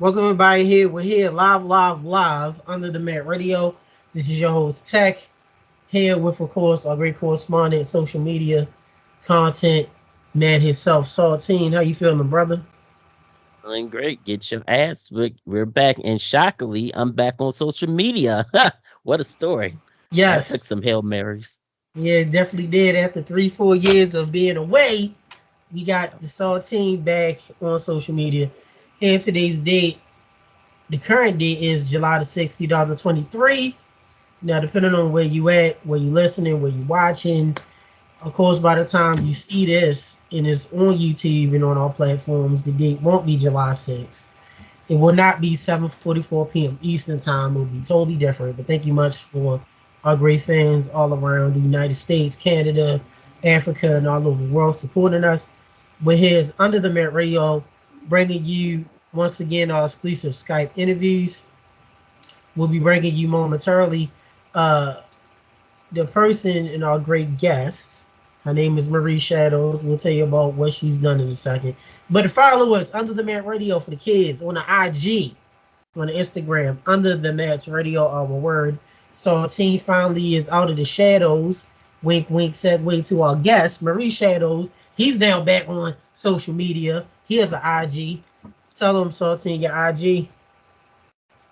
Welcome everybody here. We're here live under the Mat Radio. This is your host Tech here with, of course, our great correspondent, social media content man himself, Saltine. How you feeling, brother? Feeling great. Get your ass. We're back. And shockingly, I'm back on social media. What a story. That took Yes, some Hail Marys. yeah, definitely did. After 3-4 years of being away, we got the Saltine back on social media. And today's date, the current date is July the 6th, 2023. Now, depending on where you at, where you listening, where you watching, of course, by the time you see this and it's on YouTube and on all platforms, the date won't be July 6th. It will not be 7:44 p.m. Eastern time. It will be totally different. But thank you much for our great fans all around the United States, Canada, Africa, and all over the world supporting us. We're here Under the Mat Radio, bringing you once again our exclusive Skype interviews. We'll be bringing you momentarily uh, the person and our great guest. Her name is Marie Shadows. We'll tell you about what she's done in a second. But follow us Under the Mat Radio for the kids on the IG, on the Instagram, Under the Mats Radio, our word. So our team finally is out of the shadows. Wink, wink, segue to our guest, Marie Shadows. He's now back on social media. He has an IG. Tell him, Saltine, your IG.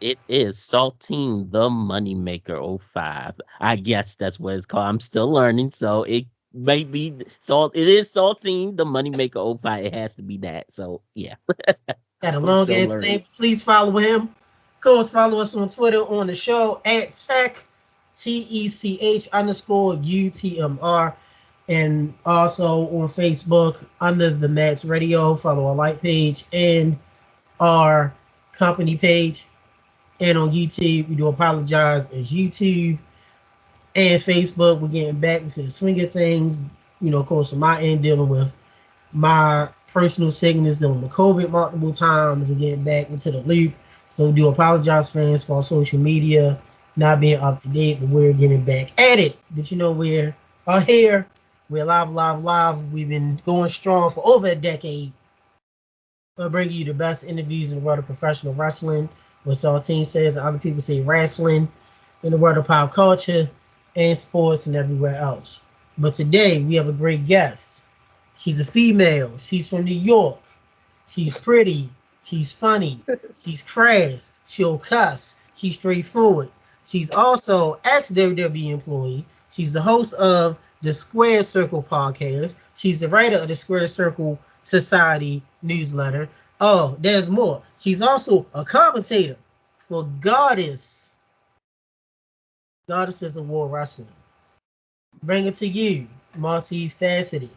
It is Saltine the Moneymaker '05. I guess that's what it's called. I'm still learning. So it may be salt. It is Saltine the Moneymaker '05. It has to be that. So yeah. Got a I'm long still ass learning. name. Please follow him. Of course, follow us on Twitter on the show at Tech underscore UTMR. And also on Facebook under the Mats Radio. Follow our like page and our company page. And on YouTube, we do apologize as YouTube and Facebook. We're getting back into the swing of things. You know, of course, on my end, dealing with my personal sickness, dealing with COVID multiple times, and getting back into the loop. So we do apologize, fans, for our social media not being up to date, but we're getting back at it. But you know, we're here. We're live. We've been going strong for over a decade. We'll bring you the best interviews in the world of professional wrestling, what Saltine says, and other people say wrestling, in the world of pop culture and sports and everywhere else. But today we have a great guest. She's a female. She's from New York. She's pretty. She's funny. She's crass. She'll cuss. She's straightforward. She's also ex-WWE employee. She's the host of the Square Circle podcast. She's the writer of the Square Circle Society newsletter. Oh, there's more. She's also a commentator for Goddesses of War Wrestling. Bring it to you, multifaceted,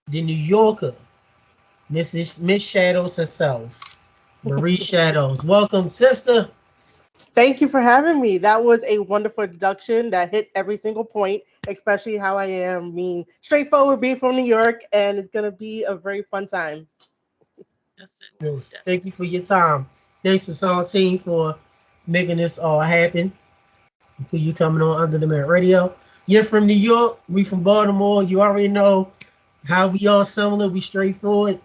the New Yorker, Miss Shadows herself, Marie Shadows. Welcome, sister. Thank you for having me. That was a wonderful introduction that hit every single point, especially how I am being straightforward, being from New York, and it's going to be a very fun time. That's it. Yes, That's thank you for your time. Thanks to Saltine for making this all happen. For you coming on Under the Mat Radio. You're from New York. We from Baltimore. You already know how we all similar. We straightforward.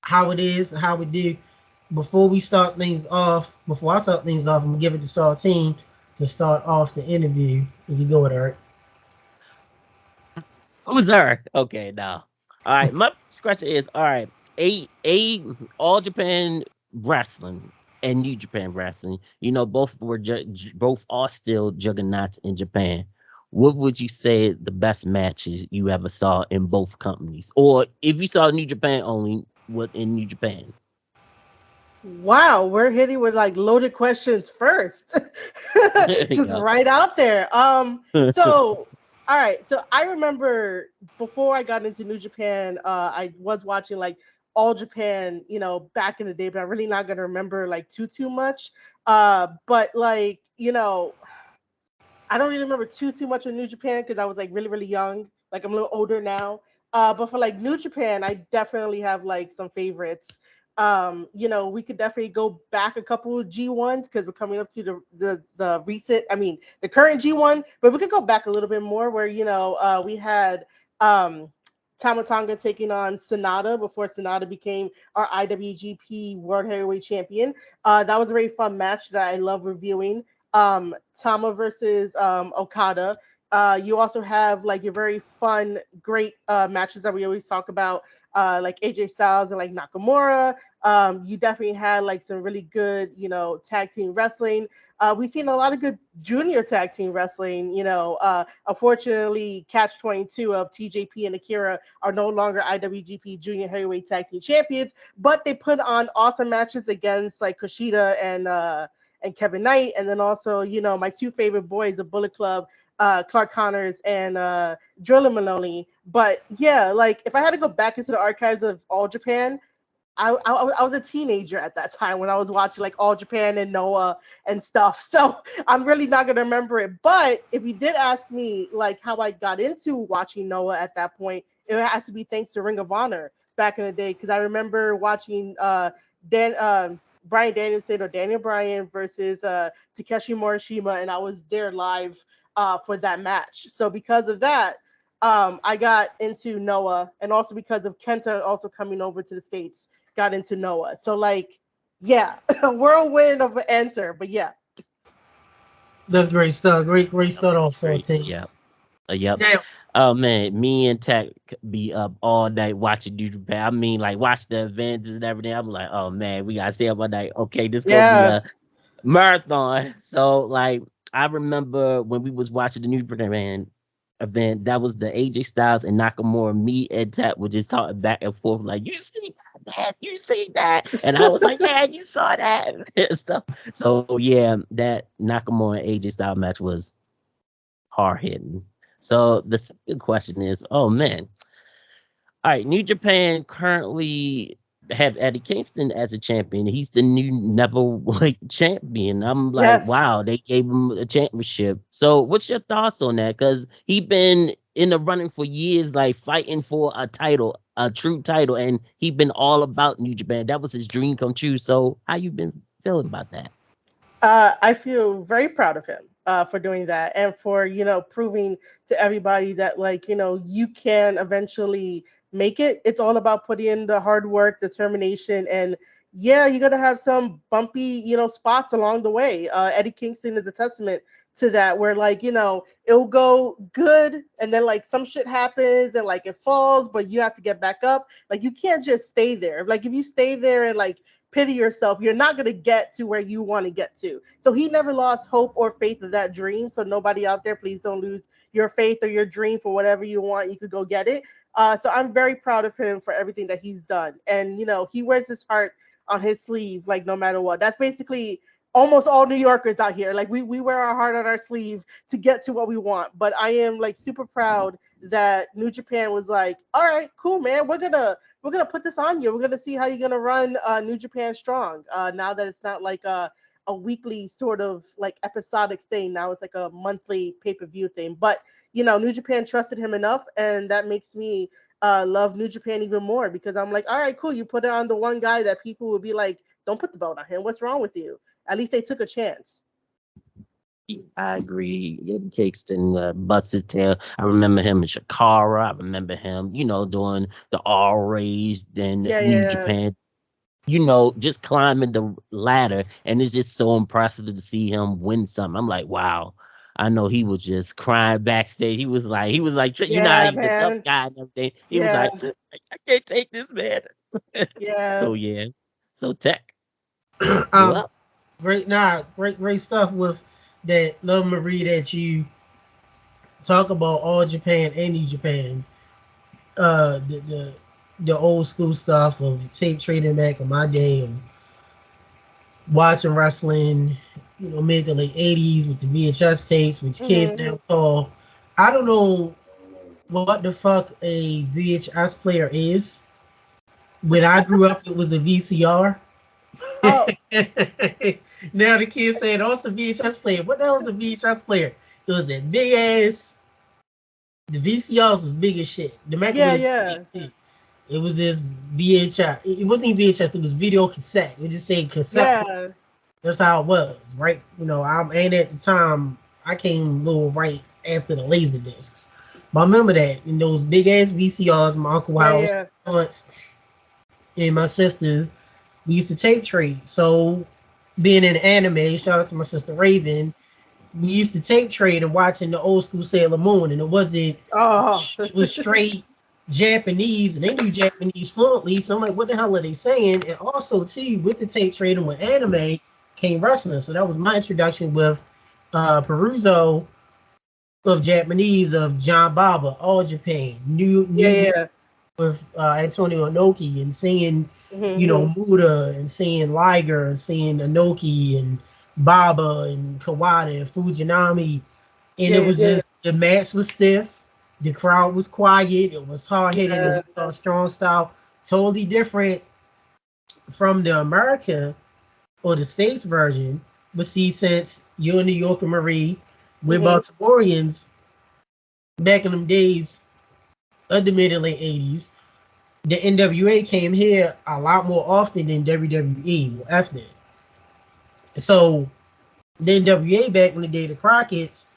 How it is, how we do. Before I start things off, I'm gonna give it to Saltine to start off the interview. If you go with Eric. Who's there? Okay, now. All right. My first question is all right. A All Japan Wrestling and New Japan Wrestling. Both both are still juggernauts in Japan. What would you say the best matches you ever saw in both companies, or if you saw New Japan only, what in New Japan? Wow, we're hitting with like loaded questions first. Just Yeah. right out there. So all right. So I remember before I got into New Japan, I was watching like All Japan, back in the day, but I'm really not gonna remember like too much. But like, I don't really remember too much of New Japan because I was like really young. Like I'm a little older now. But for like New Japan, I definitely have like some favorites. We could definitely go back a couple of G1s because we're coming up to the recent, I mean, the current G1, but we could go back a little bit more where we had Tama Tonga taking on Sonata before Sonata became our IWGP World Heavyweight Champion. That was a very fun match that I love reviewing. Tama versus Okada. You also have like your very fun, great matches that we always talk about, like AJ Styles and like Nakamura. You definitely had like some really good, tag team wrestling. We've seen a lot of good junior tag team wrestling. Unfortunately, Catch 22 of TJP and Akira are no longer IWGP Junior Heavyweight Tag Team Champions, but they put on awesome matches against like Kushida and Kevin Knight, and then also my two favorite boys, the Bullet Club. Clark Connors and Drilla Maloney. But yeah, like if I had to go back into the archives of All Japan, I was a teenager at that time when I was watching like All Japan and Noah and stuff. So I'm really not gonna remember it. But if you did ask me like how I got into watching Noah at that point, it had to be thanks to Ring of Honor back in the day, because I remember watching Brian Danielson or Daniel Bryan versus Takeshi Morishima, and I was there live for that match. So because of that, I got into Noah, and also because of Kenta also coming over to the States, got into Noah. So like, yeah, a whirlwind of an answer, but yeah. That's great stuff. Great start off, Saltine. Yep. Yep. Now, Oh man, me and Tech be up all night watching New Japan. I mean, like watch the events and everything. I'm like, oh man, we gotta stay up all night. Okay, this gonna be a marathon. So like, I remember when we was watching the New Japan event, that was the AJ Styles and Nakamura. Me and Tech were just talking back and forth, like, you see that, you see that, and I was like, yeah, you saw that and stuff. So yeah, that Nakamura and AJ Styles match was hard hitting. So the second question is, oh man, all right, New Japan currently have Eddie Kingston as a champion. He's the new Neverweight champion. I'm like, wow, they gave him a championship. So what's your thoughts on that? Because he been in the running for years, like fighting for a title, a true title, and he been all about New Japan. That was his dream come true. So how you been feeling about that? I feel very proud of him for doing that, and for proving to everybody that like you can eventually make it. It's all about putting in the hard work, determination, and yeah, you're gonna have some bumpy spots along the way. Eddie Kingston is a testament to that, where like it'll go good, and then like some shit happens and like it falls, but you have to get back up. Like you can't just stay there. Like if you stay there and like pity yourself, you're not going to get to where you want to get to. So he never lost hope or faith of that dream. So nobody out there, please don't lose your faith or your dream for whatever you want. You could go get it. So I'm very proud of him for everything that he's done. And, he wears his heart on his sleeve, like no matter what. That's basically almost all New Yorkers out here. Like we wear our heart on our sleeve to get to what we want. But I am like super proud that New Japan was like, all right, cool, man. We're gonna put this on you. We're gonna see how you're gonna run New Japan Strong. Now that it's not like a weekly sort of like episodic thing. Now it's like a monthly pay-per-view thing. But New Japan trusted him enough, and that makes me love New Japan even more, because I'm like, all right, cool. You put it on the one guy that people would be like, don't put the belt on him. What's wrong with you? At least they took a chance. I agree. Eddie Kingston busted tail. I remember him in Shakara. I remember him, doing the R-Rays, then New Japan. Just climbing the ladder, and it's just so impressive to see him win something. I'm like, wow. I know he was just crying backstage. He was like, how he's the tough guy and everything. He was like, I can't take this, man. So yeah. So Tech. Great stuff with that Love Marie that you talk about All Japan and New Japan. The old school stuff of tape trading back in my day of watching wrestling, mid to late 80s with the VHS tapes, which kids now call. I don't know what the fuck a VHS player is. When I grew up, it was a VCR. Oh. Now the kids saying, oh, it's a VHS player. What the hell is a VHS player? It was that big ass. The VCRs was big as shit. The Mac It was this VHS. It wasn't even VHS. It was video cassette. We just say cassette. Yeah. That's how it was, right? And at the time, I came a little right after the laser discs. But I remember that in those big ass VCRs, my uncle Yeah, house, yeah. aunts, and my sisters, we used to tape trade. So being in anime, shout out to my sister Raven, we used to tape trade and watching the old school Sailor Moon, and Oh. it was straight Japanese, and they knew Japanese fluently. So I'm like, what the hell are they saying? And also too, with the tape trading with anime came wrestling. So that was my introduction with Peruso of Japanese of John Baba, All Japan, Yeah, New yeah. with Antonio Inoki, and seeing, Mm-hmm. Muda, and seeing Liger, and seeing Inoki and Baba and Kawada and Fujinami. And it Yeah, was just, the match was stiff, the crowd was quiet, it was hard hitting, it yeah. was strong style, totally different from the American or the States version. But see, since you're New York and Marie, we're Mm-hmm. Baltimoreans back in them days of the mid and late 80s, the NWA came here a lot more often than WWE after that. So the NWA back in the day, the Crockett's,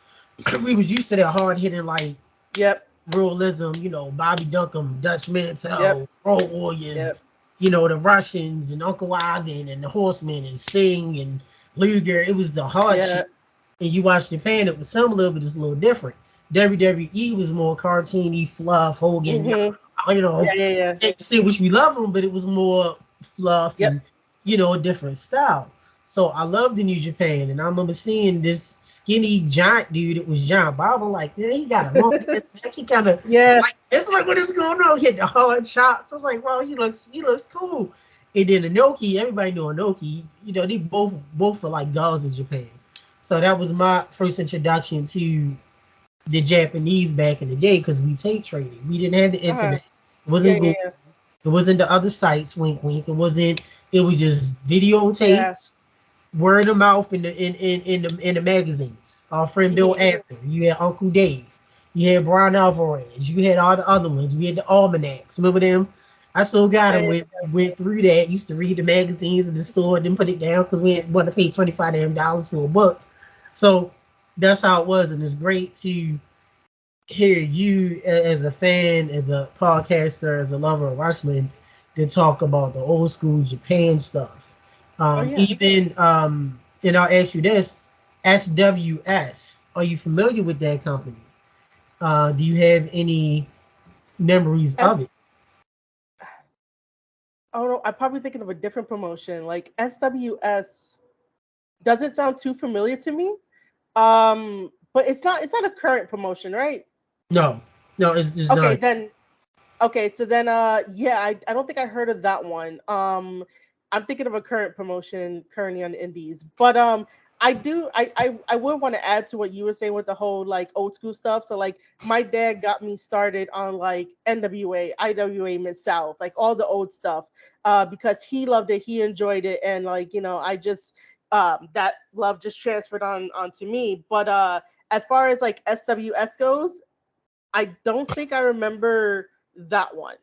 we was used to that hard hitting like Yep. realism, Bobby Duncombe, Dutch Yep. Mantel, Road Warriors, Yep. the Russians and Uncle Ivan and the Horsemen and Sting and Luger. It was the hard Yeah. shit. And you watch Japan, it was similar, but it's a little different. WWE was more cartoony, fluff, Hogan, Mm-hmm. you know, Yeah, yeah, yeah. say which we love them, but it was more fluff Yep. and a different style. So I love the New Japan, and I remember seeing this skinny giant dude. It was John Bob. I'm like, yeah, he got a long neck. He kind of Yeah. like, it's like, what is going on? He had the hard chops. I was like, wow, he looks cool. And then Inoki, everybody knew Inoki. They both are like gods in Japan. So that was my first introduction to the Japanese back in the day, because we tape traded. We didn't have the Uh-huh. internet. It wasn't Yeah, Google. yeah, It wasn't the other sites. Wink, wink. It wasn't. It was just yeah. videotapes, word of mouth in the magazines. Our friend Bill Mm-hmm. After. You had Uncle Dave. You had Brian Alvarez. You had all the other ones. We had the almanacs. Remember them? I still got them. Yeah, We went through that. Used to read the magazines in the store, then put it down because we didn't want to pay $25 for a book. So that's how it was, and it's great to hear you as a fan, as a podcaster, as a lover of wrestling, to talk about the old school Japan stuff. oh yeah. And I'll ask you this: SWS. Are you familiar with that company? Do you have any memories S- of it? oh no, I'm probably thinking of a different promotion. Like SWS doesn't sound too familiar to me. But it's not a current promotion, right? No, no, it's Okay, not. then so then yeah, I don't think I heard of that one. I'm thinking of a current promotion currently on the indies. But I would want to add to what you were saying with the whole like old school stuff. So like my dad got me started on like NWA, IWA, Mid South, like all the old stuff. Because he loved it, he enjoyed it, and like, I just that love just transferred on onto me. But as far as like SWS goes, I don't think I remember that one.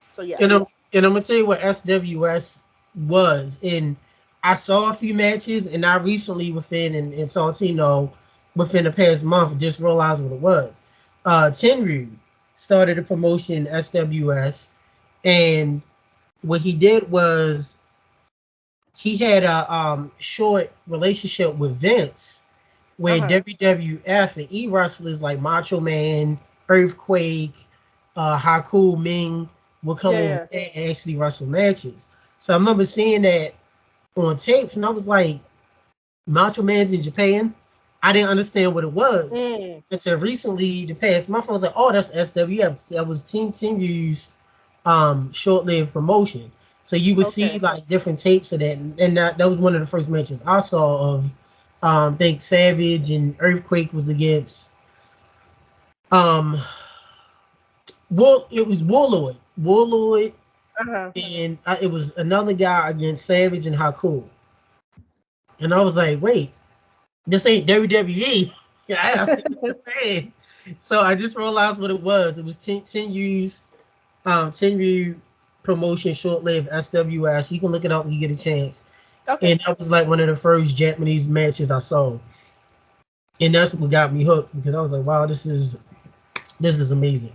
So yeah. And I'm gonna tell you what SWS was. And I saw a few matches, and I recently in Saltino within the past month just realized what it was. Tenryu started a promotion SWS, and what he did was he had a short relationship with Vince, where Uh-huh. WWF and E wrestlers like Macho Man, Earthquake, Haku Ming would come Yeah, over yeah. there and actually wrestle matches. So I remember seeing that on tapes, and I was like, Macho Man's in Japan. I didn't understand what it was Mm, until recently, the past month. I was like, oh, that's SWF. That was Team Team's short-lived promotion. So you would see okay. like different tapes of that, and that was one of the first matches I saw of. I think Savage and Earthquake was against um it was Warlord, Uh-huh. and it was another guy against Savage and Haku. And I was like, wait, this ain't WWE. Yeah, Japan. So I just realized what it was. It was 10 years, 10 year promotion, short lived SWS. You can look it up when you get a chance. Okay. And that was like one of the first Japanese matches I saw. And that's what got me hooked, because I was like, wow, this is This is amazing.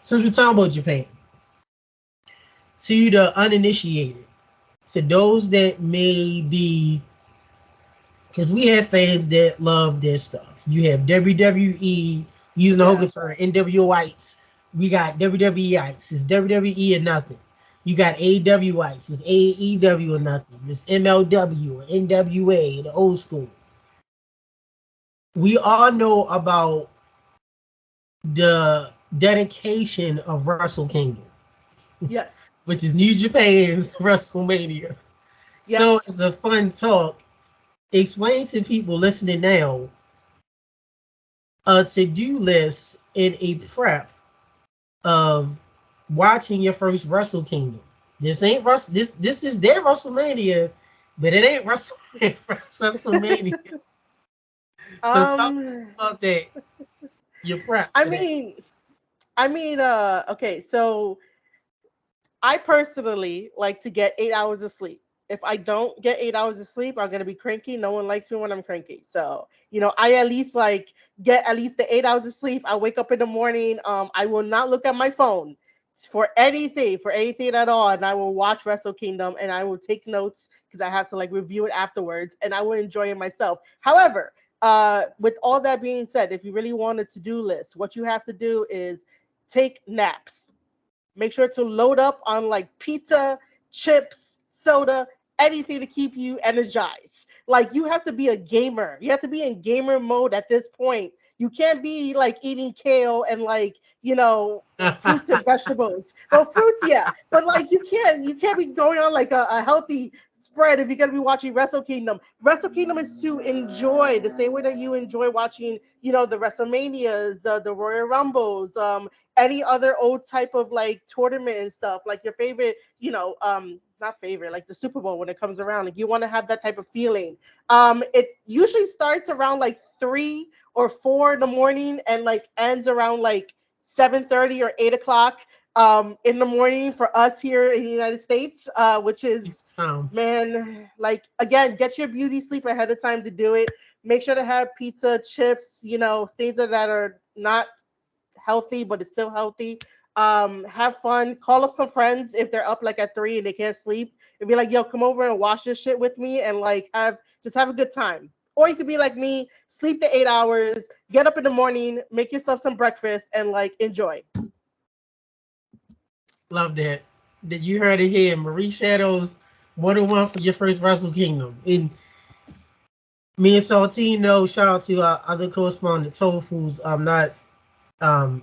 Since we're talking about Japan, to the uninitiated, to those that may be, because we have fans that love their stuff. You have WWE using the whole concern, NWOites. We got WWE-ites. It's WWE or nothing. You got AWites. It's AEW or nothing. It's MLW or NWA, the old school. We all know about the dedication of Wrestle Kingdom. Yes. Which is New Japan's WrestleMania. Yes. So it's a fun talk. Explain to people listening now a to-do list and a prep of watching your first Wrestle Kingdom. This ain't this is their WrestleMania, but it ain't WrestleMania. So talk about that. Your prep. I mean, okay, so I personally like to get 8 hours of sleep. If I don't get 8 hours of sleep, I'm gonna be cranky. No one likes me when I'm cranky. So, I at least get at least the 8 hours of sleep. I wake up in the morning. I will not look at my phone for anything at all, and I will watch Wrestle Kingdom and I will take notes because I have to review it afterwards, and I will enjoy it myself. However, with all that being said, if you really want a to-do list, what you have to do is take naps. Make sure to load up on pizza, chips, soda, anything to keep you energized. You have to be a gamer. You have to be in gamer mode at this point. You can't be eating kale and fruits and vegetables. Well, fruits, yeah, but you can't be going on a healthy spread if you're gonna be watching Wrestle Kingdom. Wrestle Kingdom is to enjoy the same way that you enjoy watching, the WrestleManias, the Royal Rumbles, any other old type of tournament and stuff, your favorite, not favorite, the Super Bowl when it comes around. You want to have that type of feeling. It usually starts around 3 or 4 in the morning and ends around 7:30 or 8 o'clock in the morning for us here in the United States, which is, man, again, get your beauty sleep ahead of time to do it. Make sure to have pizza, chips, things that are not healthy, but it's still healthy. Have fun. Call up some friends if they're up at 3 and they can't sleep, and be like, yo, come over and watch this shit with me and have a good time. Or you could be like me, sleep the 8 hours, get up in the morning, make yourself some breakfast, and enjoy. Love that. That you heard it here. Marie Shadows 101 for your first Wrestle Kingdom. And me and Saltine know, shout out to our other correspondent, Tofu's. Not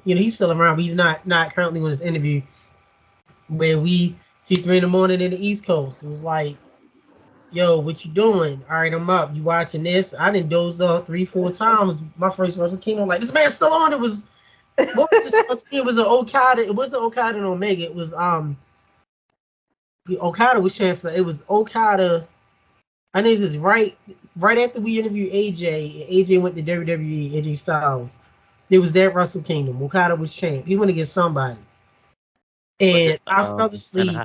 he's still around, but he's not currently on his interview. Where we 2-3 in the morning in the East Coast. It was like, yo, what you doing? All right, I'm up. You watching this? I didn't doze off 3-4 times. My first Wrestle Kingdom, this man's still on. It was what was it? It was an Okada. It wasn't Okada and Omega. It was Okada was champion. It was Okada. I think this is right after we interviewed AJ. AJ went to WWE. AJ Styles. There was that Wrestle Kingdom. Okada was champ. He went to get somebody. And I fell asleep.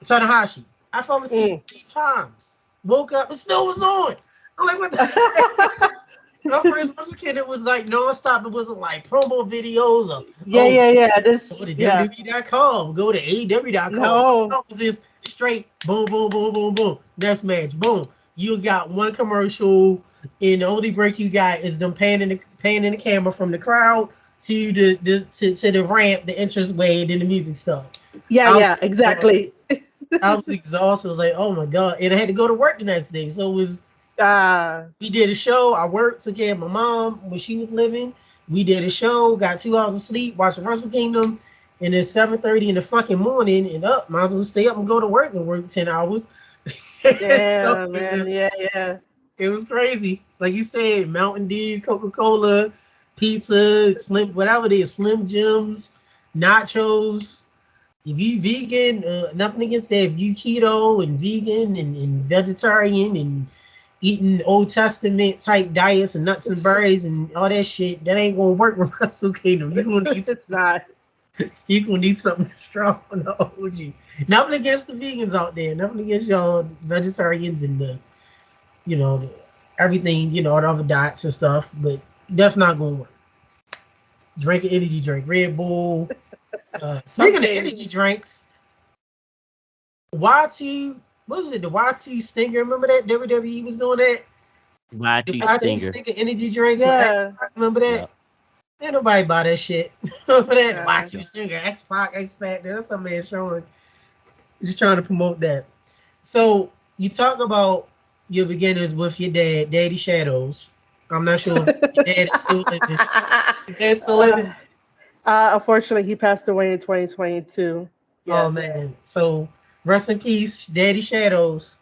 Tanahashi. I fell asleep 3 times. Woke up, it still was on. I'm like, what the heck? My first Wrestle Kingdom, it was nonstop. It wasn't promo videos or This go to WWE.com, go to AEW.com. No. It was just straight boom, boom, boom, boom, boom. Next match, boom. You got one commercial, and the only break you got is them panning the camera from the crowd to the ramp, the entrance way, and then the music stuff. Exactly. I was exhausted. I was like, oh my god, and I had to go to work the next day. So it was. We did a show. I worked, took care of my mom when she was living. We did a show, got 2 hours of sleep, watched Wrestle Kingdom, and then 7:30 in the fucking morning, and might as well stay up and go to work and work 10 hours. Yeah, so man. It was crazy. Like you said, Mountain Dew, Coca-Cola, pizza, whatever it is, Slim Jims, nachos. If you vegan, nothing against that. If you keto and vegan and vegetarian and eating Old Testament type diets and nuts and berries and all that shit, that ain't gonna work with Wrestle Kingdom. You're gonna need it's not. You're gonna need something strong to hold you. Nothing against the vegans out there, nothing against y'all vegetarians and everything, the other diets and stuff, but that's not gonna work. drinking energy drink, Red Bull. Speaking of Something. energy drinks, Y2, what was it? The Y2 Stinger. Remember that WWE was doing that? The Y2 I Y2 think, Stinger. Stinger energy drinks with X. yeah. Remember that? Yeah. Ain't nobody buy that shit. Remember that? The Yeah. Y2 Stinger, X Pac, X Factor. That's some man showing. Just trying to promote that. So you talk about your beginners with your dad, Daddy Shadows. I'm not sure if your dad is still living. Your dad still living? uh, unfortunately, he passed away in 2022. Oh Yeah. man. So rest in peace, Daddy Shadows.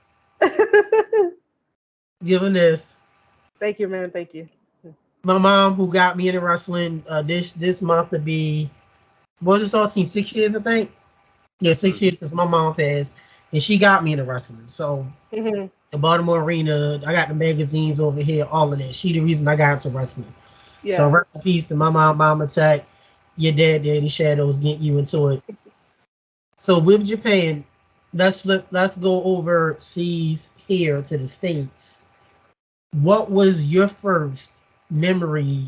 Giving this. Thank you, man. Thank you. My mom, who got me into wrestling, this month to be, was it Saltine, 6 years, I think? Yeah, 6 years since my mom passed, and she got me into wrestling. So Hmm. the Baltimore Arena, I got the magazines over here, all of that. She the reason I got into wrestling. So Yeah. rest in peace to my mom, Mama Tech, your dad, Daddy Shadows, getting you into it. So with Japan, let's go overseas here to the States. What was your first memory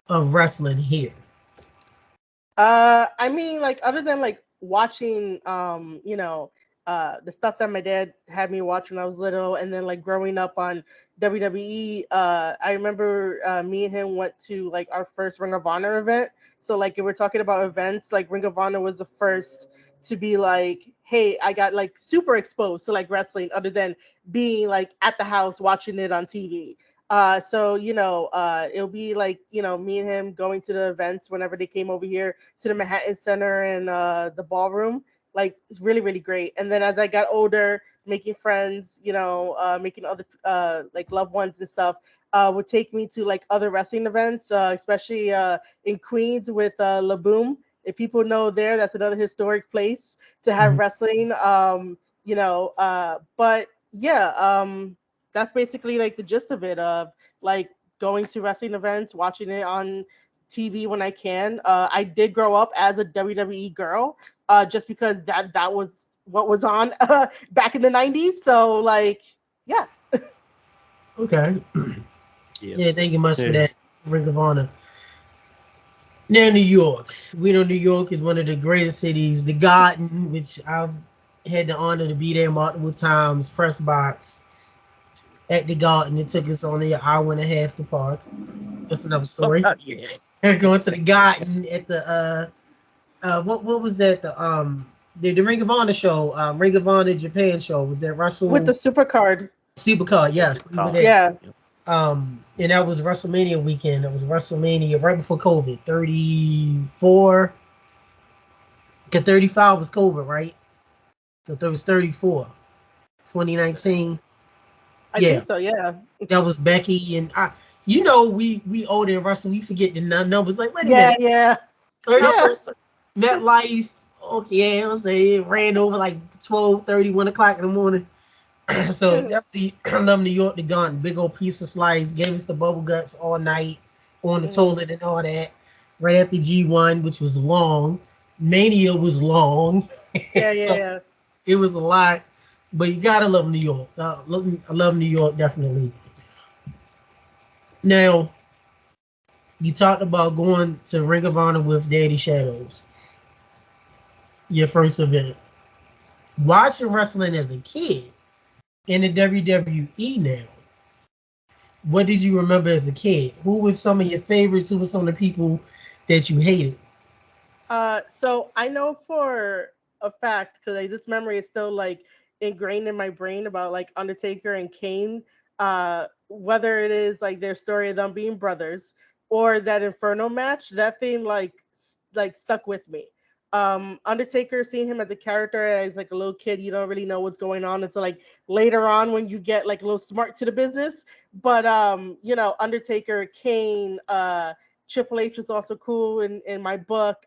of wrestling here? I mean, like other than like watching, the stuff that my dad had me watch when I was little, and then like growing up on WWE. I remember me and him went to like our first Ring of Honor event. So like if we're talking about events, like Ring of Honor was the first to be like, hey, I got like super exposed to like wrestling, other than being like at the house watching it on TV. It'll be like, me and him going to the events whenever they came over here to the Manhattan Center and the ballroom. Like it's really, really great. And then as I got older, making friends, making other like loved ones and stuff, would take me to like other wrestling events, especially in Queens with La Boom. If people know there, that's another historic place to have Mhm. wrestling. But yeah, that's basically like the gist of it. Of like going to wrestling events, watching it on TV when I can. I did grow up as a WWE girl, just because that was what was on back in the '90s. So like, yeah. Okay. Yeah. Yeah, thank you much for Yeah. that, Ring of Honor. Now, New York. We know New York is one of the greatest cities. The Garden, which I've had the honor to be there multiple times, press box at the Garden. It took us only an hour and a half to park. That's another story. Yeah. Going to the Garden at the what was that? The Ring of Honor show, Ring of Honor Japan show. Was that With the Russell super card. Supercard? Yeah. Yes, Super we were car. there. Yeah. Yeah. And that was WrestleMania weekend. That was WrestleMania right before COVID. 34, because 35 was COVID, right? So there was 34. 2019. I think Yeah, so. Yeah. that was Becky and I. You know, we older in wrestling, we forget the numbers. Like, wait a Yeah. minute, Yeah. Yeah. 31st MetLife. Okay, I was saying it ran over like 12:30, 1 o'clock in the morning. So definitely love New York. The Gun, big old piece of slice. Gave us the bubble guts all night on the Mhm. toilet and all that. Right after G1, which was long. Mania was long, Yeah. Yeah. so Yeah. it was a lot. But you gotta love New York. I love New York definitely. Now you talked about going to Ring of Honor with Daddy Shadows, your first event. Watching wrestling as a kid in the WWE now. What did you remember as a kid? Who was some of your favorites? Who were some of the people that you hated? So I know for a fact, because like, this memory is still like ingrained in my brain about like Undertaker and Kane. Whether it is like their story of them being brothers or that Inferno match, that thing like like stuck with me. Undertaker, seeing him as a character as like a little kid, you don't really know what's going on until like later on when you get like a little smart to the business. But Undertaker, Kane, Triple H was also cool in my book.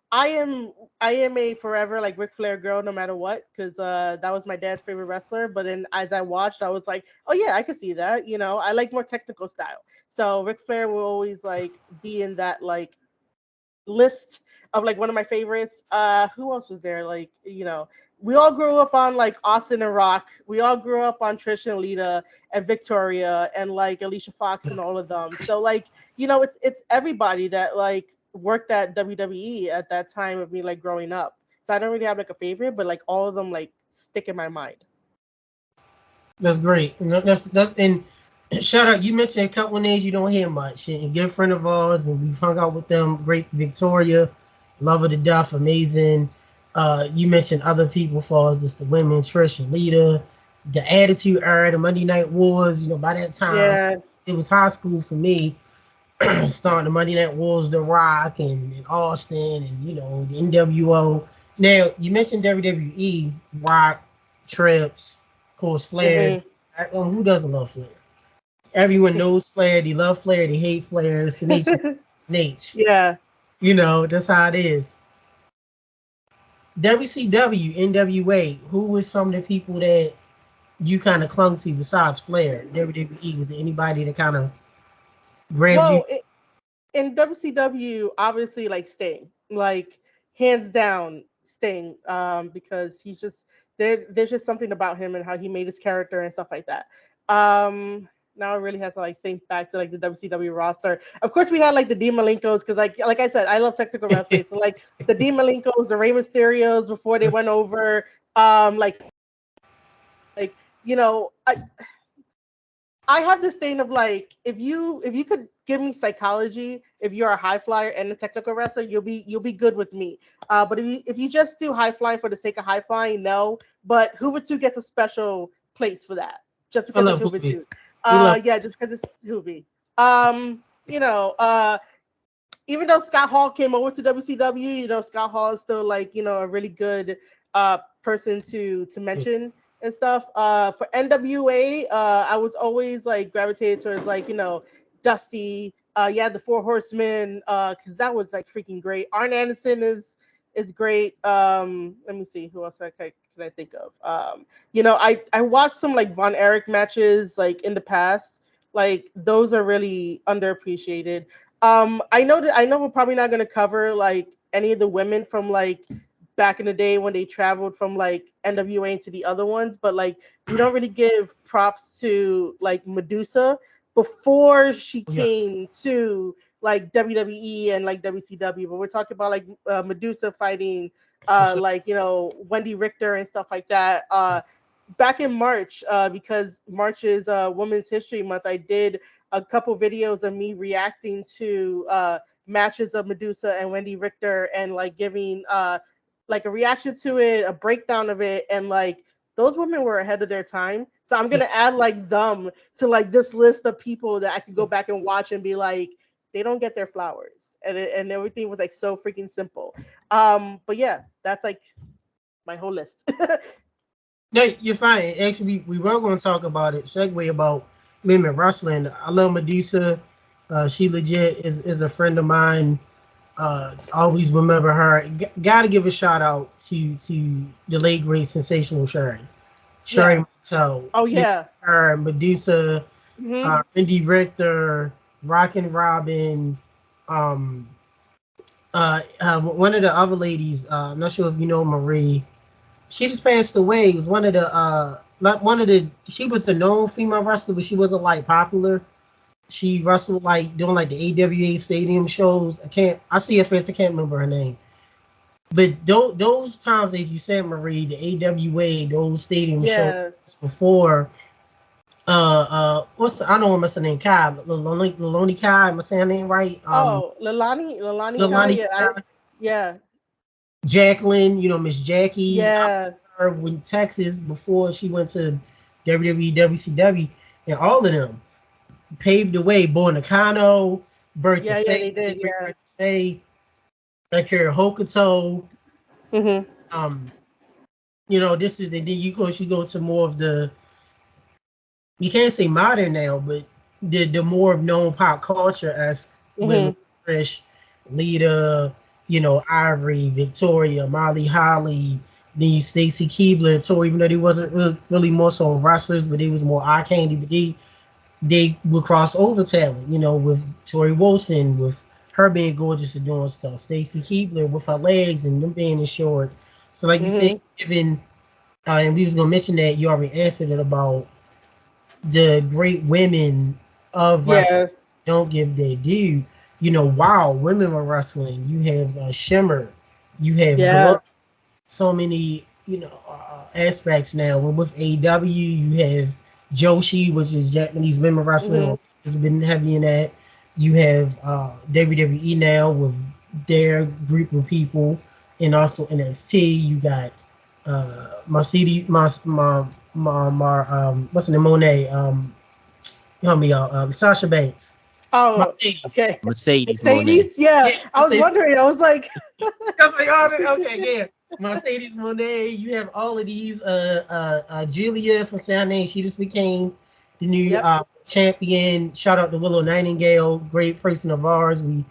I am I am a forever like Ric Flair girl no matter what, because that was my dad's favorite wrestler. But then as I watched, I was like, oh yeah, I could see that. I like more technical style. So Ric Flair will always like be in that like list of like one of my favorites. Who else was there? Like, we all grew up on like Austin and Rock. We all grew up on Trish and Lita and Victoria and like Alicia Fox and all of them. So like, it's everybody that like worked at WWE at that time of me like growing up. So I don't really have like a favorite, but like all of them like stick in my mind. That's great. That's and shout out. You mentioned a couple names you don't hear much. And a good friend of ours, and we've hung out with them. Great Victoria, love her to death, amazing. You mentioned other people, for us, just the women, Trish and Lita, the Attitude Era, the Monday Night Wars. You know, by that time, Yeah. it was high school for me. Starting the Monday Night Wars, The Rock, and Austin, and you know the NWO. Now you mentioned WWE, Rock, Trips, of course Flair. Who doesn't love Flair? Everyone knows Flair. They love Flair. They hate Flair. It's the nature. Yeah. You know that's how it is. WCW, NWA. Who was some of the people that you kind of clung to besides Flair? WWE, was there anybody that kind of grabbed you? In WCW, obviously like Sting, like hands down Sting, because he's just there's just something about him and how he made his character and stuff like that. Now I really have to like think back to like the WCW roster. Of course, we had like the Dean Malenkos because like I said, I love technical wrestling. So like the Dean Malenkos, the Rey Mysterios before they went over, like you know, I have this thing of like if you could give me psychology, if you're a high flyer and a technical wrestler, you'll be good with me. But if you just do high flying for the sake of high flying, no. But Hoover 2 gets a special place for that, just because it's Hoover 2. Yeah, just because it's Hoovy. You know, even though Scott Hall came over to WCW, you know, Scott Hall is still like, you know, a really good person to mention and stuff. For NWA, I was always like gravitated towards like, you know, Dusty. Yeah, the Four Horsemen, because that was like freaking great. Arn Anderson is great. Let me see who else can I think of. You know, I watched some like Von Erich matches like in the past. Like those are really underappreciated. I know we're probably not gonna cover like any of the women from like back in the day when they traveled from like NWA into the other ones, but like we don't really give props to like Medusa before she came to like WWE and like WCW. But we're talking about like Medusa fighting like, you know, Wendy Richter and stuff like that. Back in March, because March is Women's History Month, I did a couple videos of me reacting to matches of Medusa and Wendy Richter and like giving like a reaction to it, a breakdown of it, and like those women were ahead of their time. So I'm gonna add like them to like this list of people that I could go back and watch and be like, they don't get their flowers, and everything was like so freaking simple. But yeah, that's like my whole list. No, you're fine. Actually, we were going to talk about it. Segue about women wrestling. I love Medusa. She legit is a friend of mine. Always remember her. Got to give a shout out to the late great sensational Sherry Martel. Oh yeah, her Medusa, Wendy Richter, Rockin' Robin. One of the other ladies. I'm not sure if you know Marie. She just passed away. It was one of the she was a known female wrestler, but she wasn't like popular. She wrestled like doing like the AWA stadium shows. I see her face, I can't remember her name. But those times, as you said, Marie, the AWA, those stadium shows before I don't know what's her name, Kai, Laloni Kai, am I saying her name right? Lalani Kai, yeah. Jacqueline, you know, Miss Jackie. Yeah. Her in Texas before she went to WWE, WCW, and all of them paved the way. Boy Nakano, Bertha Faye, they did, Bertha Faye, Akira Hokuto. You know, this is, and then you go to more of the, you can't say modern now, but the more of known pop culture as with Trish, Lita, you know, Ivory, Victoria, Molly Holly, then you Stacy Keibler and Tori, even though they wasn't really more so wrestlers, but they was more eye candy, but they would cross over talent, you know, with Tori Wilson, with her being gorgeous and doing stuff, Stacy Keibler with her legs and them being short. So like you said, given and we was gonna mention that you already answered it about the great women of wrestling don't give their due. while women were wrestling, you have Shimmer, you have Yeah. Glow, so many, aspects now. Well, with AEW, you have Joshi, which is Japanese women wrestling, Hmm. has been heavy in that. You have WWE now with their group of people, and also NXT. You got Mercedes, what's her name, Monet, help me out, Sasha Banks, Oh, Mercedes. okay. Mercedes Monet. Mercedes? Yeah. Yeah, I was Mercedes. wondering. I was like, I was like, oh, okay, yeah. Mercedes Monet, you have all of these. Julia from Sound Name, she just became the new yep. champion. Shout out to Willow Nightingale, great person of ours. We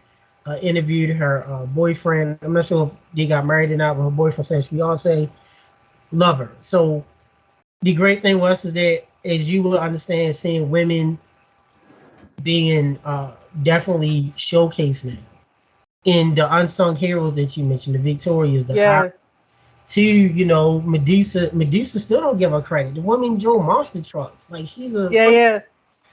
interviewed her boyfriend. I'm not sure if they got married or not, but her boyfriend says we all say love her. So the great thing was is that, as you will understand, seeing women being definitely showcased now in the unsung heroes that you mentioned, the Victorias, the Yeah. to Medusa. Medusa still don't give her credit. The woman drove monster trucks. Like, she's a Yeah. Yeah.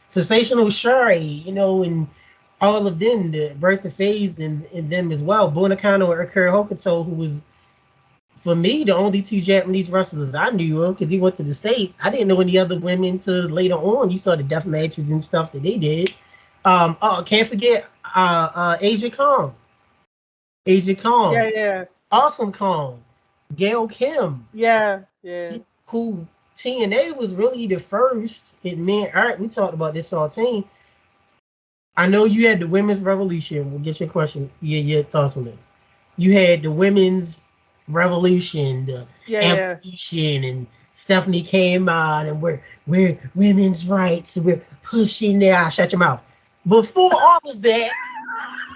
sensational Shari, and all of them, the Bertha Faze and them as well. Bunakano and Akira Hokuto, who was, for me, the only two Japanese wrestlers I knew of, because he went to the States. I didn't know any other women till later on. You saw the death matches and stuff that they did. Can't forget Asia Kong. Asia Yeah. Kong. Yeah. Awesome Kong. Gail Kim, Yeah. Yeah. who TNA was really the first. And man, all right, we talked about this Saltine. I know you had the women's revolution. We'll get your question, your thoughts on this. You had the women's revolution, the Yeah. Yeah. evolution, and Stephanie came out, and we're women's rights. We're pushing there. Shut your mouth. Before all of that,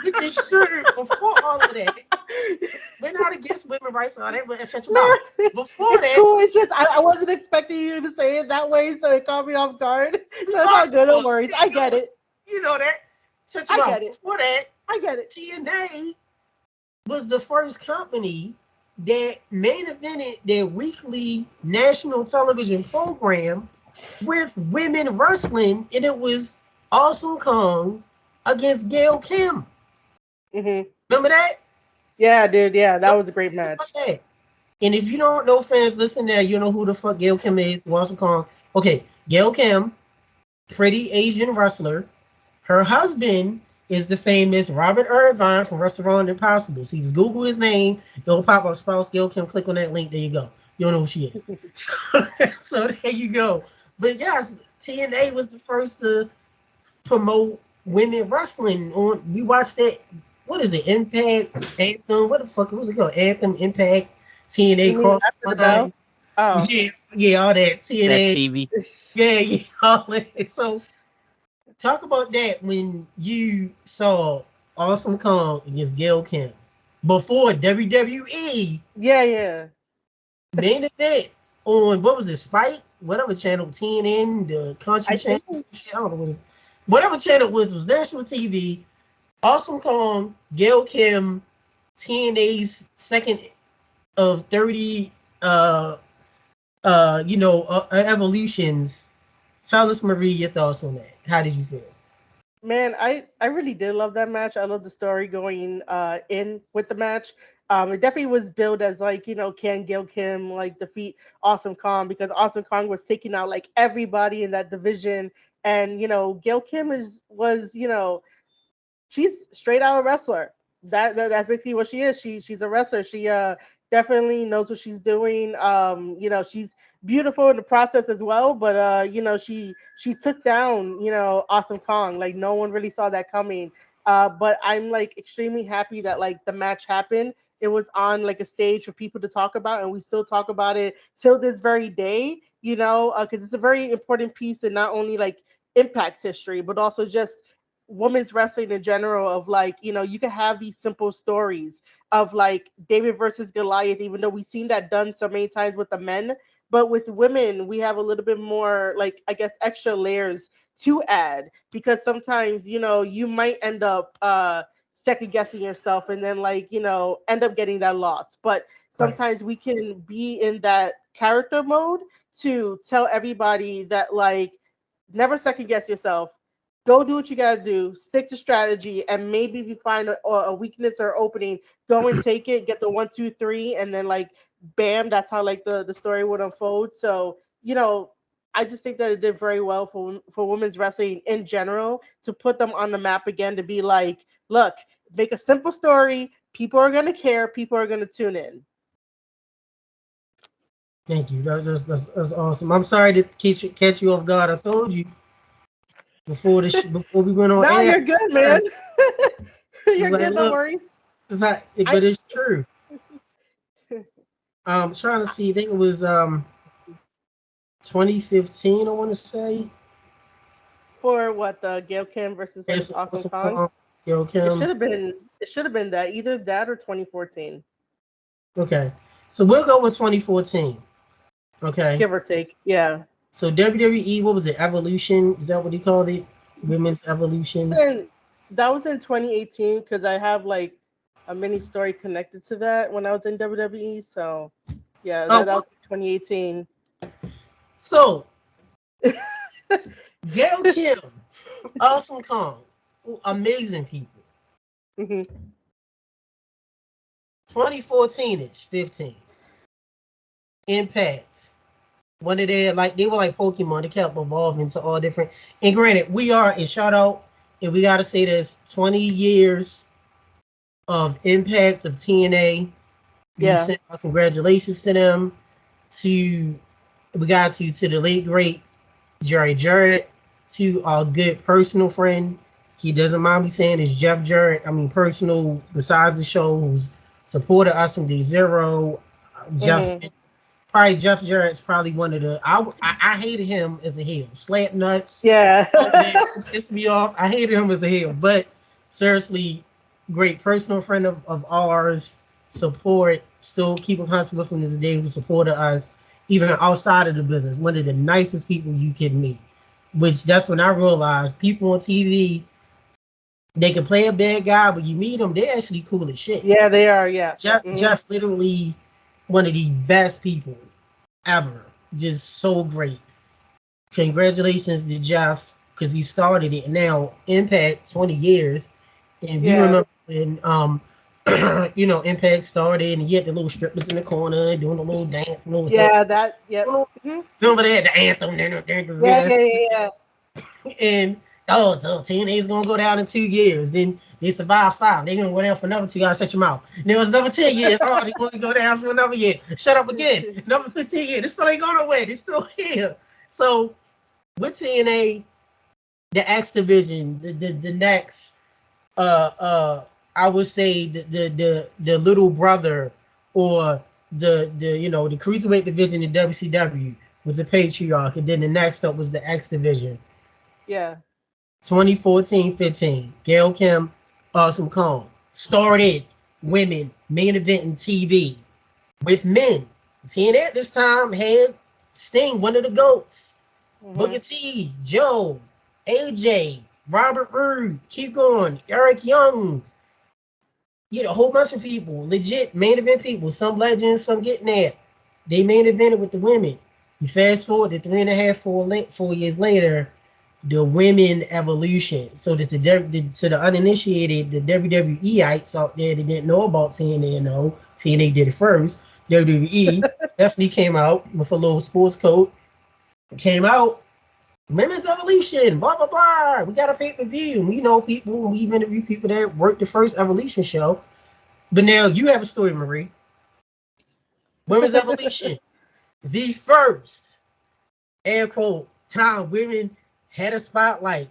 this is true. Before all of that, we're not against women's rights and all that, but shut your No, mouth. Before it's that, cool. It's just I wasn't expecting you to say it that way, so it caught me off guard. So it's oh, all good. No worries. I get it. you know that. Shut your I mouth. get it. Before that, I get it. TNA was the first company that main evented their weekly national television program with women wrestling, and it was Awesome Kong against Gail Kim. Hmm. Remember that? Yeah, dude. Yeah, that was a great match. Okay. And if you don't know, fans, listen there, you know who the fuck Gail Kim is, Awesome Kong. Okay, Gail Kim, pretty Asian wrestler. Her husband is the famous Robert Irvine from Restaurant Impossible. So you just Google his name, it'll pop up spouse Gail Kim, click on that link, there you go. You'll know who she is. So there you go. But yes, TNA was the first to promote women wrestling. We watched that, what is it, Impact, Anthem, what the fuck was it called? Anthem, Impact, You TNA mean after the Crossline. bell? Oh. Yeah, all that. That's TNA, TV. yeah, all that. So talk about that when you saw Awesome Kong against Gail Kim before WWE Yeah, yeah. main event on, what was it, Spike, whatever channel, TNN, the country I channel, think. some shit, I don't know what it is. Whatever channel it was national TV. Awesome Kong, Gail Kim, TNA's second of 30 evolutions. Tell us, Marie, your thoughts on that. How did you feel? Man, I really did love that match. I love the story going in with the match. It definitely was billed as like, can Gail Kim like defeat Awesome Kong, because Awesome Kong was taking out like everybody in that division, and Gail Kim was she's straight out a wrestler. That's basically what she is. She's a wrestler. She definitely knows what she's doing. She's beautiful in the process as well. But she took down Awesome Kong. Like no one really saw that coming. But I'm like extremely happy that like the match happened. It was on like a stage for people to talk about, and we still talk about it till this very day. Because it's a very important piece in not only like Impact's history, but also just women's wrestling in general, of like you can have these simple stories of like David versus Goliath, even though we've seen that done so many times with the men, but with women we have a little bit more, like, I guess, extra layers to add, because sometimes you might end up second guessing yourself, and then like end up getting that loss. But Right. sometimes we can be in that character mode to tell everybody that like never second guess yourself. Go do what you gotta do. Stick to strategy, and maybe if you find a weakness or opening, go and take it. Get the 1, 2, 3, and then like, bam. That's how like the story would unfold. So I just think that it did very well for women's wrestling in general to put them on the map again. To be like, look, make a simple story. People are gonna care. People are gonna tune in. Thank you. That's awesome. I'm sorry to catch you off guard. I told you before before we went on No, air. you're good, man. You're Like, good. No look, worries. but it's true. Trying to see. I think it was 2015. I want to say. For what, the Gail Kim versus like Awesome Kong? Gail Kim. It should have been that, either that or 2014. Okay, so we'll go with 2014. Okay, Give or take. Yeah. So WWE, what was it? Evolution? Is that what he called it? Women's Evolution. And that was in 2018 because I have like a mini story connected to that when I was in WWE. So yeah, that was 2018. So Gail Kim, Awesome Kong, amazing people. 2014-ish, 15. Impact. One of their, like, they were like Pokemon. They kept evolving to all different. And granted, we are, and shout out, and we got to say this, 20 years of Impact, of TNA. Yeah. Send our congratulations to them. We got to the late, great Jerry Jarrett, to our good personal friend. He doesn't mind me saying it's Jeff Jarrett. I mean, personal, besides the show, who's supported us from day zero. Probably Jeff Jarrett's probably one of the. I hated him as a heel. Slap nuts. Yeah. Pissed me off. I hated him as a heel. But seriously, great personal friend of ours. Support. Still keep in contact with him this day, who supported us even outside of the business. One of the nicest people you can meet. Which that's when I realized people on TV, they can play a bad guy, but you meet them, they're actually cool as shit. Yeah, they are. Yeah. Jeff literally one of the best people ever. Just so great. Congratulations to Jeff, because he started it. Now Impact 20 years. And we remember when Impact started and you had the little strippers in the corner doing a little dance. Remember that, the anthem. Yeah. And so TNA's gonna go down in 2 years. Then they survived 5. They're gonna go down for another 2 years. Shut your mouth. And there was another 10 years. Oh, they're gonna go down for another year. Shut up again. Another 15 years. They still ain't going nowhere. They're still here. So with TNA, the X division, the next I would say the little brother, or the cruiserweight division in WCW was the Patriarch, and then the next up was the X division. Yeah. 2014-15, Gail Kim, Awesome Kong started women main event in TV with men. TNA at this time had Sting, one of the GOATs, Booker T, Joe, AJ, Robert Roode, keep going, Eric Young, a whole bunch of people, legit main event people, some legends, some getting there. They main evented with the women. You fast forward to 3.5, 4 years later, the women evolution. So to the uninitiated, the WWEites out there that didn't know about TNA, TNA did it first. WWE definitely came out with a little sports coat. Came out, women's evolution, blah blah blah. We got a pay-per-view. We know people. We've interviewed people that worked the first evolution show. But now you have a story, Marie. Women's evolution, the first air quote time women had a spotlight.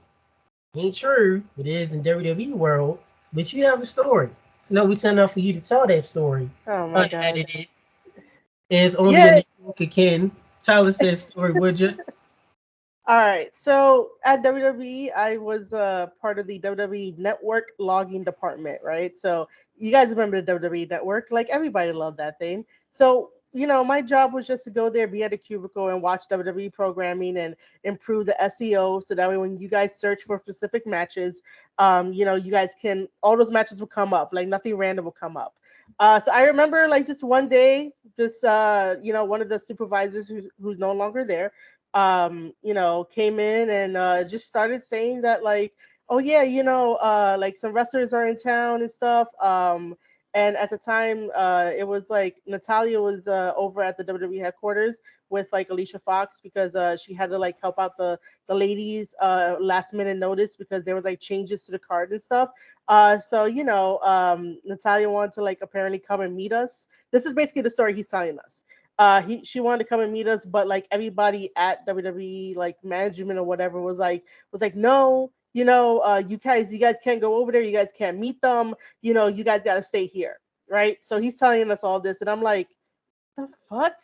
Ain't true, it is in WWE world, but you have a story. So now we send up for you to tell that story. Oh my God. It's only in the can. Tell us that story, would you? All right. So at WWE, I was part of the WWE Network logging department, right? So you guys remember the WWE Network? Like, everybody loved that thing. So my job was just to go there, be at a cubicle, and watch WWE programming and improve the SEO, so that way when you guys search for specific matches, you guys can, all those matches will come up, like nothing random will come up. So I remember, like, just one day, one of the supervisors who's no longer there, you know, came in and just started saying that like, oh yeah, you know, like some wrestlers are in town and stuff. And at the time, it was like Natalia was over at the WWE headquarters with like Alicia Fox because she had to like help out the ladies last minute notice because there was like changes to the card and stuff. So you know, Natalia wanted to like apparently come and meet us. This is basically the story he's telling us. She wanted to come and meet us, but like everybody at WWE like management or whatever was like no, you know, you guys can't go over there, you guys can't meet them, you know, you guys got to stay here, right? So he's telling us all this, and I'm like, the fuck?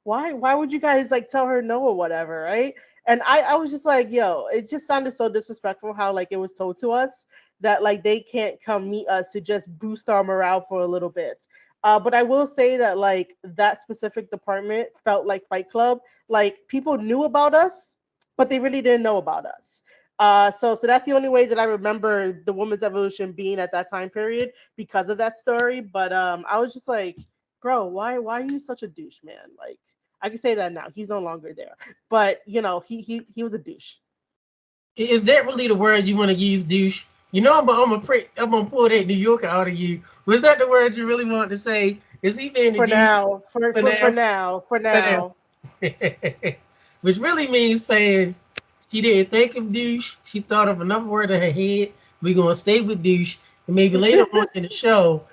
Why would you guys like tell her no or whatever, right? And I was just like, yo, it just sounded so disrespectful how like it was told to us that like they can't come meet us to just boost our morale for a little bit. But I will say that like that specific department felt like Fight Club. Like people knew about us, but they really didn't know about us. So that's the only way that I remember the women's evolution being at that time period because of that story. But I was just like, bro, why are you such a douche, man? Like I can say that now. He's no longer there. But you know, he was a douche. Is that really the word you want to use, douche? You know, I'm gonna pull that New Yorker out of you. Was that the word you really wanted to say? Is he being a For douche now, for now? for For now. now. Which really means, fans, she didn't think of douche. She thought of another word in her head. We're gonna stay with douche, and maybe later on in the show,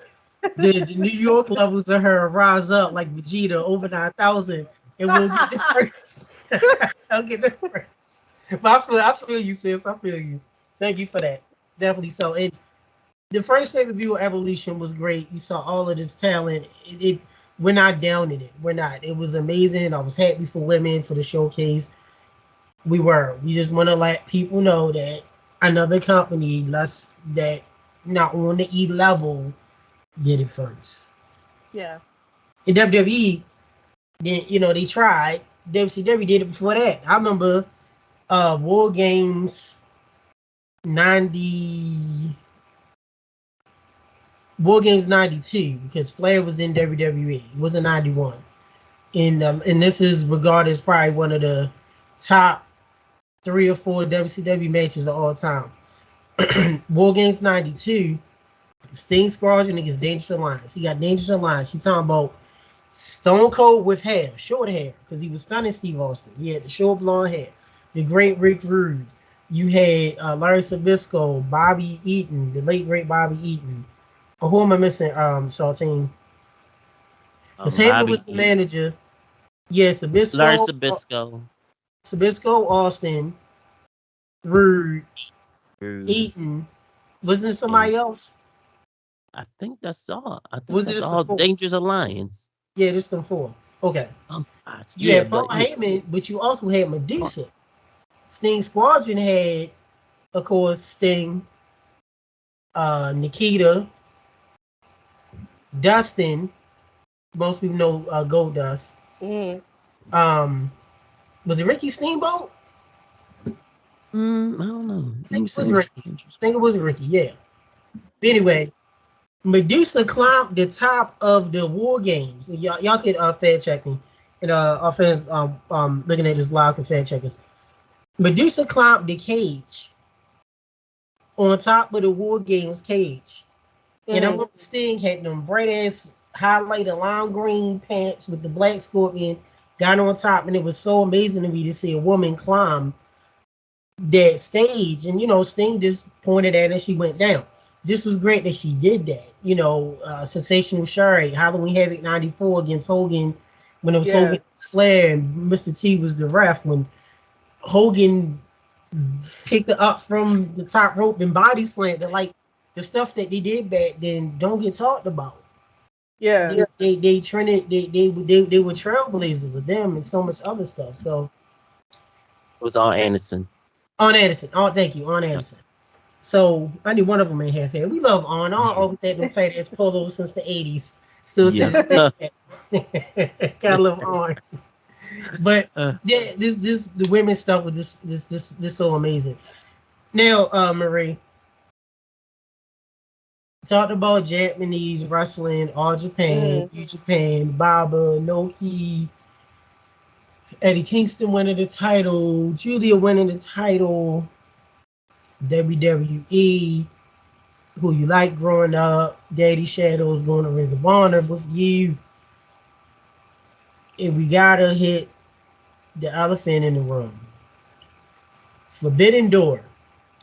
the New York levels of her rise up like Vegeta over 9,000, and we'll get the first. I'll get the first. But I feel you, sis. I feel you. Thank you for that. Definitely so. And the first pay-per-view Evolution was great. You saw all of this talent. We're not down in it. We're not. It was amazing. I was happy for women for the showcase. We were. We just want to let people know that another company, less that not on the E level, did it first. Yeah. In WWE, then they tried. WCW did it before that. I remember War Games 90, War Games 92, because Flair was in WWE. It was in 91. And this is regarded as probably one of the top 3 or 4 WCW matches of all time. War Games 92, Sting Squadron against Dangerous Alliance. He got Dangerous Alliance. He talking about Stone Cold with hair, short hair, because he was stunning Steve Austin. He had the short blonde hair. The great Rick Rude. You had Larry Sabisco, Bobby Eaton, the late great Bobby Eaton. Oh, who am I missing? Saltine. Because Heyman Bobby was the manager. Yeah, Larry Sabisco, Sabisco. Sabisco, Austin, Rude, Rude. Eaton. Wasn't it And somebody else? I think that's all. I think Was it that's just the all. 4? Dangerous Alliance. Yeah, just the 4. Okay. You Yeah, had Paul but yeah. Heyman, but you also had Medusa. Sting Squadron had, of course, Sting, Nikita, Dustin. Most people know Gold Dust. Mm. Was it Ricky Steamboat? I don't know. I Let think me it was see. Ricky. I think it was Ricky. Yeah. But anyway, Medusa climbed the top of the War Games. Y'all could fact check me, and our fans looking at this live can fact check us. Medusa climbed the cage on top of the War Games cage. And I Mm. remember Sting had them bright ass highlighted lime green pants with the black scorpion, got on top, and it was so amazing to me to see a woman climb that stage. And Sting just pointed at her, she went down. This was great that she did that. Sensational Sherry, Halloween Havoc 94 against Hogan, when it was Yeah. Hogan Flair and Mr. T was the ref, when Hogan picked her up from the top rope and body slammed her. Like, the stuff that they did back then don't get talked about. Yeah. They trended, they were trailblazers of them and so much other stuff. So It was all Anderson. on Anderson, thank you, on Anderson. So I knew one of them ain't half hair. We love on. I always had them tight ass polos since the '80s. Still to this day. Gotta love on. But yeah, this the women's stuff was just so amazing. Now, Marie, talked about Japanese wrestling, All Japan, Mm. New Japan, Baba, Noki. Eddie Kingston winning the title, Julia winning the title, WWE, who you like growing up, Daddy Shadows going to Ring of Honor with you. And we gotta hit the elephant in the room. Forbidden Door.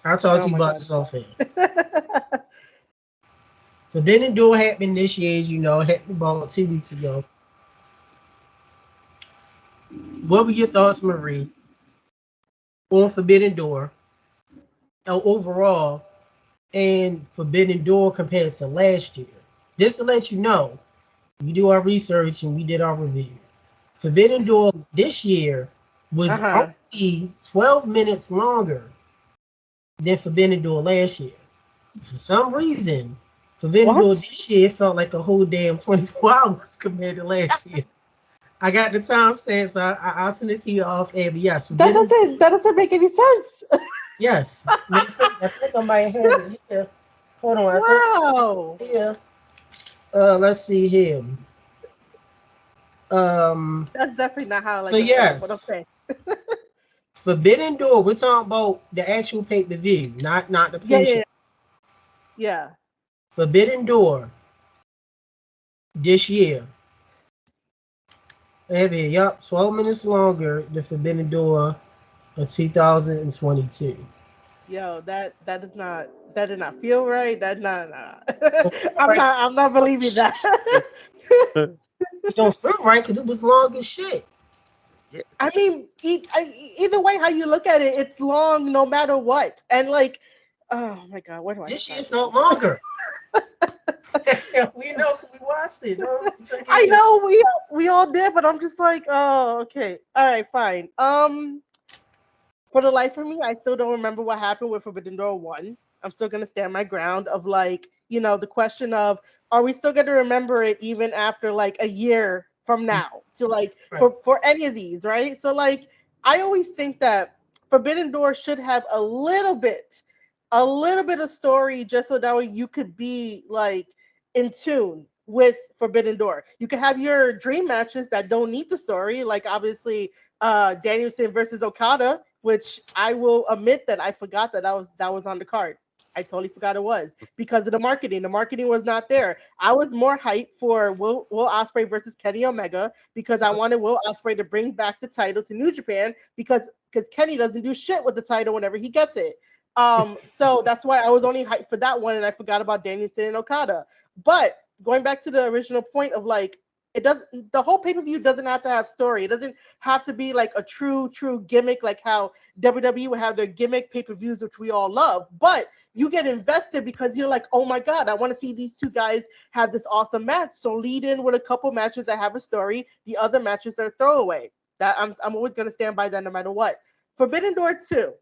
I'll talk Oh to you my about god. this off air. Forbidden Door happened this year, as you know, it happened about 2 weeks ago. What were your thoughts, Marie, on Forbidden Door overall and Forbidden Door compared to last year? Just to let you know, we do our research and we did our review. Forbidden Door this year was Uh-huh. only 12 minutes longer than Forbidden Door last year. For some reason, Forbidden Door What? this year felt like a whole damn 24 hours compared to last year. I got the timestamps. I'll send it to you off air. But yes, Forbidden. That doesn't make any sense. Yes, I think I might have it here. Hold on, I Wow. think here. Let's see here. That's definitely not how I So like to feel, but yes, okay. Forbidden Door. We're talking about the actual pay-per-view, not the Yeah, pre-show. yeah, yeah. Forbidden Door this year. Maybe, yup, 12 minutes longer than Forbidden Door of 2022. Yo, that did not feel right. That not Right. I'm not believing that. It don't feel right because it was long as shit. I mean, either way, how you look at it, it's long no matter what. And like, oh my god, where do I This year start felt this? longer. We know we watched it. I know we all did, but I'm just like, oh, okay, all right, fine. For the life of me, I still don't remember what happened with Forbidden Door 1. I'm still gonna stand my ground of like, the question of are we still gonna remember it even after like a year from now to like Right. for any of these, right? So like I always think that Forbidden Door should have a little bit of story just so that way you could be like in tune with Forbidden Door. You could have your dream matches that don't need the story, like obviously Danielson versus Okada, which I will admit that I forgot that was on the card. I totally forgot it was because of the marketing. The marketing was not there. I was more hyped for Will Ospreay versus Kenny Omega because I wanted Will Ospreay to bring back the title to New Japan because Kenny doesn't do shit with the title whenever he gets it. So that's why I was only hyped for that one, and I forgot about Danielson and Okada. But going back to the original point of like it does the whole pay-per-view doesn't have to have story. It doesn't have to be like a true gimmick like how WWE would have their gimmick pay-per-views, which we all love. But you get invested because you're like, oh my god, I want to see these two guys have this awesome match. So lead in with a couple matches that have a story. The other matches are throwaway. That I'm always gonna stand by that no matter what. Forbidden Door 2.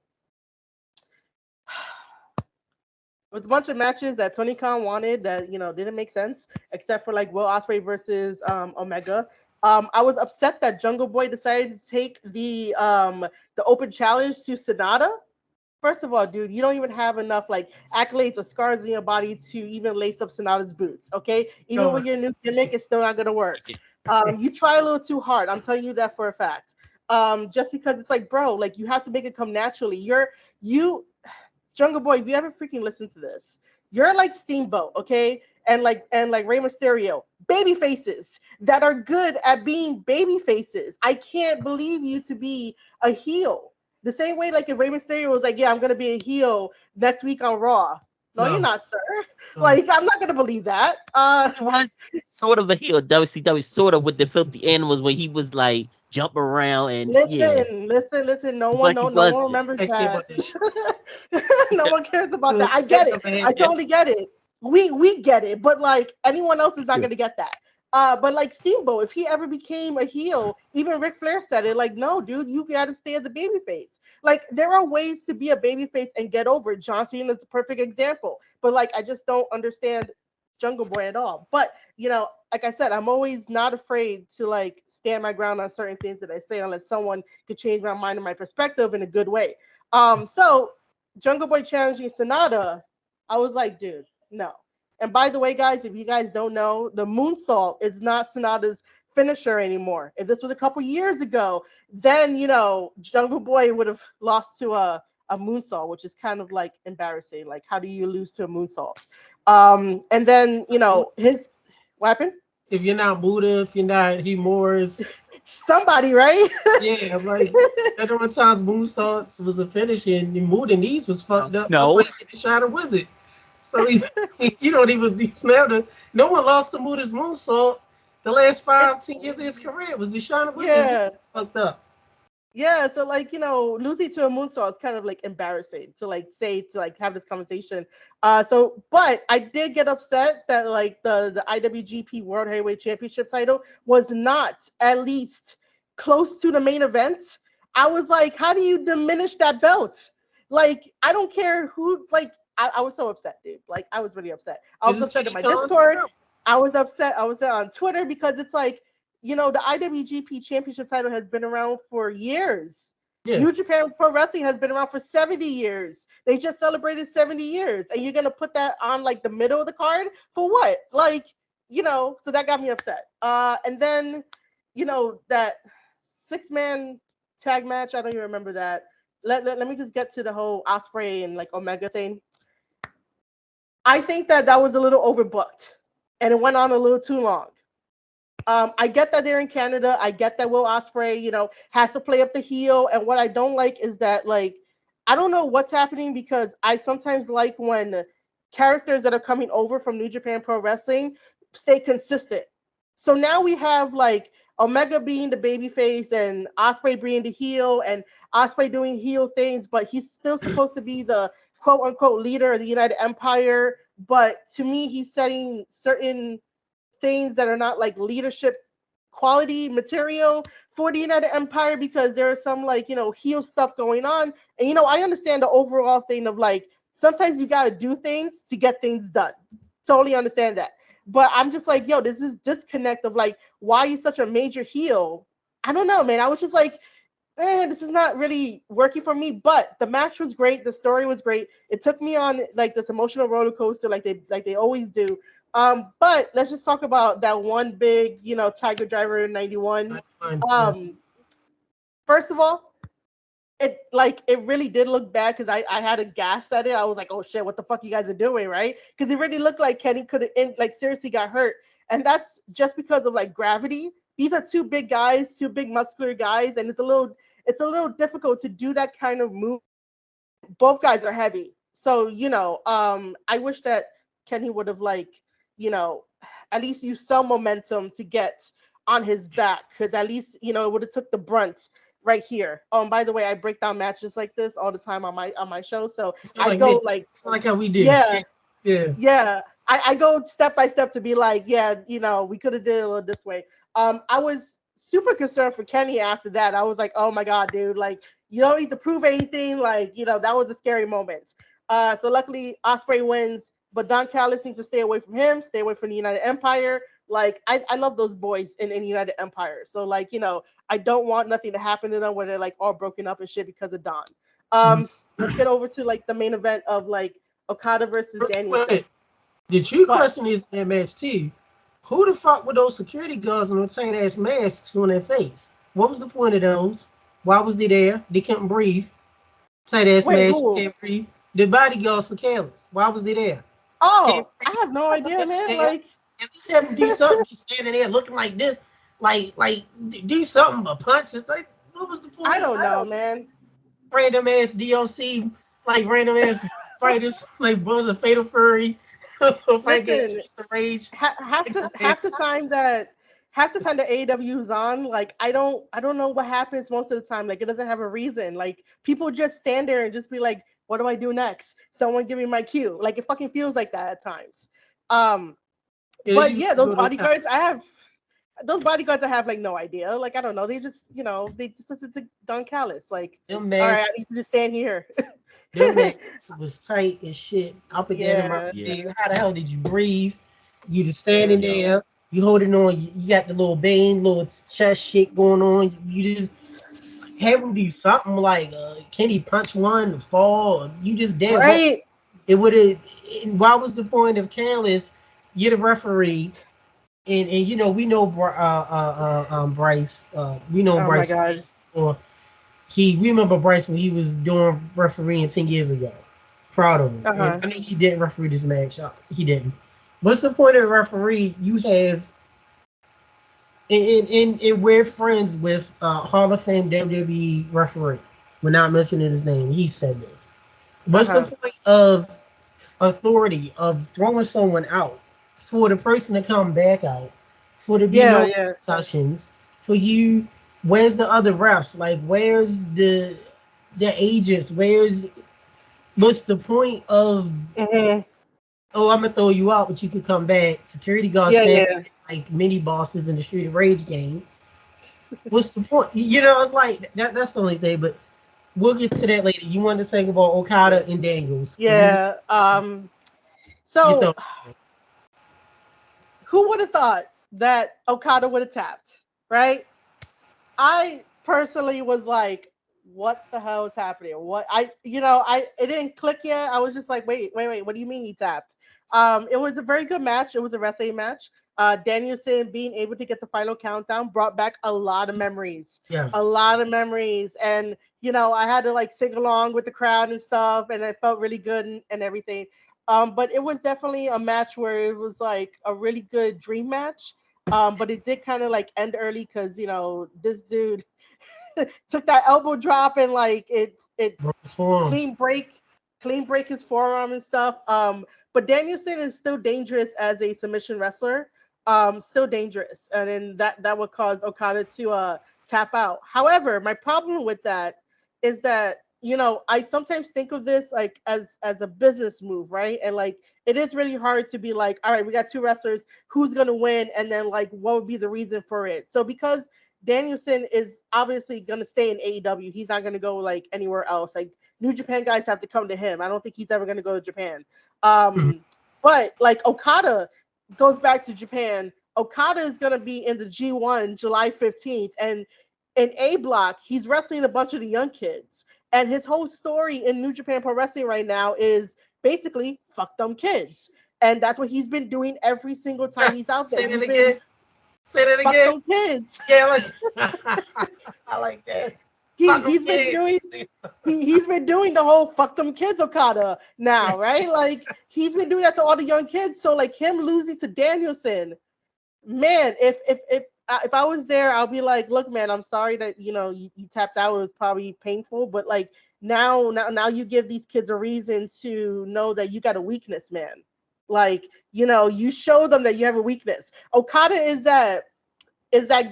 It was a bunch of matches that Tony Khan wanted that didn't make sense, except for like Will Ospreay versus Omega. I was upset that Jungle Boy decided to take the open challenge to Sonata. First of all, dude, you don't even have enough like accolades or scars in your body to even lace up Sonata's boots. Okay, even with your new gimmick, it's still not gonna work. You try a little too hard. I'm telling you that for a fact. Just because it's like, bro, like you have to make it come naturally. You Jungle Boy, if you ever freaking listen to this, you're like Steamboat, okay? And like Rey Mysterio, baby faces that are good at being baby faces. I can't believe you to be a heel. The same way, like if Rey Mysterio was like, yeah, I'm gonna be a heel next week on Raw. No, you're not, sir. Like, I'm not gonna believe that. He was sort of a heel, WCW, sort of with the filthy animals when he was like jumping around and listen. No but he one wasn't. remembers I care that. about this shit. No one cares about that. I get it. I totally get it. We get it, but like anyone else is not gonna get that. But like Steamboat, if he ever became a heel, even Ric Flair said it. Like, no, dude, you gotta stay as a babyface. Like, there are ways to be a babyface and get over it. John Cena is the perfect example. But like, I just don't understand Jungle Boy at all. But like I said, I'm always not afraid to like stand my ground on certain things that I say, unless someone could change my mind and my perspective in a good way. So Jungle Boy challenging Sonata, I was like, dude, no. And by the way, guys, if you guys don't know, the moonsault is not Sonata's finisher anymore. If this was a couple years ago, then Jungle Boy would have lost to a moonsault, which is kind of like embarrassing. Like, how do you lose to a moonsault? And then his weapon. If you're not Buddha, if you're not Morris, somebody, right? Yeah, like everyone times moonsaults was a finish, and Muda knees was fucked up. No, Nobody get the shot of Wizard. So you don't even smell the. No one lost to Muda's moonsault. The last 5-10 years of his career was the shot of Wizard. Yeah, fucked up. Yeah, so like losing to a moonsault is kind of like embarrassing to have this conversation. But I did get upset that like the IWGP World Heavyweight Championship title was not at least close to the main event. I was like, how do you diminish that belt? Like, I don't care who. Like, I was so upset, dude. Like, I was really upset. I was upset in my Discord. I was upset on Twitter because it's like, the IWGP Championship title has been around for years. Yeah. New Japan Pro Wrestling has been around for 70 years. They just celebrated 70 years. And you're going to put that on, like, the middle of the card? For what? Like, so that got me upset. And then, that 6-man tag match, I don't even remember that. Let me just get to the whole Ospreay and, like, Omega thing. I think that was a little overbooked. And it went on a little too long. I get that they're in Canada. I get that Will Ospreay, has to play up the heel. And what I don't like is that, like, I don't know what's happening because I sometimes like when characters that are coming over from New Japan Pro Wrestling stay consistent. So now we have, like, Omega being the babyface and Ospreay being the heel and Ospreay doing heel things, but he's still supposed to be the quote-unquote leader of the United Empire. But to me, he's setting certain things that are not like leadership quality material for the United Empire because there's some like heel stuff going on. And I understand the overall thing of like sometimes you gotta do things to get things done. Totally understand that. But I'm just like, this is disconnect of like why are you such a major heel? I don't know, man. I was just like, this is not really working for me. But the match was great, the story was great. It took me on like this emotional roller coaster like they always do. But let's just talk about that one big, Tiger Driver in 91. First of all, it really did look bad because I had a gasp at it. I was like, oh shit, what the fuck you guys are doing, right? Because it really looked like Kenny could have like seriously got hurt. And that's just because of like gravity. These are two big guys, two big muscular guys, and it's a little difficult to do that kind of move. Both guys are heavy. So, I wish that Kenny would have like at least use some momentum to get on his back because at least it would have took the brunt right here. By the way, I break down matches like this all the time on my show, so I go like it's like how we do. Yeah. I go step by step to be like, we could have did it a little this way. I was super concerned for Kenny after that. I was like, oh my god, dude, like you don't need to prove anything. Like that was a scary moment. So luckily Ospreay wins. But Don Callis needs to stay away from him, stay away from the United Empire. Like, I love those boys in United Empire. So, like, I don't want nothing to happen to them where they're, like, all broken up and shit because of Don. Let's get over to, like, the main event of, like, Okada versus Danielson. The true question is in that match, too. Who the fuck were those security guards in the tight-ass masks on their face? What was the point of those? Why was they there? They couldn't breathe. Tight-ass masks, can't breathe. The bodyguards were careless. Why was they there? Oh, I have no idea, man. Like, if you have them do something, just standing there looking like this, like do something but punch. It's like, what was the point? I don't know, man. Random ass DLC, like random ass fighters, like Brothers of Fatal Fury. Listen, half the time that AEW is on, like I don't know what happens most of the time. Like it doesn't have a reason. Like people just stand there and just be like, what do I do next? Someone give me my cue. Like it fucking feels like that at times. But yeah, those bodyguards I have like no idea. Like I don't know. They just they just listen to Don Callis. Like all right, I need to just stand here. Their necks was tight as shit. Up again, how the hell did you breathe? You just standing there. You holding on. You got the little Bane, little chest shit going on. You just have him do something like, can he punch one to fall? You just damn right. It would have. Why was the point of Callis? You're the referee. and we know Bryce. We know Oh my Bryce god. before. We remember Bryce when he was doing refereeing 10 years ago. Proud of him. And Uh-huh. I mean, he didn't referee this match. He didn't. What's the point of the referee? You have and we're friends with Hall of Fame WWE referee. We're not mentioning his name. He said this. What's the Uh-huh. point of authority of throwing someone out for the person to come back out, for there to be Yeah, no yeah. discussions, for you? Where's the other refs? Like, where's the agents? What's the point of? Hmm. Oh, I'm gonna throw you out, but you could come back. Security guards Yeah, stand yeah. like mini bosses in the Street of Rage game. What's the point? It's like that's the only thing. But we'll get to that later. You wanted to talk about Okada and Daniels. Yeah. You So thought who would have thought that Okada would have tapped, right? I personally was like, what the hell is happening? It didn't click yet. I was just like, wait, what do you mean he tapped? It was a very good match. It was a wrestling match. Danielson being able to get the final countdown brought back a lot of memories. A yes. lot of memories. And I had to like sing along with the crowd and stuff, and it felt really good and everything. But it was definitely a match where it was like a really good dream match. But it did kind of like end early because this dude took that elbow drop and like it Forum. clean break his forearm and stuff. But Danielson is still dangerous as a submission wrestler. Still dangerous, and then that would cause Okada to tap out. However, my problem with that is that I sometimes think of this like as a business move, right? And like it is really hard to be like, all right, we got two wrestlers, who's gonna win, and then like what would be the reason for it? So because Danielson is obviously gonna stay in AEW, he's not gonna go like anywhere else. Like New Japan guys have to come to him. I don't think he's ever gonna go to Japan. Mhm. But like Okada goes back to Japan. Okada is gonna be in the G1 July 15th, and in A Block, he's wrestling a bunch of the young kids. And his whole story in New Japan Pro Wrestling right now is basically fuck them kids. And that's what he's been doing every single time he's out there. Say that He's been again. Say that fuck again. them kids. Yeah, like I like that. He Fuck them he's been kids. doing he's been doing the whole fuck them kids Okada now, right? Like he's been doing that to all the young kids. So like him losing to Danielson, man, if I was there, I'll be like, look, man, I'm sorry that you tapped out. It was probably painful, but like now you give these kids a reason to know that you got a weakness, man. Like you show them that you have a weakness. Okada is that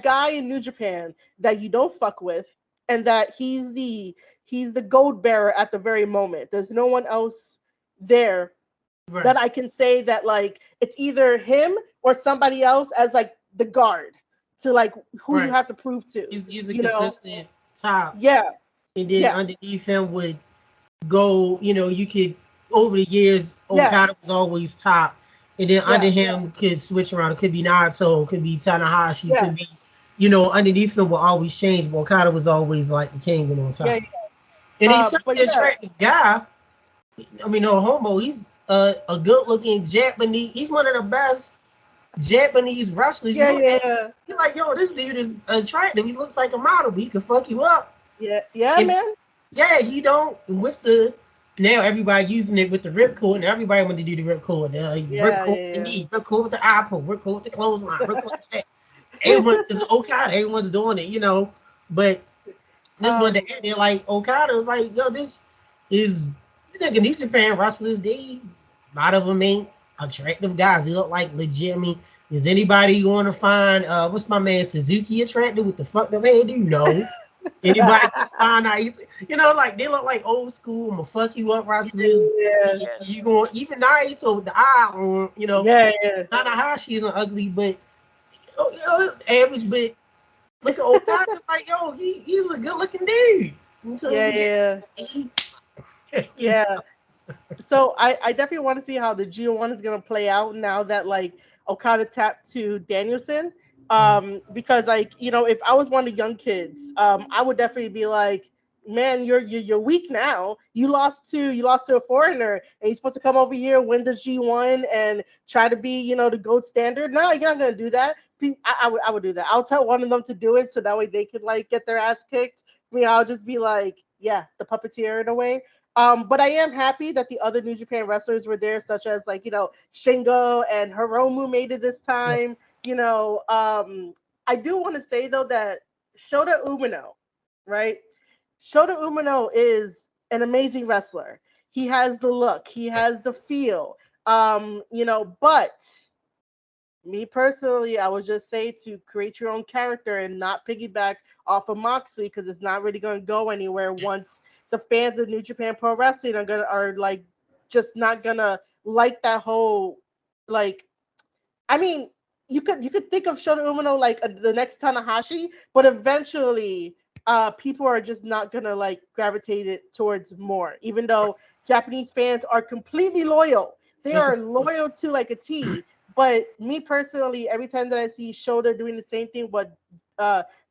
guy in New Japan that you don't fuck with, and that he's the gold bearer at the very moment. There's no one else there Right. that I can say that like it's either him or somebody else as like the guard to like who you Right. have to prove to. He's a You know? consistent top, Yeah, and then yeah, underneath him would go. You could over the years, yeah, Okada was always top, and then under yeah, him could switch around. It could be Naito, it could be Tanahashi, it yeah, could be, underneath him will always change. But Okada was always like the king and on yeah. top, and he's such But an yeah, attractive guy. I mean, no homo. He's a good-looking Japanese. He's one of the best Japanese wrestlers. You yeah, look at, yeah, you're like, yo, this dude is attractive. He looks like a model, but he can fuck you up. yeah, yeah, And man. yeah, you don't with the now everybody using it with the ripcord, and everybody want to do the ripcord. Like Yeah, ripcord with the yeah, knee, ripcord with the apple, ripcord with the clothesline, ripcord with that. yeah. Everyone is Okada. Everyone's doing it. But this one, um, they're like Okada was like, yo, this is you think New Japan wrestlers, they a lot of them ain't attractive guys. They look like legit. I mean, is anybody going to find what's my man Suzuki attractive? What the fuck the man do? No. Anybody can find out like they look like old school, I'm gonna fuck you up wrestlers. yeah, Yeah. You going even Naito with the eye on. yeah, yeah, Tanahashi isn't ugly, but average, but look at Okada's like, yo, he's a good looking dude. Until yeah, we get yeah, he, yeah. So I definitely want to see how the G1 is gonna play out now that like Okada tapped to Danielson. Because like if I was one of the young kids, I would definitely be like, man, you're weak now. You lost to a foreigner, and you're supposed to come over here, win the G1, and try to be, the GOAT standard. No, you're not gonna do that. I would do that. I'll tell one of them to do it so that way they can like get their ass kicked. I'll just be like, yeah, the puppeteer in a way. But I am happy that the other New Japan wrestlers were there, such as like, Shingo and Hiromu made it this time. I do want to say though that Shota Umino, right? Shota Umino is an amazing wrestler. He has the look, he has the feel. But me personally, I would just say to create your own character and not piggyback off of Moxley, because it's not really going to go anywhere once the fans of New Japan Pro Wrestling are like just not gonna like that whole like. I mean, you could think of Shota Umino like the next Tanahashi, but eventually, people are just not gonna like gravitate it towards more. Even though Japanese fans are completely loyal, they are loyal to like a T. But me personally, every time that I see Shota doing the same thing what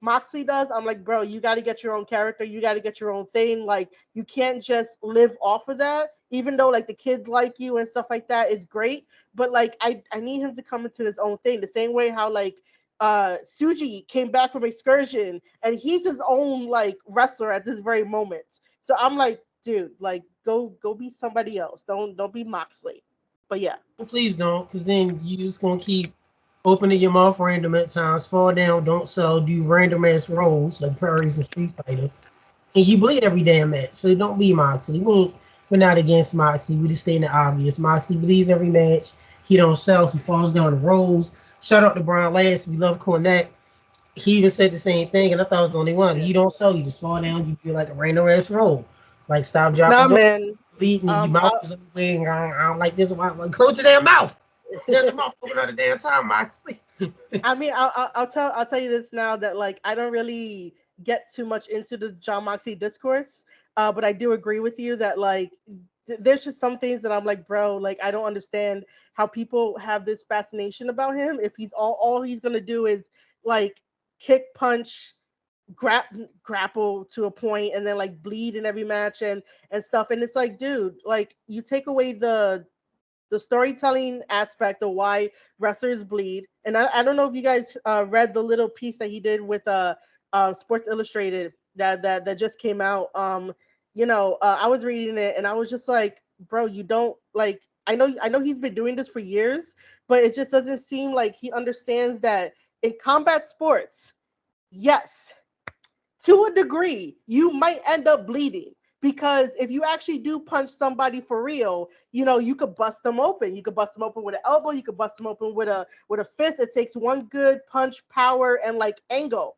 Moxley does, I'm like, bro, you got to get your own character. You got to get your own thing. Like, you can't just live off of that. Even though like the kids like you and stuff like that is great, but like I need him to come into his own thing. The same way how like Suji came back from Excursion and he's his own like wrestler at this very moment. So I'm like, dude, like go be somebody else. Don't be Moxley. But yeah. Please don't, because then you just gonna keep opening your mouth random at times, fall down, don't sell, do random ass rolls like Prairies and Street Fighter, and you bleed every damn match. So don't be Moxley. We're not against Moxley. We just stating the obvious. Moxley bleeds every match. He don't sell. He falls down the rolls. Shout out to Brian Last. We love Cornette. He even said the same thing, and I thought I was the only one. You don't sell. You just fall down. You do like a random ass roll. Like stop, drop, Nah, and go. man. Bleeding, and your mouth is everywhere. I don't like this. Like, close your damn mouth. There's your mouth open all the damn time, Moxley. I mean, I'll tell you this now that like I don't really get too much into the John Moxley discourse, but I do agree with you that like there's just some things that I'm like, bro, like I don't understand how people have this fascination about him. If he's all he's gonna do is like kick, punch, grapple to a point, and then like bleed in every match and stuff, and it's like, dude, like you take away the storytelling aspect of why wrestlers bleed. And I don't know if you guys read the little piece that he did with Sports Illustrated that just came out. I was reading it and I was just like, bro, you don't like. I know he's been doing this for years, but it just doesn't seem like he understands that in combat sports, yes, to a degree, you might end up bleeding. Because if you actually do punch somebody for real, you could bust them open. You could bust them open with an elbow. You could bust them open with a fist. It takes one good punch, power, and like angle.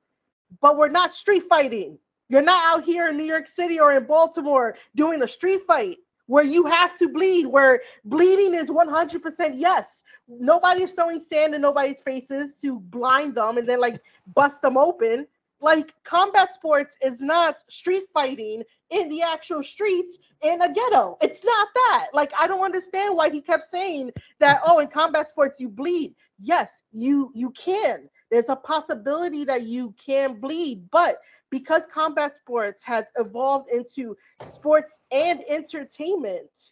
But we're not street fighting. You're not out here in New York City or in Baltimore doing a street fight where you have to bleed, where bleeding is 100% yes. Nobody's throwing sand in nobody's faces to blind them and then like bust them open. Like combat sports is not street fighting in the actual streets in a ghetto. It's not that. Like, I don't understand why he kept saying that, oh, in combat sports you bleed. Yes, you can. There's a possibility that you can bleed, but because combat sports has evolved into sports and entertainment,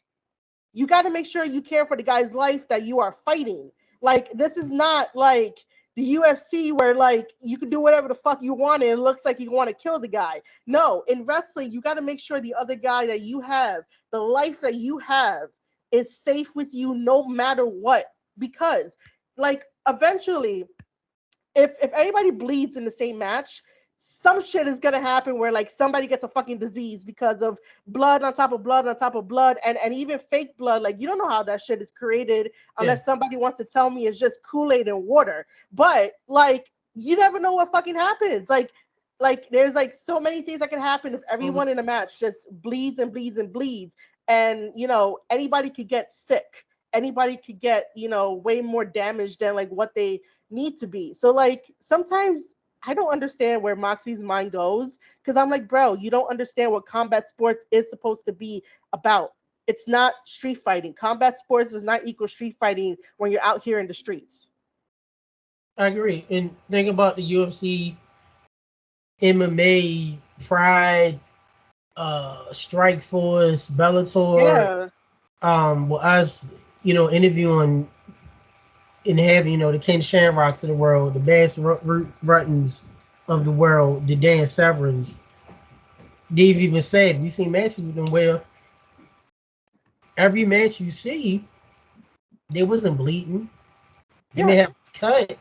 you got to make sure you care for the guy's life that you are fighting. Like, this is not like the UFC where like you can do whatever the fuck you want and it looks like you want to kill the guy. No, in wrestling, you got to make sure the other guy that you have, the life that you have, is safe with you no matter what. Because like eventually, if everybody bleeds in the same match, some shit is gonna happen where like somebody gets a fucking disease because of blood on top of blood on top of blood, and even fake blood. Like, you don't know how that shit is created unless somebody wants to tell me it's just Kool-Aid and water. But like, you never know what fucking happens. Like there's like so many things that can happen if everyone in a match just bleeds and bleeds and bleeds, and anybody could get sick. Anybody could get way more damage than like what they need to be. So like sometimes I don't understand where Moxie's mind goes, because I'm like, bro, you don't understand what combat sports is supposed to be about. It's not street fighting. Combat sports does not equal street fighting when you're out here in the streets. I agree. And think about the UFC, MMA, Pride, Strike Force, Bellator, Yeah. with us, interviewing and having, the Ken Shamrocks of the world, the Bass Ruttons of the world, the Dan Severins. Dave even said, we seen matches with them where every match you see, they wasn't bleeding. They may Yeah. have a cut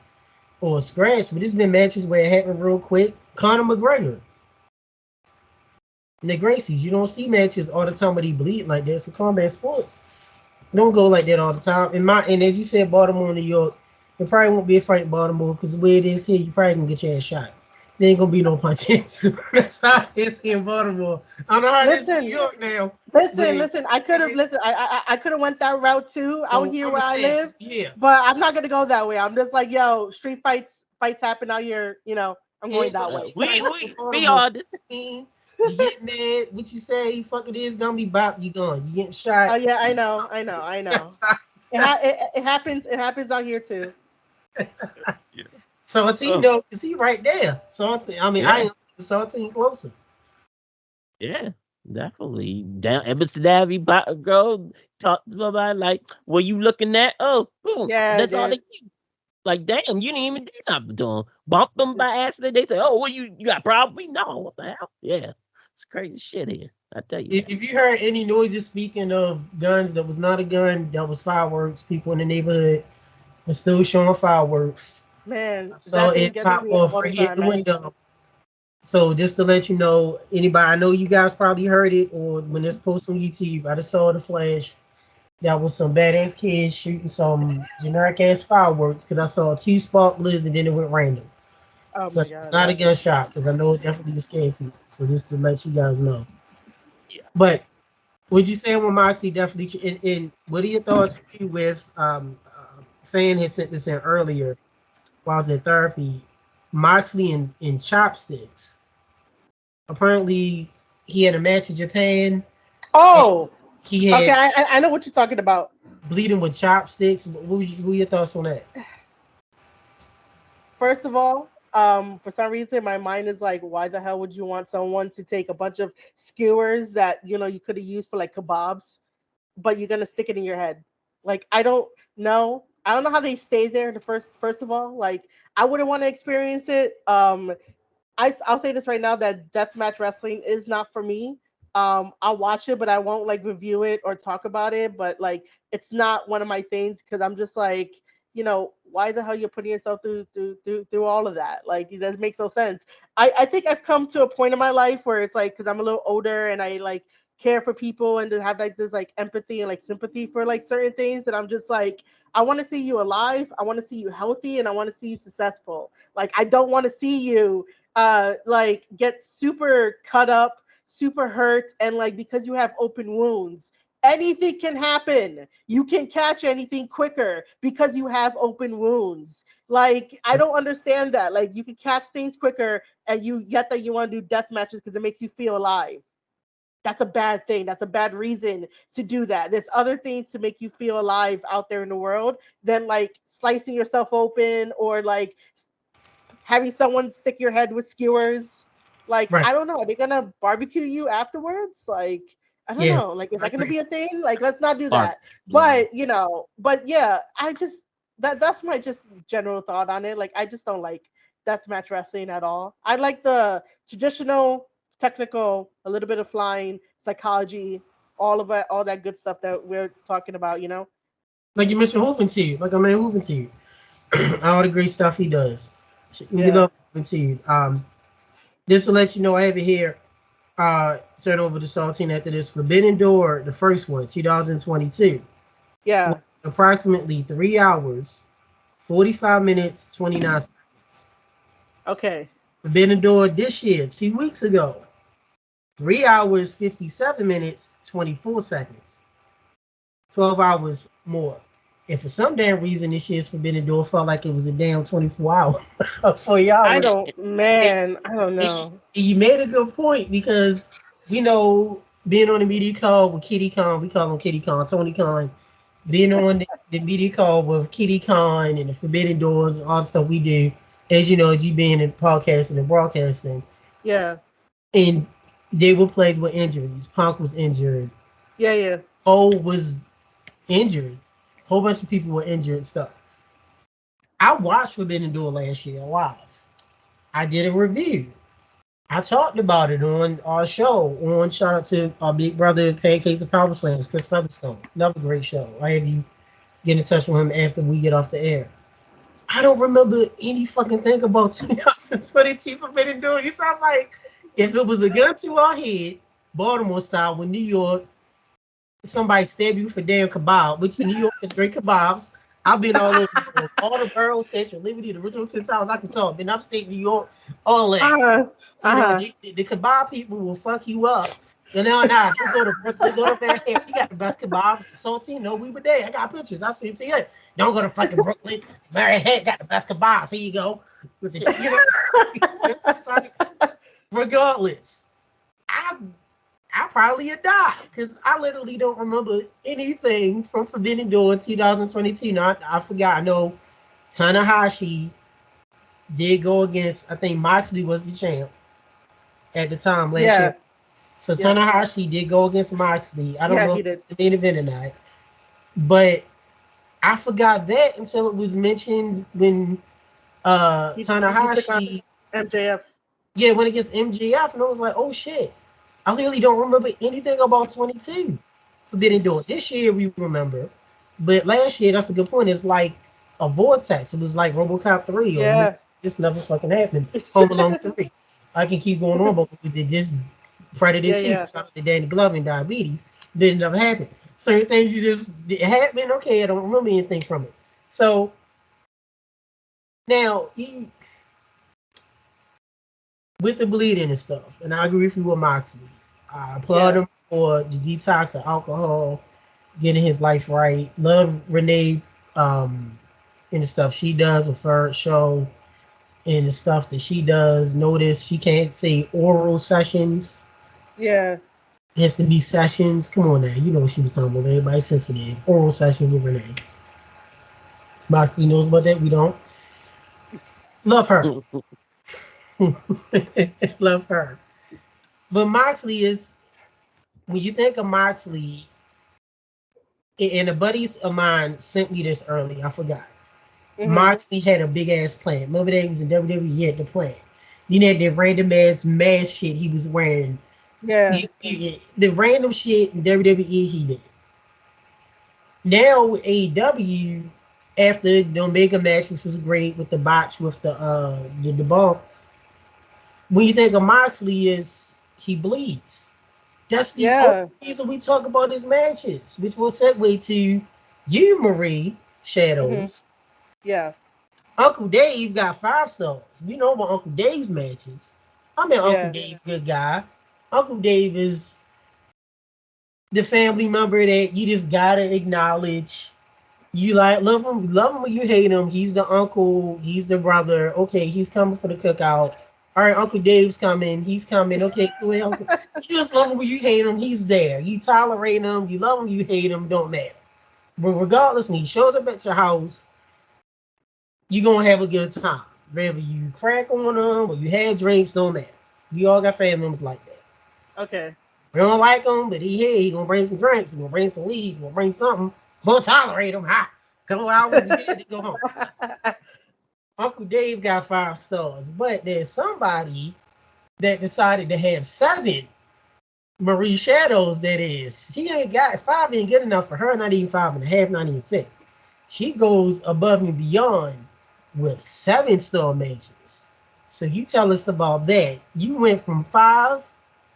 or a scratch, but there's been matches where it happened real quick. Conor McGregor, and the Gracies, you don't see matches all the time where they bleed like that. So combat sports don't go like that all the time. And as you said, Baltimore, New York, it probably won't be a fight in Baltimore because the way it is here, you probably can get your ass shot. There ain't gonna be no punches. That's how it is in Baltimore. I don't know how it is in New Listen, York now. listen. I could have listen. I could have went that route too out So here I'm where just I saying, live, yeah. but I'm not gonna go that way. I'm just like, yo, street fights happen out here. I'm going Ain't that no way. fight in We be Baltimore. honest. You get mad, what you say, fuck it is gonna be bop, you gone. You getting Oh shot. yeah, I know. That's how, that's It happens. It happens out here too. Yeah. Saltine Oh, though, cause he right there. Saltine, I mean, I yeah. ain't Saltine closer. Yeah. Definitely. Down Amsterdam, girl, talk to somebody like, what you looking at? Oh, boom. Yeah, That's all they dude. do. Like, damn, you didn't even do nothing to them. Bump them by accident. They say, oh, well, you got a problem? We know. What the hell? Yeah. It's crazy shit here. I tell you that. If you heard any noises, speaking of guns, that was not a gun, that was fireworks. People in the neighborhood were still showing fireworks. Man, I saw that thing it gets pop me off all the right here in time, the man. window. So just to let you know, anybody, I know you guys probably heard it, or when it's posted on YouTube, I just saw the flash. That was some badass kids shooting some generic ass fireworks because I saw two sparklers and then it went random. Oh So my it's god. not a gunshot because I know it definitely was scared people. So just to let you guys know. Yeah. But would you say when Moxley definitely in what are your thoughts too with fan had sent this in earlier while I was in therapy, Moxley in chopsticks. Apparently he had a match in Japan and Oh, he okay. had I know what you're talking about. bleeding with chopsticks. What were your thoughts on that? First of all, for some reason, my mind is like, why the hell would you want someone to take a bunch of skewers that you could have used for like kebabs, but you're gonna stick it in your head? Like, I don't know. I don't know how they stay there. In the first of all, like, I wouldn't want to experience it. I'll say this right now that deathmatch wrestling is not for me. I'll watch it, but I won't like review it or talk about it. But like, it's not one of my things because I'm just like, why the hell you're putting yourself through all of that? Like, it doesn't make no sense. I think I've come to a point in my life where it's like, because I'm a little older and I like care for people and to have like this like empathy and like sympathy for like certain things that I'm just like, I want to see you alive, I want to see you healthy, and I want to see you successful. Like, I don't want to see you like get super cut up, super hurt, and like because you have open wounds, anything can happen. You can catch anything quicker because you have open wounds. Like, I don't understand that. Like, you can catch things quicker, and you get that you want to do death matches because it makes you feel alive. That's a bad thing. That's a bad reason to do that. There's other things to make you feel alive out there in the world than like slicing yourself open or like having someone stick your head with skewers. Like, Right. I don't know. Are they gonna barbecue you afterwards? Like, I don't Yeah. know. Like, is I that gonna agree. be a thing? Like, let's not do Bar- that. yeah. But yeah, I just that's my just general thought on it. Like, I just don't like deathmatch wrestling at all. I like the traditional, technical, a little bit of flying, psychology, all of it, all that good stuff that we're talking about. Like you mentioned, Hoofing to you. Like I mean, Hoofing to you. All the great stuff he does. We Yeah. love Hoofing to you. Just to let you know, I have it here. Turn over to Saltine after this. Forbidden Door, the first one, 2022, was Yeah. approximately 3 hours, 45 minutes, 29 seconds. Okay. Forbidden Door this year, 2 weeks ago, 3 hours, 57 minutes, 24 seconds. 12 hours more. And for some damn reason, this year's Forbidden Door felt like it was a damn 24 hour for I y'all. don't, And, man, I don't and know. you made a good point because we know being on the media call with Kitty Khan, we call him Kitty Khan, Tony Khan, being on the media call with Kitty Khan and the Forbidden Doors, all the stuff we do, as you know, as you being in podcasting and broadcasting. Yeah. And They were plagued with injuries. Punk was injured. Yeah. Cole was injured. A whole bunch of people were injured and stuff. I watched Forbidden Door last year live. I did a review. I talked about it on our show. On shout out to our big brother Pancakes and Power Slams, Chris Featherstone. Another great show. I have you get in touch with him after we get off the air. I don't remember any fucking thing about 2022 Forbidden Door. It sounds like if it was a gun to our head, Baltimore style, with New York, somebody stab you for damn kebab, which New York can drink kebabs. I've been all over the world. All the boroughs, Statue of Liberty, the original Twin Towers, I can talk. Been upstate New York, all that. You know, the kebab people will fuck you up. You know, nah, just go to Brooklyn, go to Manhattan. We got the best kebabs. Saltine, no, we were there. I got pictures. I sent it to you. Don't go to fucking Brooklyn. Manhattan got the best kebabs. Here you go. With the, you know, regardless, I probably have died because I literally don't remember anything from Forbidden Door 2022. Now, I forgot. I know Tanahashi did go against, I think Moxley was the champ at the time last year. So Tanahashi did go against Moxley. I don't know if it's the main event or not. But I forgot that until it was mentioned when Tanahashi MJF. Yeah, went against MJF, and I was like, oh shit. I literally don't remember anything about 22 Forbidden Door. This year we remember. But last year, that's a good point. It's like a vortex. It was like RoboCop 3. Yeah. Or this never fucking happened. Home Alone 3. I can keep going on, but it just Predator 2. Shout out to Danny Glover and diabetes. Didn't never happen. Certain things you just it happened. Okay, I don't remember anything from it. So now with the bleeding and stuff, and I agree with you with Moxley. I applaud him for the detox of alcohol, getting his life right. Love Renee and the stuff she does with her show and the stuff that she does. Notice she can't say oral sessions. Yeah. It has to be sessions. Come on now. You know what she was talking about. Everybody's sensitive. Oral session with Renee. Moxley knows about that. We don't. Love her. Love her. But Moxley is, when you think of Moxley, and a buddies of mine sent me this early, I forgot. Moxley had a big ass plan. Remember that he was in WWE, he had the plan. You had that random ass mask shit he was wearing. Yeah. The random shit in WWE he did. Now with AEW, after the Omega match, which was great with the botch with the bump, when you think of Moxley, is he bleeds. That's the only reason we talk about his matches, which will segue to you, Marie Shadows. Yeah. Uncle Dave got 5 stars. We know about Uncle Dave's matches. I mean, Uncle Dave, good guy. Uncle Dave is the family member that you just gotta acknowledge. You like love him or you hate him. He's the uncle. He's the brother. Okay, he's coming for the cookout. All right, Uncle Dave's coming. He's coming. Okay, well, you just love him or you hate him. He's there. You tolerate him. You love him. You hate him. Don't matter. But regardless, when he shows up at your house, you're gonna have a good time. Whether you crack on him or you have drinks, don't matter. We all got family members like that. Okay. We don't like him, but he gonna bring some drinks. He gonna bring some weed. He gonna bring something. We'll tolerate him. Come out when we did to go home. Uncle Dave got 5 stars, but there's somebody that decided to have 7. Marie Shadows, that is. She ain't got 5, ain't good enough for her, not even 5.5, not even 6. She goes above and beyond with 7-star matches. So you tell us about that. You went from 5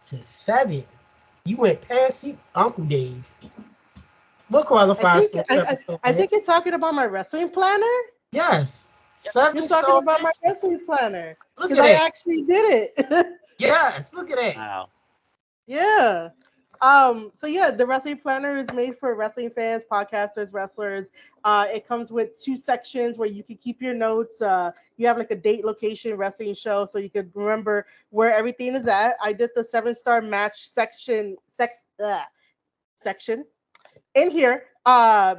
to 7. You went past Uncle Dave. What qualifies for 7-star? I think you're talking about my wrestling planner. Yes. 7-star. You're talking about my wrestling planner. Look at that. I actually did it. Yes, look at that. Wow. Yeah. So yeah, the wrestling planner is made for wrestling fans, podcasters, wrestlers. It comes with 2 sections where you can keep your notes. You have like a date, location, wrestling show, so you can remember where everything is at. I did the 7-star match section in here.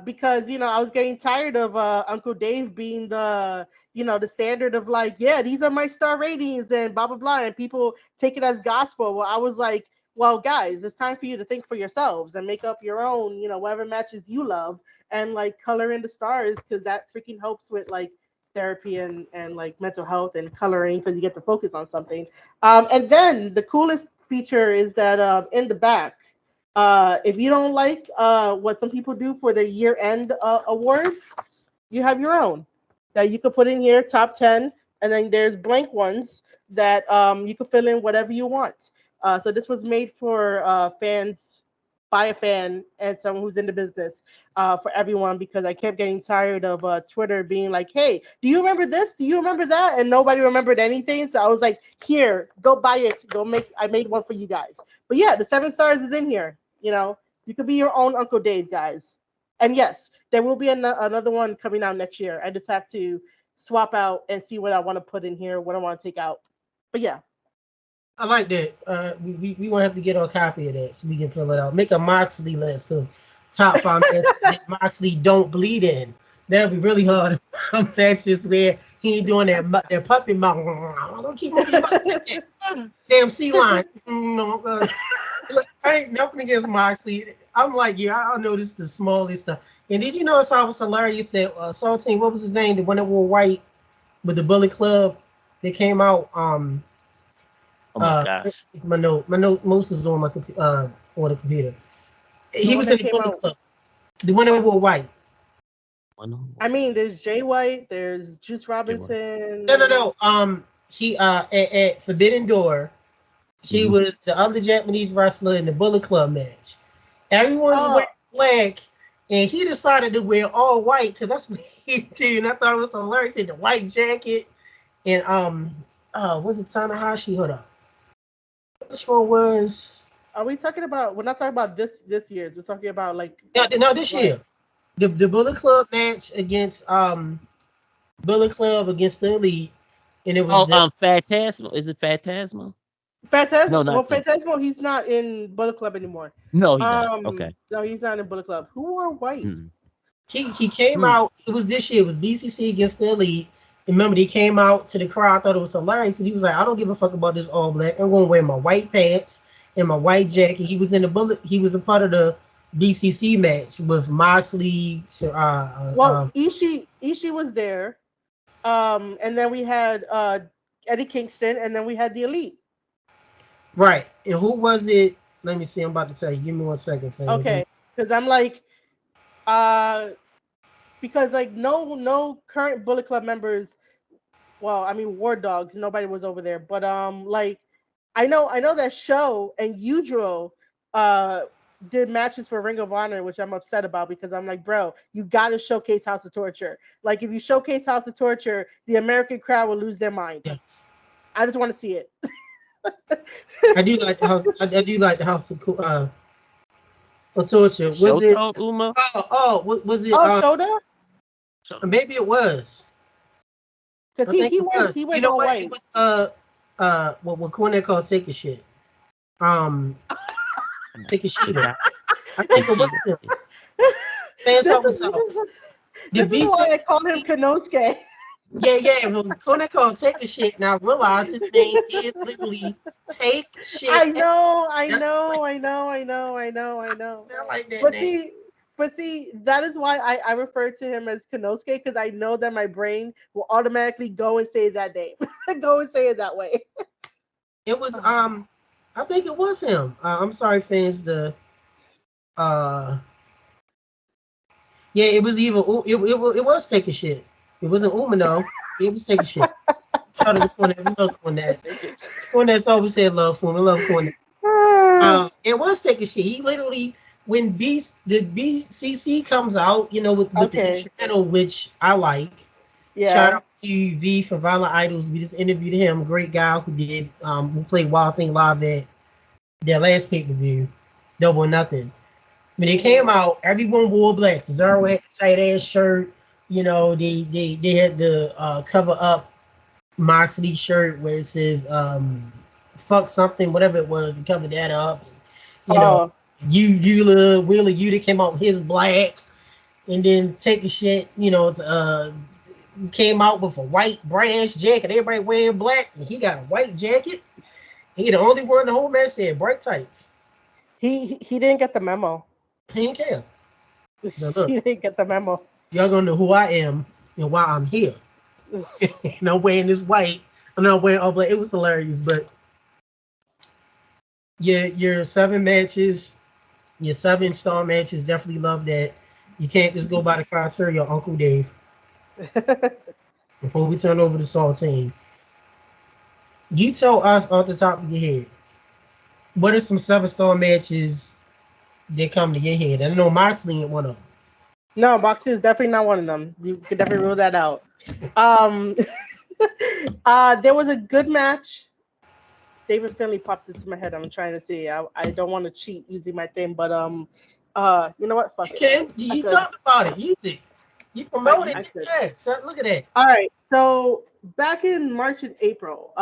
Because I was getting tired of Uncle Dave being the the standard of like, yeah, these are my star ratings and blah blah blah, and people take it as gospel. Well, I was like, well, guys, it's time for you to think for yourselves and make up your own, whatever matches you love, and like color in the stars, because that freaking helps with like therapy and like mental health and coloring, because you get to focus on something. And then the coolest feature is that in the back, if you don't like what some people do for their year-end awards, you have your own that you could put in here, top 10, and then there's blank ones that you can fill in whatever you want. So this was made for fans, by a fan and someone who's in the business, for everyone, because I kept getting tired of Twitter being like, hey, do you remember this? Do you remember that? And nobody remembered anything. So I was like, here, go buy it. I made one for you guys. But yeah, the 7 stars is in here. You could be your own Uncle Dave, guys. And yes, there will be another one coming out next year. I just have to swap out and see what I want to put in here, what I want to take out. But yeah. I like that. We won't have to get a copy of that so we can fill it out. Make a Moxley list of top 5 matches that Moxley don't bleed in. That'd be really hard. Matches where he ain't doing their puppy mouth. Don't keep moving your mouth. Damn sea lion. I ain't nothing against Moxley. I'm like, yeah, I noticed the smallest stuff. And did you notice how it was hilarious that Saltine, what was his name? The one that wore white with the Bullet Club that came out. Oh my gosh. My note. Most is on my on the computer. He was in the Bullet Club. The one that wore white. I mean, there's Jay White, there's Juice Robinson. No. He at Forbidden Door, he was the other Japanese wrestler in the Bullet Club match. Everyone's wearing black, and he decided to wear all white because that's what he did. And I thought it was hilarious. In the white jacket, and was it Tanahashi? Hold on. Which one was? Are we talking about? We're not talking about this year's. We're talking about like no this year. The Bullet Club match against Bullet Club against the Elite, and it was Phantasmo. Is it Phantasmo? Phantasmo. No, well, Phantasmo, he's not in Bullet Club anymore. No, he's not. Okay. No, he's not in Bullet Club. Who wore white? He came out. It was this year. It was BCC against the Elite. Remember, he came out to the crowd. I thought it was hilarious. And he was like, I don't give a fuck about this all black. I'm going to wear my white pants and my white jacket. He was in the Bullet. He was a part of the BCC match with Moxley. Ishii was there. And then we had Eddie Kingston, and then we had the Elite. Right. And who was it? Let me see. I'm about to tell you. Give me 1 second, fam. Okay. Because I'm like, because like no current Bullet Club members. Well, I mean, War Dogs. Nobody was over there, but like, I know that Show and Yujiro did matches for Ring of Honor, which I'm upset about because I'm like, bro, you gotta showcase House of Torture. Like, if you showcase House of Torture, the American crowd will lose their mind. Yes. I just want to see it. I do like the House. I do like the House of Torture. Was it? Uma? Was it? Shoda? Maybe it was. Because he went all white. It was what Cornet called take a shit. Take a shit. I think it was him. This is why I call him Kanosuke. Yeah. When Cornet called take a shit, now realize his name is literally take shit. I know. I know. Like that name. But see, that is why I refer to him as Kanosuke, because I know that my brain will automatically go and say that name. Go and say it that way. It was I think it was him. I'm sorry, fans. It was either it was take a shit. It wasn't Umino. It was take a shit. Shout out to Cornet. We love Cornet. Cornet's always said love for him. I love Cornet. It was take a shit. He literally, when the BCC comes out, with the instrumental, which I like. Yeah. Shout out to V for Violent Idols. We just interviewed him, a great guy who played Wild Thing Live at their last pay-per-view, Double or Nothing. When they came out, everyone wore black. Cesaro had a tight ass shirt. They had the cover up Moxley shirt where it says fuck something, whatever it was, and covered that up. Wheeler Yuta came out with his black. and then take a shit. Came out with a white bright ass jacket. Everybody wearing black, and he got a white jacket. He the only one in the whole match that had bright tights. He didn't get the memo. He didn't care. Now look, He didn't get the memo. y'all gonna know who I am and why I'm here. And I'm wearing this white. I'm not wearing all black. It was hilarious, but your 7 matches, your 7-star matches, definitely love that. You can't just go by the criteria, Uncle Dave. Before we turn over to Saltine, you tell us off the top of your head, what are some 7-star matches that come to your head? I know Moxley ain't one of them. No, Moxley is definitely not one of them. You could definitely rule that out. There was a good match. David Finlay popped into my head. I'm trying to see. I don't want to cheat using my thing, but you know what? Fuck it. You talked about it. Use it. You promoted it. Yes. Look at that. All right. So back in March and April,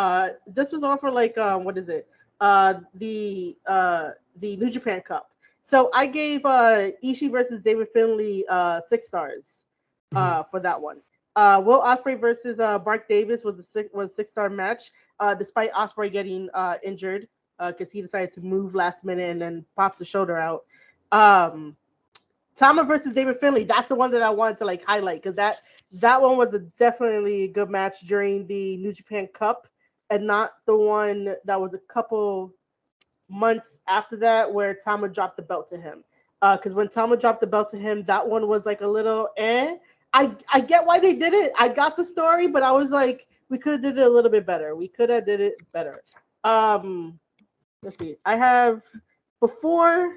this was all for like what is it? The New Japan Cup. So I gave Ishii versus David Finlay 6 stars for that one. Will Ospreay versus Mark Davis was a 6-star match, despite Ospreay getting injured because he decided to move last minute and then popped the shoulder out. Tama versus David Finlay, that's the one that I wanted to like highlight because that one was definitely a good match during the New Japan Cup and not the one that was a couple months after that where Tama dropped the belt to him. Because when Tama dropped the belt to him, that one was like a little I get why they did it. I got the story, but I was like, we could have did it a little bit better. We could have did it better. Let's see. I have before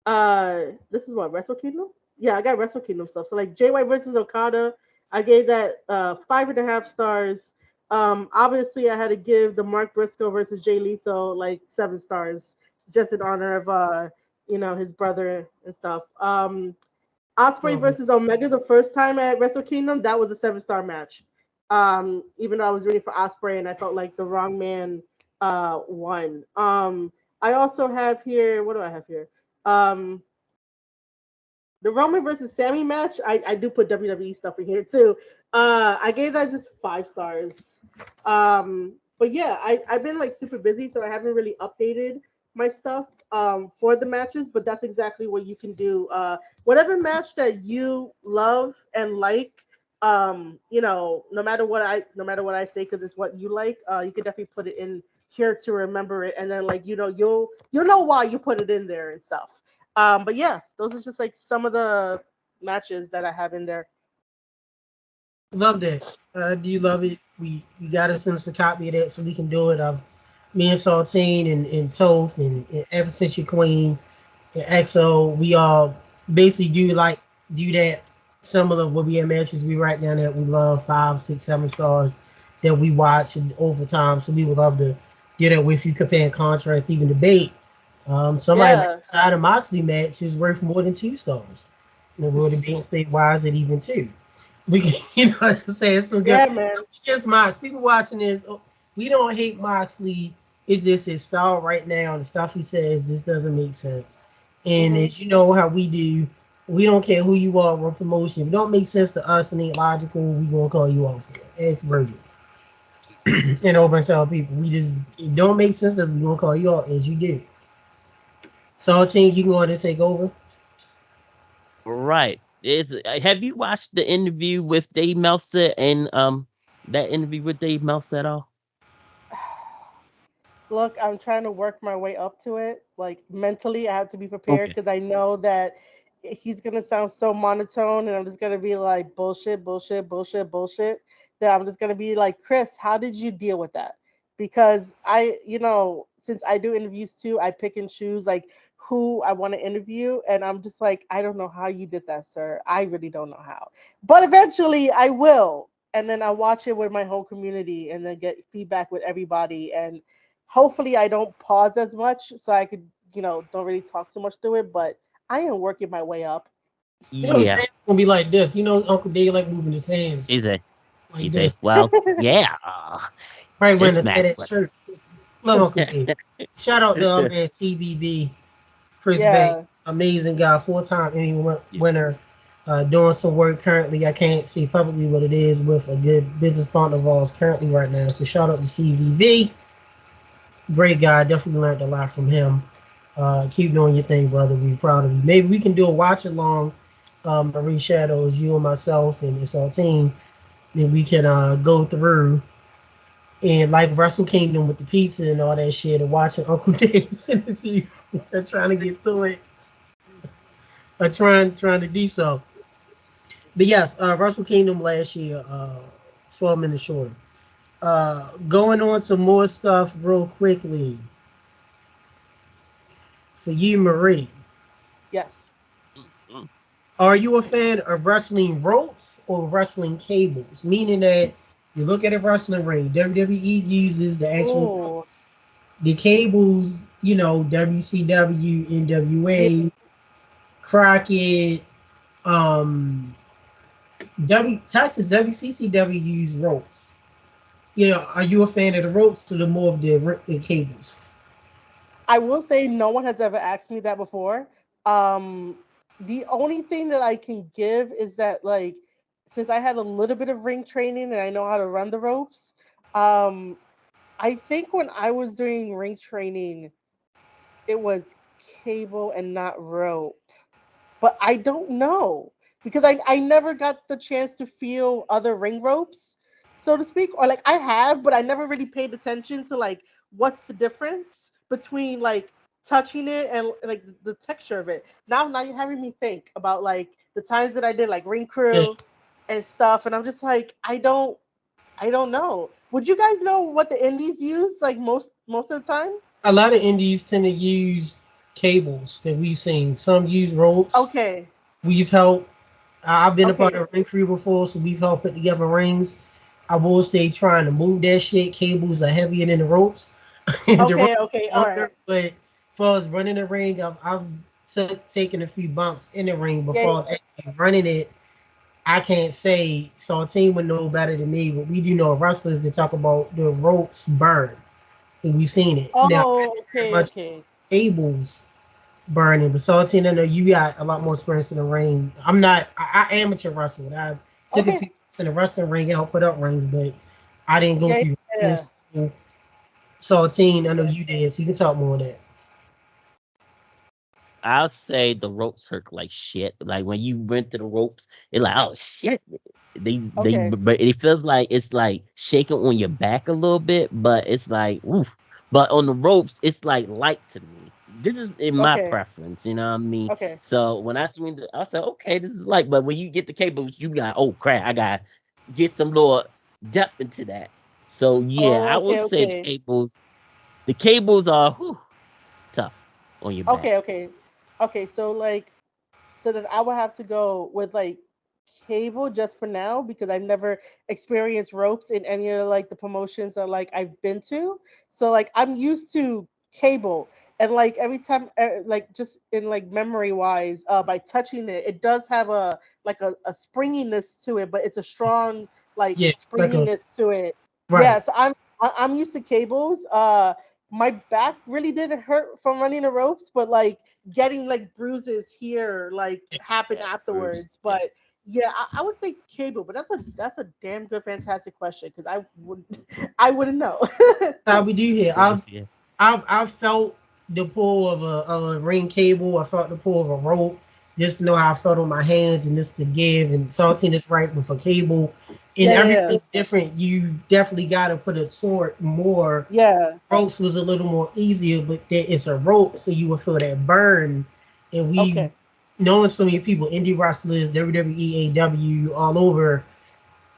this is what, Wrestle Kingdom? Yeah, I got Wrestle Kingdom stuff. So like Jay White versus Okada, I gave that 5.5 stars. Obviously I had to give the Mark Briscoe versus Jay Lethal like 7 stars, just in honor of his brother and stuff. Ospreay versus Omega the first time at Wrestle Kingdom, that was a 7-star match. Even though I was rooting for Ospreay and I felt like the wrong man won. I also have here, what do I have here? The Roman versus Sammy match, I do put WWE stuff in here too. I gave that just 5 stars. But yeah, I've been like super busy, so I haven't really updated my stuff for the matches, but that's exactly what you can do. Whatever match that you love and like, no matter what I say, because it's what you like, you can definitely put it in here to remember it, and then like you'll know why you put it in there and stuff. But yeah, those are just like some of the matches that I have in there. Love that. Do you love it? You got to send us a copy of that so we can do it. Me and Saltine and Toph and Ever Since Your Queen and EXO, we all basically do that similar where we have matches we write down that we love, 5, 6, 7 stars that we watch and over time. So we would love to do that with you, compare and contrast, even debate. Somebody side of Moxley match is worth more than 2 stars. And we'll debate and say why is it even 2? We can, you know what I'm saying? So good. Yeah, man. Just Mox. People watching this, we don't hate Moxley. It's just his style right now. The stuff he says, this doesn't make sense. And as you know how we do, we don't care who you are or promotion. If it don't make sense to us and ain't logical, we gonna call you out for it. It's Virgil. And a whole bunch of other people. It don't make sense that we gonna call you out as you do. Saltine, you can go ahead and take over. Right. Have you watched the interview with Dave Meltzer and that interview with Dave Meltzer at all? Look, I'm trying to work my way up to it. Like mentally, I have to be prepared because I know that he's gonna sound so monotone, and I'm just gonna be like bullshit. That I'm just gonna be like, Chris, how did you deal with that? Because since I do interviews too, I pick and choose like who I want to interview, and I'm just like, I don't know how you did that, sir. I really don't know how, but eventually I will, and then I watch it with my whole community, and then get feedback with everybody, and hopefully I don't pause as much, so I could, don't really talk too much through it. But I am working my way up. Yeah, it's gonna be like this. Uncle Dave like moving his hands. Well, yeah. Right when that shirt. Love Uncle Dave. Shout out to CVB, Chris Bay, amazing guy, 4-time Emmy winner. Doing some work currently. I can't say publicly what it is with a good business partner of ours currently right now. So shout out to CVV. Great guy. Definitely learned a lot from him. Keep doing your thing, brother. We're proud of you. Maybe we can do a watch along, Marie Shadows, you and myself and it's our team. And we can go through and like Wrestle Kingdom with the pizza and all that shit and watching Uncle Dave's interview. They're trying to get through it. I'm trying to do so. But yes, Wrestle Kingdom last year, 12 minutes shorter. Going on to more stuff real quickly. For you, Marie, Yes. Mm. are you a fan of wrestling ropes or wrestling cables? Meaning that you look at a wrestling ring, WWE uses the actual Oh, ropes. The cables, WCW, yeah. NWA, Crockett, um, Texas WCCW use ropes. Are you a fan of the ropes or the more of the cables? I will say no one has ever asked me that before. Um, the only thing that I can give is that like since I had a little bit of ring training and I know how to run the ropes, um, I think when I was doing ring training, it was cable and not rope. But I don't know because I never got the chance to feel other ring ropes, so to speak, or like I have, but I never really paid attention to like what's the difference between like touching it and like the texture of it. Now you're having me think about like the times that I did like ring Yeah. crew and stuff, and I'm just like I don't know. Would you guys know what the indies use like most of the time? A lot of indies tend to use cables that we've seen. Some use ropes. Okay, We've helped. I've been a part okay, of ring crew before, so we've helped put together rings. I will say trying to move that shit, cables are heavier than the ropes. And the okay, ropes okay. are All longer, right. but as far as running the ring, I've taken a few bumps in the ring Yeah, before I was actually running it. I can't say Saltine would know better than me, but we do know wrestlers that talk about the ropes burn, and we seen it. Now, I oh, haven't heard okay, much okay. cables burning, but Saltine, I know you got a lot more experience in the ring. I'm not, I amateur wrestled. I took a Okay. few months in the wrestling ring, helped put up rings, but I didn't go Yeah, through wrestling yeah. school. Saltine, I know you did, so you can talk more on that. I'll say the ropes hurt like shit. Like when you went to the ropes, it's like, oh shit. Okay. But it feels like it's like shaking on your back a little bit, but it's like, oof. But on the ropes, it's like light to me. This is in my Okay. preference, you know what I mean? Okay. So when I swing, I said, okay, this is light. But when you get the cables, you got, oh crap, I got to get some more depth into that. So yeah, I Oh, would okay, say okay. the cables are tough on your back. Okay, okay. Okay, so like so then I would have to go with like cable just for now because I've never experienced ropes in any of like the promotions that like I've been to. So like I'm used to cable and like every time like just in like memory wise by touching it it does have a like a springiness to it but it's a strong like Yeah, like a springiness to it. Yeah, right. so I'm used to cables. My back really didn't hurt from running the ropes, but like getting like bruises here like happen Yeah, Bruce. afterwards. Yeah. But yeah, I would say cable, but that's a damn good, fantastic question because I wouldn't I wouldn't know. How we do here. Yeah, yeah. I've felt the pull of a ring cable. I felt the pull of a rope. Just to know how I felt on my hands and just to give and Saltine is right with a cable. And Yeah, yeah, everything's different. You definitely gotta put a toward more. yeah. Ropes was a little more easier, but it's a rope, so you will feel that burn. And we, Okay, knowing so many people, indie wrestlers, WWE, AW, all over,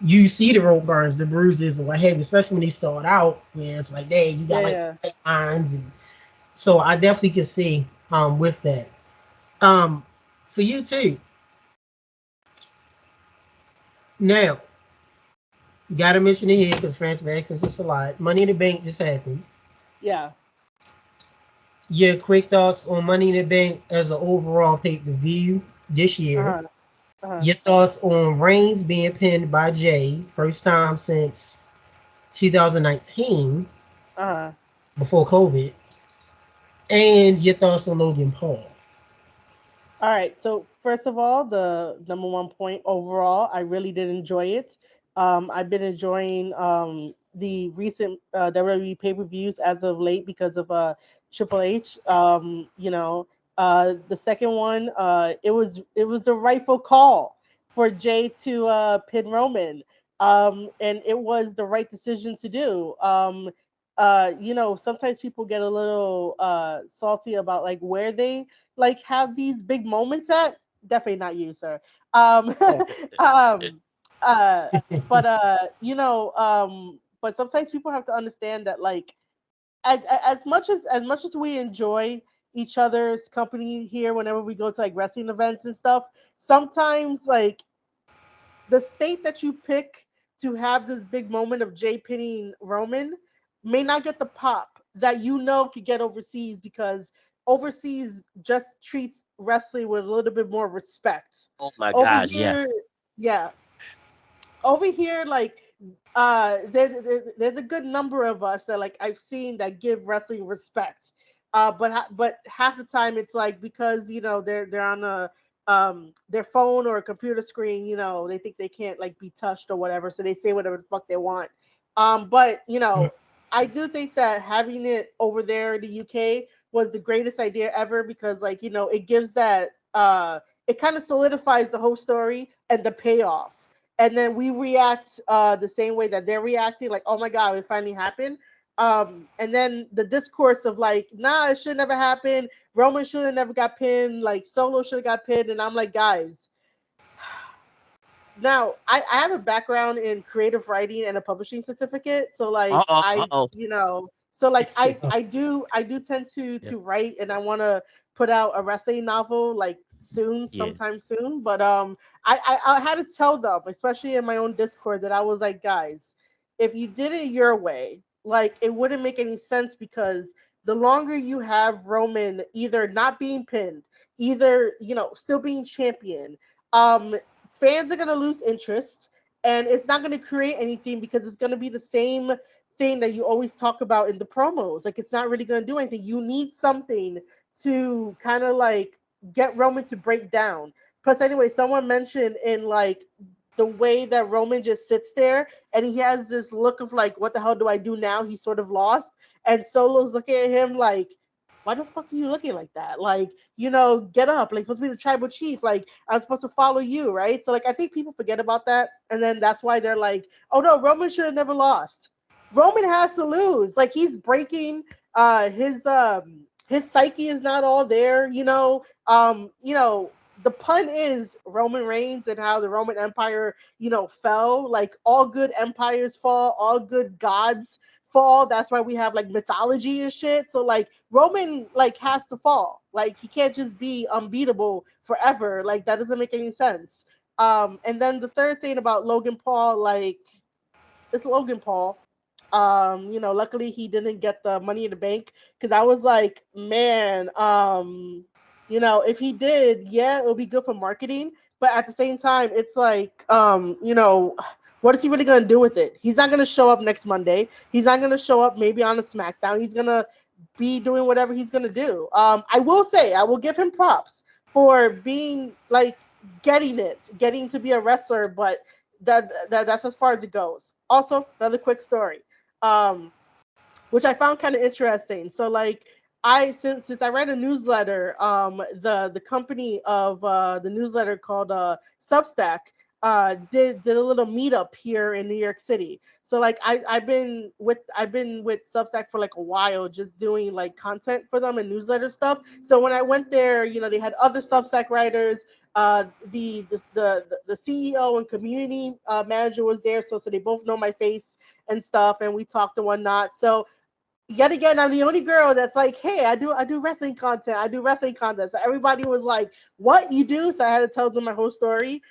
you see the rope burns, the bruises, and what have you, especially when they start out, where it's like, dang, you got yeah, like yeah. tight lines, and so I definitely can see with that. Um, for you too. Now, gotta mention it here because fans have asked us this a lot. Money in the Bank just happened. Yeah. Your quick thoughts on Money in the Bank as an overall pay per view this year. Uh-huh. Uh-huh. Your thoughts on Reigns being pinned by Jay, first time since 2019, Uh-huh. before COVID, and your thoughts on Logan Paul. All right. So first of all, the number one point overall, I really did enjoy it. I've been enjoying the recent WWE pay-per-views as of late because of Triple H. The second one, it was the rightful call for Jay to pin Roman, and it was the right decision to do. Sometimes people get a little salty about like where they like have these big moments at. Definitely not you, sir. Um, um, uh, but sometimes people have to understand that like as much as we enjoy each other's company here whenever we go to like wrestling events and stuff, sometimes like the state that you pick to have this big moment of Jay pinning Roman may not get the pop that could get overseas because overseas just treats wrestling with a little bit more respect. Oh my Over gosh, here, yes. yeah, over here, like there's a good number of us that like I've seen that give wrestling respect. But half the time it's like because they're on their phone or a computer screen, they think they can't like be touched or whatever, so they say whatever the fuck they want. But I do think that having it over there in the UK was the greatest idea ever because like it gives that it kind of solidifies the whole story and the payoff, and then we react the same way that they're reacting, like, oh my god, it finally happened. And then the discourse of like, nah, it should never happen. Roman should have never got pinned. Like Solo should have got pinned. And I'm like, guys, now I have a background in creative writing and a publishing certificate. So like Uh-oh, uh-oh. so like I do tend to write, and I want to put out a wrestling novel like Yeah. sometime soon. But I had to tell them, especially in my own Discord, that I was like, guys, if you did it your way, like it wouldn't make any sense because the longer you have Roman either not being pinned, either still being champion, um fans are going to lose interest, and it's not going to create anything because it's going to be the same thing that you always talk about in the promos. Like it's not really going to do anything. You need something to kind of like get Roman to break down. Plus anyway, someone mentioned in like the way that Roman just sits there and he has this look of like, what the hell do I do now? He's sort of lost, and Solo's looking at him like, why the fuck are you looking like that? Like, get up. Like, supposed to be the tribal chief. Like, I'm supposed to follow you, right? So, like, I think people forget about that. And then that's why they're like, oh no, Roman should have never lost. Roman has to lose. Like, he's breaking his psyche is not all there, the pun is Roman Reigns and how the Roman Empire, fell. Like all good empires fall, all good gods fall. That's why we have like mythology and shit. So like Roman like has to fall. Like he can't just be unbeatable forever. Like that doesn't make any sense. And then the third thing about Logan Paul, like it's Logan Paul. Luckily he didn't get the money in the bank because I was like, man, if he did, yeah, it'll be good for marketing. But at the same time, it's like, what is he really gonna do with it? He's not gonna show up next Monday. He's not gonna show up maybe on a SmackDown. He's gonna be doing whatever he's gonna do. I will say, I will give him props for being like getting to be a wrestler, but that's as far as it goes. Also, another quick story, um, which I found kind of interesting. So, like, since I read a newsletter, the company of the newsletter called Substack did a little meetup here in New York City. So like I've been with Substack for like a while, just doing like content for them and newsletter stuff. So when I went there, they had other Substack writers. The CEO and community manager was there, so they both know my face and stuff, and we talked and whatnot. So yet again, I'm the only girl that's like, hey, I do wrestling content. I do wrestling content. So everybody was like, what you do? So I had to tell them my whole story.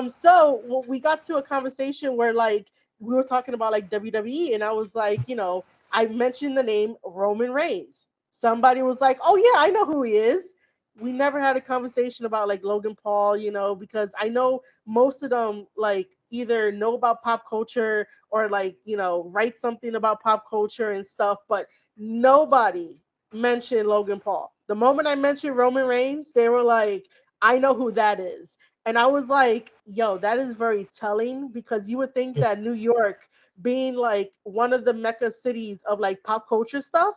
So we got to a conversation where like we were talking about like WWE, and I was like, I mentioned the name Roman Reigns. Somebody was like, oh yeah, I know who he is. We never had a conversation about like Logan Paul, because I know most of them like either know about pop culture or like write something about pop culture and stuff, but nobody mentioned Logan Paul. The moment I mentioned Roman Reigns, they were like, I know who that is. And I was like, yo, that is very telling, because you would think that New York, being like one of the mecca cities of like pop culture stuff,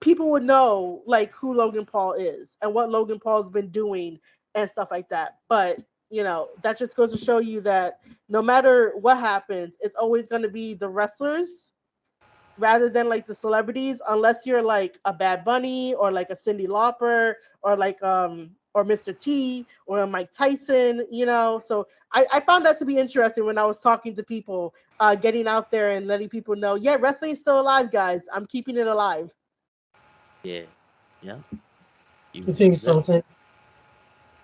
people would know like who Logan Paul is and what Logan Paul's been doing and stuff like that. But that just goes to show you that no matter what happens, it's always going to be the wrestlers rather than like the celebrities, unless you're like a Bad Bunny or like a Cyndi Lauper or like or Mr. T or a Mike Tyson, So I found that to be interesting when I was talking to people, getting out there and letting people know, yeah, wrestling's still alive, guys. I'm keeping it alive. Yeah. Yeah. Continue, Saltine.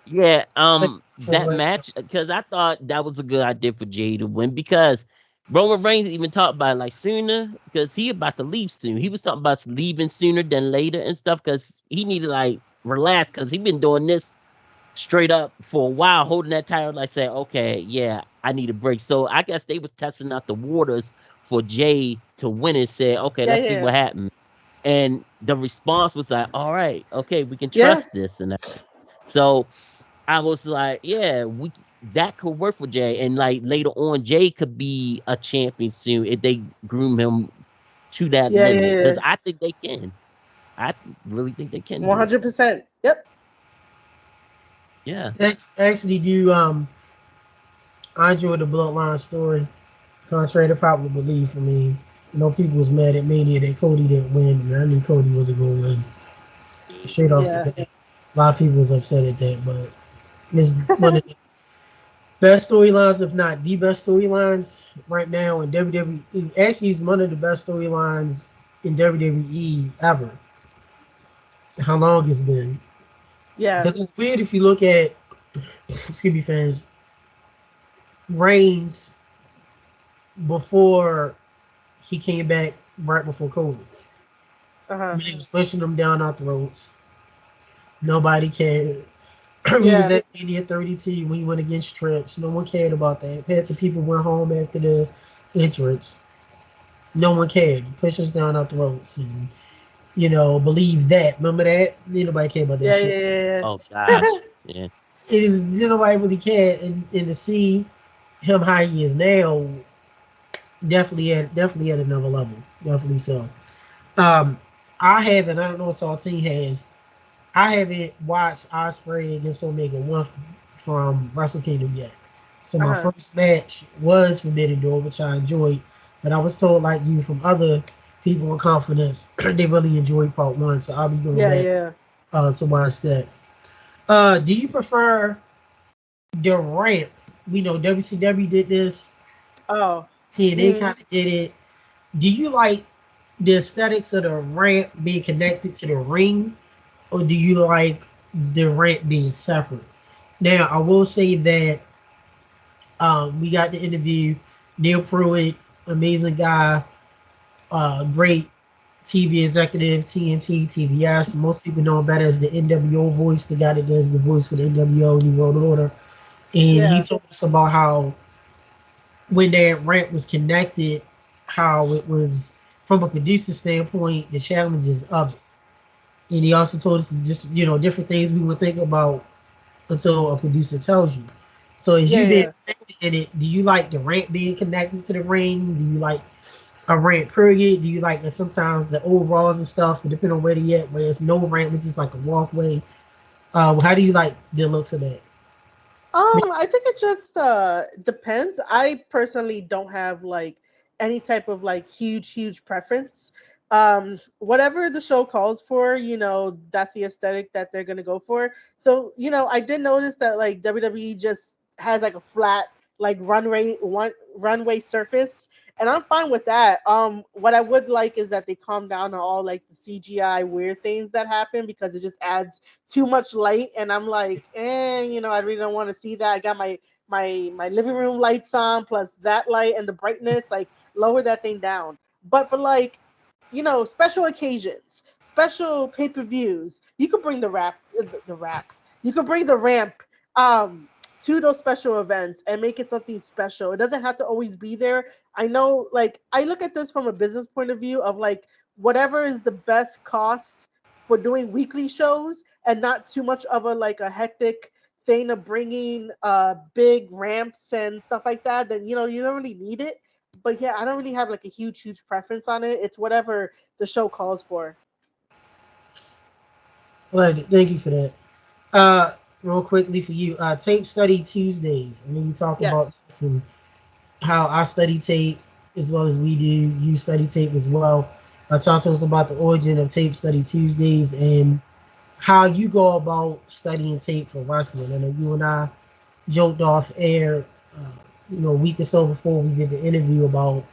Yeah, that match, because I thought that was a good idea for Jay to win, because Roman Reigns even talked about it, like sooner, because he about to leave soon. He was talking about leaving sooner than later and stuff, because he needed like relax, because he been doing this straight up for a while, holding that title, like saying, okay, yeah, I need a break. So I guess they was testing out the waters for Jay to win and say, okay, let's see what happened. And the response was like, all right, okay, we can trust this and that. So I was like, yeah, that could work for Jay, and like later on, Jay could be a champion soon if they groom him to that limit. Because I think they can. I really think they can. 100%. Yep. Yeah. Actually, I enjoyed the Bloodline story. Contrary to popular belief, I mean, people was mad at Mania that Cody didn't win, and I knew Cody wasn't going to win. Straight off the bat, a lot of people was upset at that, but it's one of the best storylines, if not the best storylines right now in WWE. Actually, it's one of the best storylines in WWE ever. How long it's been? Yeah. Because it's weird if you look at, excuse me, fans, Reigns before he came back right before COVID. I mean, he was pushing them down our throats. Nobody cared. He was at Mania 32 when he went against Trips. No one cared about that. Half the people went home after the entrance. No one cared. He pushed us down our throats and, believe that. Remember that? Nobody cared about that shit. Yeah. Oh, gosh. Yeah. It is, nobody really cared. And to see him how he is now, definitely at another level. Definitely so. I haven't, I don't know what Saltine has. I haven't watched Ospreay against Omega 1 from Wrestle Kingdom yet. So my first match was Forbidden Door, which I enjoyed. But I was told, like you, from other people in confidence, they really enjoyed part 1. So I'll be going back to watch that. Do you prefer the ramp? We know WCW did this. TNA kind of did it. Do you like the aesthetics of the ramp being connected to the ring, or do you like the ramp being separate? Now, I will say that we got to interview Neil Pruitt, amazing guy, great TV executive, TNT, TBS. Most people know him better as the NWO voice, the guy that does the voice for the NWO, New World Order. And he told us about how when that ramp was connected, how it was, from a producer standpoint, the challenges of it. And he also told us just, different things we would think about until a producer tells you. So as you being in it, do you like the ramp being connected to the ring? Do you like a ramp period? Do you like that sometimes the overalls and stuff, depending on where they at, where it's no ramp, it's just like a walkway? How do you like the looks of that? I think it just depends. I personally don't have like any type of like huge preference. Whatever the show calls for, that's the aesthetic that they're gonna go for. So, I did notice that like WWE just has like a flat like runway surface, and I'm fine with that. What I would like is that they calm down on all like the CGI weird things that happen, because it just adds too much light, and I'm like, I really don't want to see that. I got my living room lights on, plus that light and the brightness, like lower that thing down. But for like, special occasions, special pay-per-views, you could bring you could bring the ramp to those special events and make it something special. It doesn't have to always be there. I know, like, I look at this from a business point of view of like whatever is the best cost for doing weekly shows and not too much of a hectic thing of bringing big ramps and stuff like that, then you know you don't really need it. But yeah, I don't really have like a huge preference on it. It's whatever the show calls for. Well, thank you for that. Real quickly for you, tape study Tuesdays. I mean, we talk about Yes. this and how I study tape as well as we do. You study tape as well. Talk to us about the origin of tape study Tuesdays and how you go about studying tape for wrestling. I know you and I joked off air, uh, a week or so before we did the interview about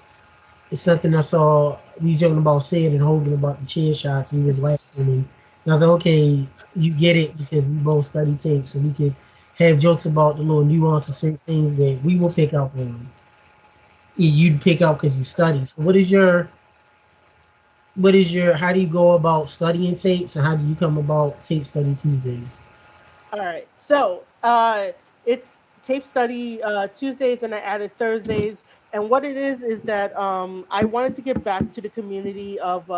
it's something I saw we joking about Sid and Hogan about the chair shots. We was laughing and I was like, okay, you get it because we both study tape, so we could have jokes about the little nuance of certain things that we will pick up on. You'd pick up because you study. So what is your how do you go about studying tapes and how do you come about tape study Tuesdays? All right. So it's tape study Tuesdays, and I added Thursdays. And what it is that I wanted to get back to the community of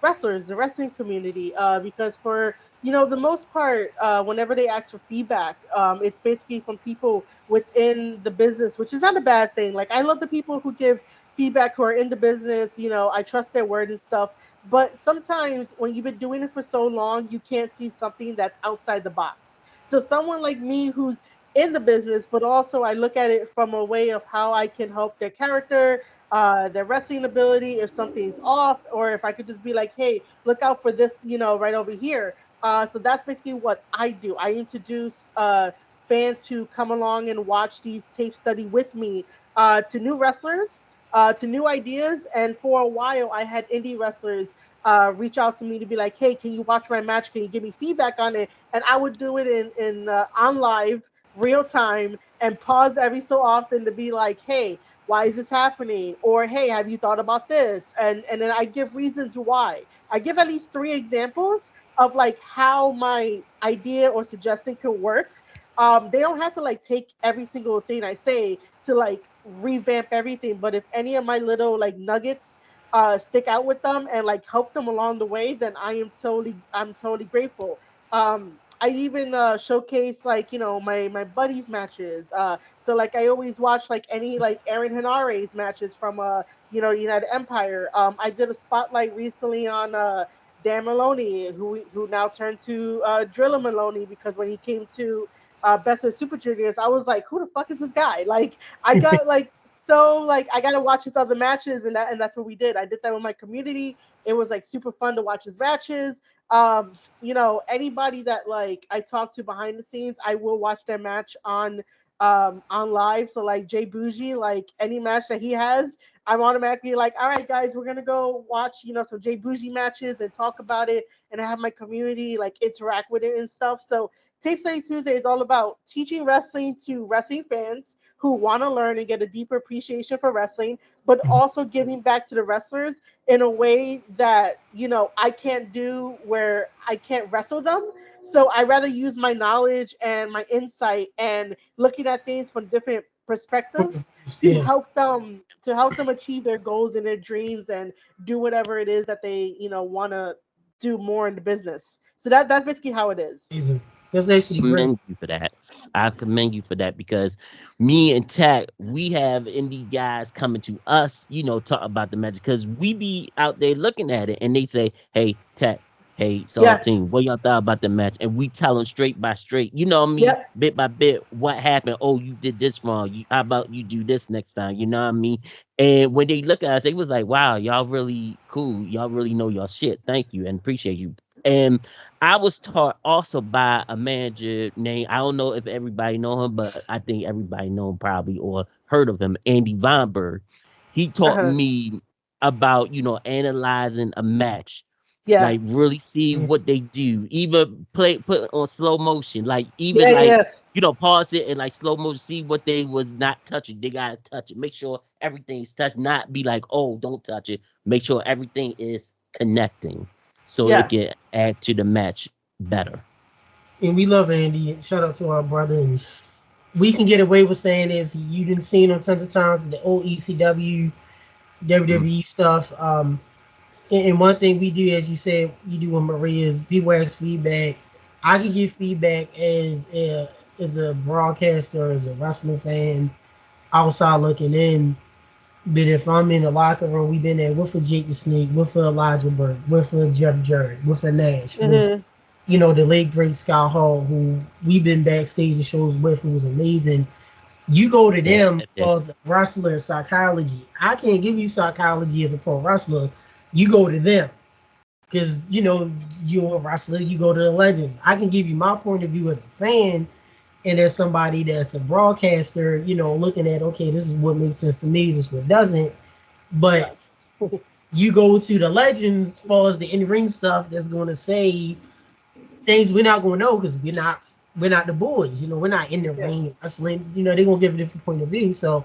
wrestlers, the wrestling community, because for the most part, whenever they ask for feedback, it's basically from people within the business, which is not a bad thing. Like I love the people who give feedback who are in the business. I trust their word and stuff. But sometimes when you've been doing it for so long, you can't see something that's outside the box. So someone like me who's in the business, but also I look at it from a way of how I can help their character, their wrestling ability, if something's off, or if I could just be like, hey, look out for this, right over here. So that's basically what I do. I introduce fans who come along and watch these tape study with me to new wrestlers, to new ideas. And for a while, I had indie wrestlers reach out to me to be like, hey, can you watch my match? Can you give me feedback on it? And I would do it in on live, real time, and pause every so often to be like, hey, why is this happening? Or hey, have you thought about this? And then I give reasons why. I give at least 3 examples of like how my idea or suggestion could work. They don't have to like take every single thing I say to like revamp everything, but if any of my little like nuggets stick out with them and like help them along the way, then I'm totally grateful. I even showcase like my buddies matches. So like I always watch like any like Aaron Henare's matches from United Empire. I did a spotlight recently on Dan Maloney, who now turned to Driller Maloney, because when he came to Best of Super Juniors, I was like, who the fuck is this guy? Like I got like so like I gotta watch his other matches, and that's what we did. I did that with my community. It was like super fun to watch his matches. Anybody that like I talk to behind the scenes, I will watch their match on live. So like Jay Bougie, like any match that he has, I'm automatically like, all right, guys, we're gonna go watch some Jay Bougie matches and talk about it, and I have my community like interact with it and stuff. So Tape Study Tuesday is all about teaching wrestling to wrestling fans who want to learn and get a deeper appreciation for wrestling, but also giving back to the wrestlers in a way that I can't do, where I can't wrestle them. So I rather use my knowledge and my insight and looking at things from different perspectives to Yeah, help them achieve their goals and their dreams and do whatever it is that they want to do more in the business. So that's basically how it is. amazing. That's actually great. Commend you for that. I commend you for that because me and Tech, we have indie guys coming to us, talk about the magic because we be out there looking at it and they say, hey, Tech, hey, Yeah. Saltine, what y'all thought about the match? And we tell them straight by straight, Yep. bit by bit, what happened. Oh, you did this wrong. How about you do this next time? You know what I mean? And when they look at us, they was like, wow, y'all really cool. Y'all really know your shit. Thank you and appreciate you. And I was taught also by a manager named, I don't know if everybody know him, but I think everybody know him probably or heard of him, Andy Weinberg. He taught Uh-huh. me about, analyzing a match, Yeah. like really see Mm. what they do, even put it on slow motion, like even Yeah. like, Yeah. pause it and like slow motion, see what they was not touching. They gotta touch it, make sure everything's touched, not be like, oh, don't touch it. Make sure everything is connecting so it Yeah. can add to the match better. And we love Andy. And shout out to our brother. And we can get away with saying is you didn't see him tons of times the old ECW, Mm. WWE stuff. And one thing we do, as you said, you do with Maria is people ask feedback. I can give feedback as as a broadcaster, as a wrestling fan, outside looking in. But if I'm in the locker room, we've been there with a Jake the Snake, with a Elijah Burke, with a Jeff Jarrett, with a Nash, with Mm-hmm. the late great Scott Hall, who we've been backstage at shows with, who was amazing. You go to Yeah, them yeah. for wrestler psychology. I can't give you psychology as a pro wrestler. You go to them because you're a wrestler. You go to the legends. I can give you my point of view as a fan and as somebody that's a broadcaster. Looking at, okay, this is what makes sense to me. This is what doesn't. But Right. you go to the legends as far as the in-ring stuff that's going to say things we're not going to know because we're not the boys. We're not in the Yeah. ring wrestling. They're going to give a different point of view. So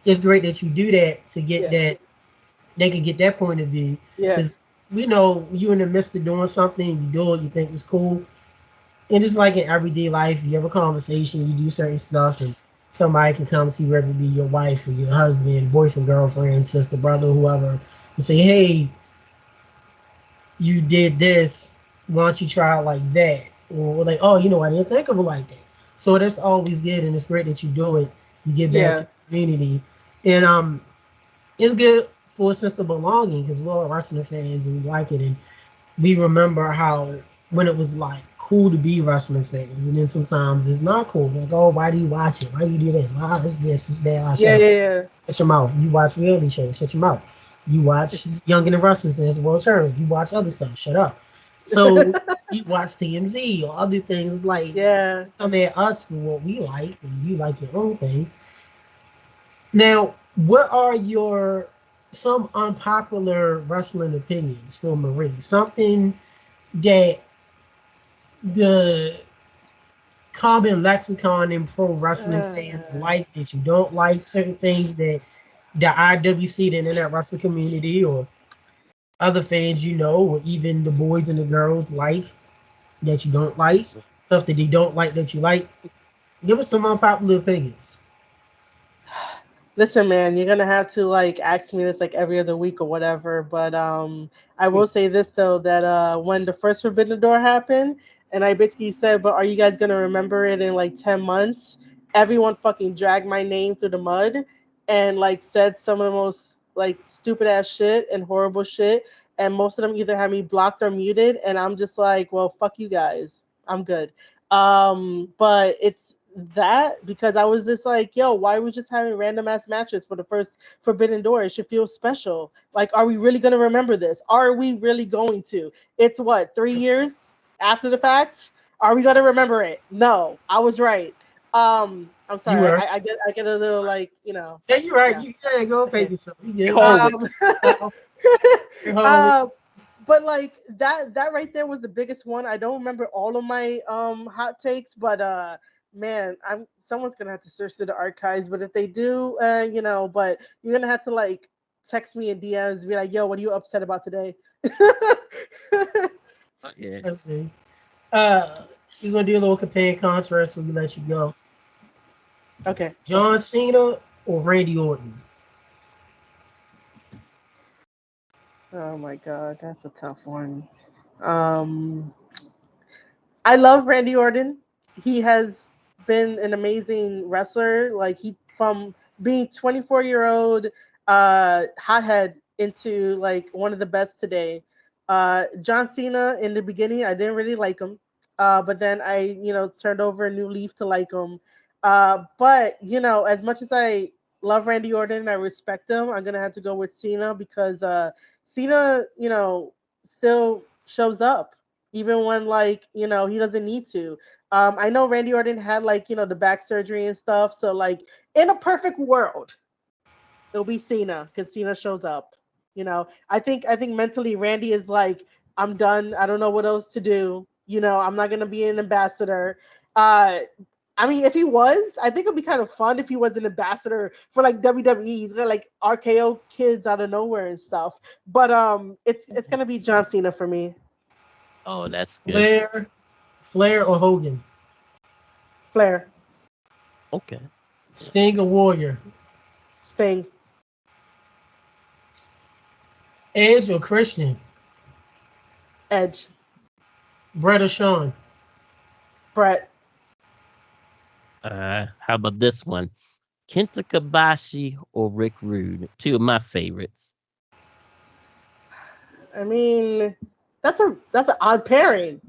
it's great that you do that to get Yeah. that they can get that point of view Yeah. because we know you in the midst of doing something, you do it, you think it's cool, and it's like in everyday life, you have a conversation, you do certain stuff, and somebody can come to you, whether it be your wife or your husband, boyfriend, girlfriend, sister, brother, whoever, and say, "Hey, you did this. Why don't you try it like that?" Or like, "Oh, I didn't think of it like that." So that's always good, and it's great that you do it. You get back to Yeah. the community, and it's good for a sense of belonging because we're all wrestling fans and we like it, and we remember how when it was like cool to be wrestling fans, and then sometimes it's not cool. Like, oh, why do you watch it? Why do you do this? Why is this? Is that? I shut Yeah. up. Yeah. Shut your mouth. You watch reality shows. Shut your mouth. You watch Young and the Restless and it's World Turns. You watch other stuff. Shut up. So Yeah. you watch TMZ or other things like Yeah. come at us for what we like, and you like your own things. Now, what are your some unpopular wrestling opinions for Marie? Something that the common lexicon in pro wrestling fans Uh, like that you don't like, certain things that the IWC, the internet wrestling community, or other fans or even the boys and the girls like that you don't like, stuff that they don't like that you like. Give us some unpopular opinions. Listen, man, you're gonna have to like ask me this like every other week or whatever. But I will say this though that when the first Forbidden Door happened, and I basically said, "But are you guys gonna remember it in like 10 months?" Everyone fucking dragged my name through the mud and like said some of the most like stupid ass shit and horrible shit, and most of them either had me blocked or muted, and I'm just like, "Well, fuck you guys, I'm good." But it's that because I was just like, yo, why are we just having random ass matches for the first Forbidden Door? It should feel special. Like, are we really gonna remember this? Are we really going to? It's what, 3 years after the fact? Are we gonna remember it? No, I was right. I'm You sorry, were. I get a little like, Yeah, you're right. yeah, Yeah, go pay okay. yourself. You get Um Horowitz. Horowitz. uh, but like that right there was the biggest one. I don't remember all of my hot takes, but man, I'm someone's gonna have to search through the archives. But if they do, but you're gonna have to like text me in DMs, be like, "Yo, what are you upset about today?" Yeah. Let's see. Uh, we're gonna do a little compare and contrast when we let you go. Okay. John Cena or Randy Orton? Oh my god, that's a tough one. Um, I love Randy Orton. He has been an amazing wrestler. Like he from being 24-year-old hothead into like one of the best today. John Cena in the beginning, I didn't really like him. But then I, turned over a new leaf to like him. But as much as I love Randy Orton and I respect him, I'm gonna have to go with Cena because Cena, still shows up even when like he doesn't need to. I know Randy Orton had like the back surgery and stuff, so like in a perfect world, it'll be Cena because Cena shows up. I think mentally Randy is like, I'm done. I don't know what else to do. I'm not gonna be an ambassador. Uh, I mean, if he was, I think it'd be kind of fun if he was an ambassador for like WWE. He's gonna like RKO kids out of nowhere and stuff. But it's gonna be John Cena for me. Oh, that's good. Flair, Flair or Hogan? Flair, Okay. Sting or Warrior? Sting, Edge or Christian? Edge, Brett or Sean? Brett, How about this one? Kenta Kobashi or Rick Rude? Two of my favorites. I mean, that's an odd pairing.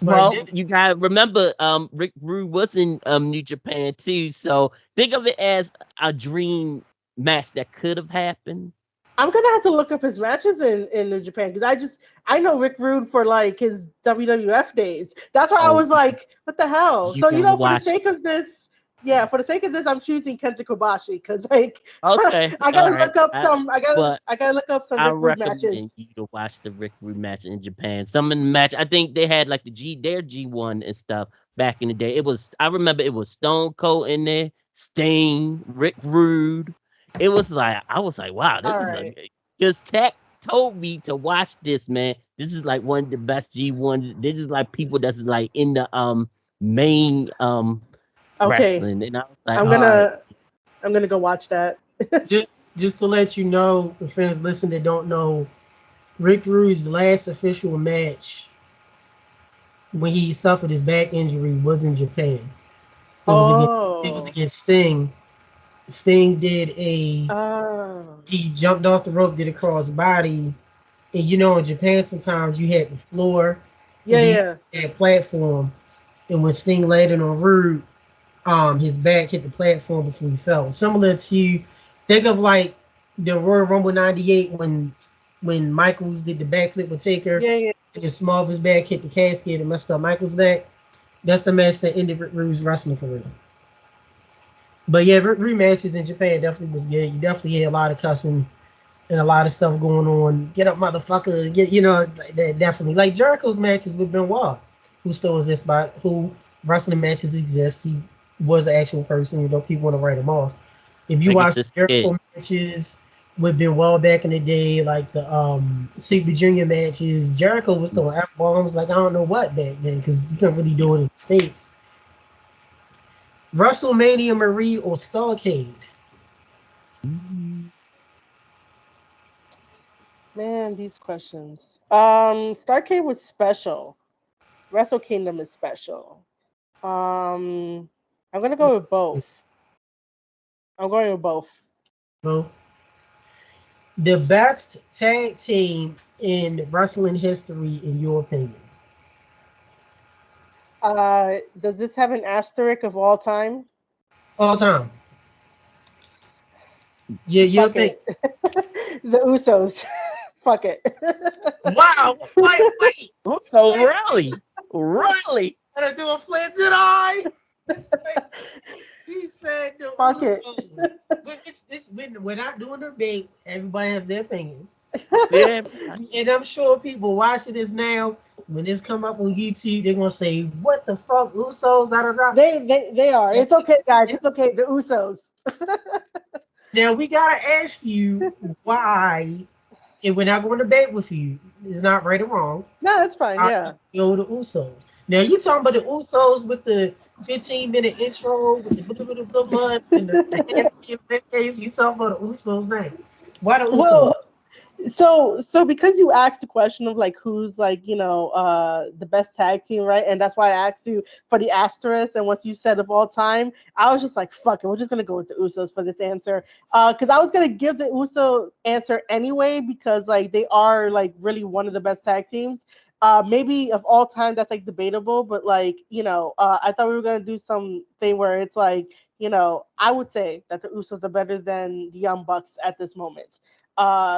Well, you gotta remember, Rick Rude was in New Japan too, so think of it as a dream match that could have happened. I'm gonna have to look up his matches in New Japan because I know Rick Rude for like his WWF days. That's why I was like, what the hell? So for the sake of this, I'm choosing Kenta Kobashi because like Okay, I gotta look up some I Rick Rude recommend matches. you to watch the Rick Rude match in Japan. Some of the match, I think they had like their G1 and stuff back in the day. I remember it was Stone Cold in there, Sting, Rick Rude. It was like, I was like, wow, this is like, because Tech told me to watch this, man. This is like one of the best G1. This is like people that's like in the main wrestling. And I was like, I'm gonna go watch that. just to let you know, the fans listen that don't know, Rick Rude's last official match when he suffered his back injury was in Japan. It was against Sting. Sting did he jumped off the rope, did a crossbody, and in Japan sometimes you had the floor, that platform, and when Sting landed on Rude, his back hit the platform before he fell. Similar to, think of like the Royal Rumble '98 when Michaels did the backflip with Taker, and the small of his back hit the casket and messed up Michaels' back. That's the match that ended Rick Rude's wrestling career. But yeah, rematches in Japan definitely was good. You definitely had a lot of cussing and a lot of stuff going on. Get up, motherfucker! That definitely, like Jericho's matches with Benoit, who still exists, but who wrestling matches exist. He was an actual person. People want to write him off. If you watch Jericho matches with Benoit back in the day, like the Super Junior matches, Jericho was throwing F-bombs like I don't know what back then because you couldn't really do it in the States. WrestleMania Marie or Starcade? Man, these questions. Starcade was special. Wrestle Kingdom is special. I'm gonna go with both. Both. The best tag team in wrestling history, in your opinion? Does this have an asterisk of all time? All time. Yeah, you think the Usos? Fuck it. Wow! Wait! So really? Gotta do a flip, did I? He said the fuck Usos. But we're not doing a debate. Everybody has their opinion. Yeah. And I'm sure people watching this now, when this come up on YouTube, they're gonna say, "What the fuck, Usos?" Da da da. They are. It's okay, guys. It's okay. The Usos. Now we gotta ask you why, and we're not going to debate with you. It's not right or wrong. No, that's fine. Yeah. Yo, the Usos. Now you talking about the Usos with the 15-minute intro with the blood and the case. You talking about the Usos now? Why the Usos? Well, so because you asked the question of like who's like the best tag team, right? And that's why I asked you for the asterisk. And once you said of all time, I was just like, fuck it, we're just gonna go with the Usos for this answer. Because I was gonna give the Uso answer anyway because like they are like really one of the best tag teams. Maybe of all time that's like debatable, but like I thought we were gonna do something where it's like I would say that the Usos are better than the Young Bucks at this moment.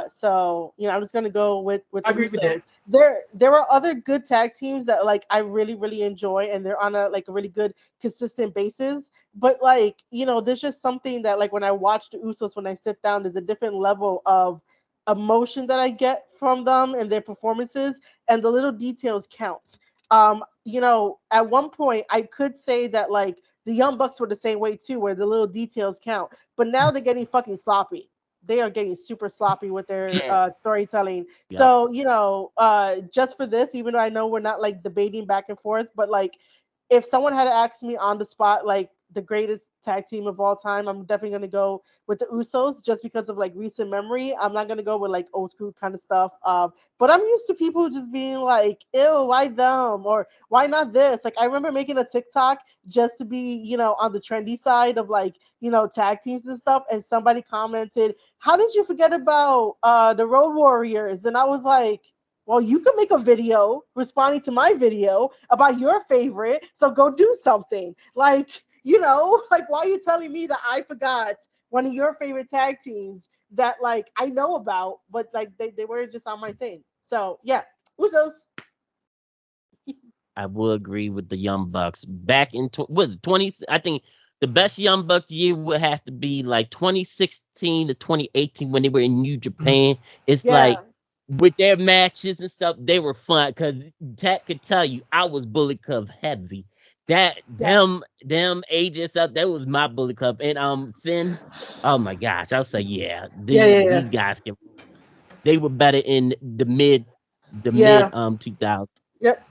So I'm just gonna go with the Usos. There are other good tag teams that like I really really enjoy, and they're on a really good consistent basis. But like there's just something that like when I watch the Usos, when I sit down, there's a different level of emotion that I get from them and their performances, and the little details count. At one point I could say that like the Young Bucks were the same way too, where the little details count. But now they're getting fucking sloppy. They are getting super sloppy with their storytelling. Yeah. So, just for this, even though I know we're not like debating back and forth, but like if someone had asked me on the spot, like the greatest tag team of all time, I'm definitely gonna go with the Usos just because of like recent memory. I'm not gonna go with like old school kind of stuff. But I'm used to people just being like, "Ew, why them?" or "Why not this?" Like I remember making a TikTok just to be, on the trendy side of like, tag teams and stuff, and somebody commented, "How did you forget about the Road Warriors?" And I was like, well, you can make a video responding to my video about your favorite, so go do something. Like, like why are you telling me that I forgot one of your favorite tag teams that like I know about, but like they were just on my thing. So yeah, Usos. I will agree with the Young Bucks. Back in was it 20? I think the best Young Bucks year would have to be like 2016 to 2018 when they were in New Japan. It's like Yeah, with their matches and stuff, they were fun because Tat could tell you I was Bullet Club heavy. That yeah, them AJ stuff, that was my Bullet Club. And Finn, oh my gosh, I'll say yeah, yeah, yeah, yeah. these guys can. They were better in the mid Yeah. 2000. Yep.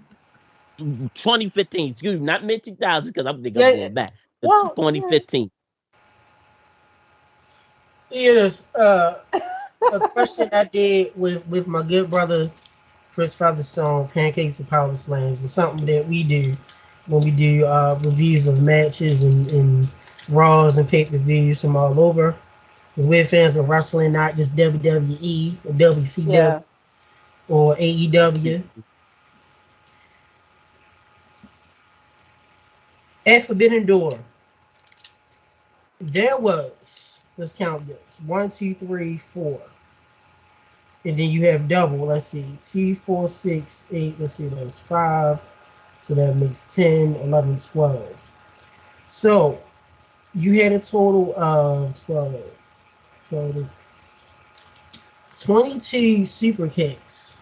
2015, excuse me, not mid 2000s because I'm thinking Yeah. I'm Yeah. going back. The Well, yeah. 2015. There's a question I did with my good brother Chris Featherstone, Pancakes and Power Slams. It's something that we do when we do reviews of matches and Raws and pay-per-views from all over. Because we're fans of wrestling, not just WWE or WCW Yeah. or AEW. At Forbidden Door, there was, let's count this, one, two, three, four. And then you have double, let's see, 2, 4, 6, 8, let's see, that's 5. So that makes 10, 11, 12. So you had a total of 12, 22 super kicks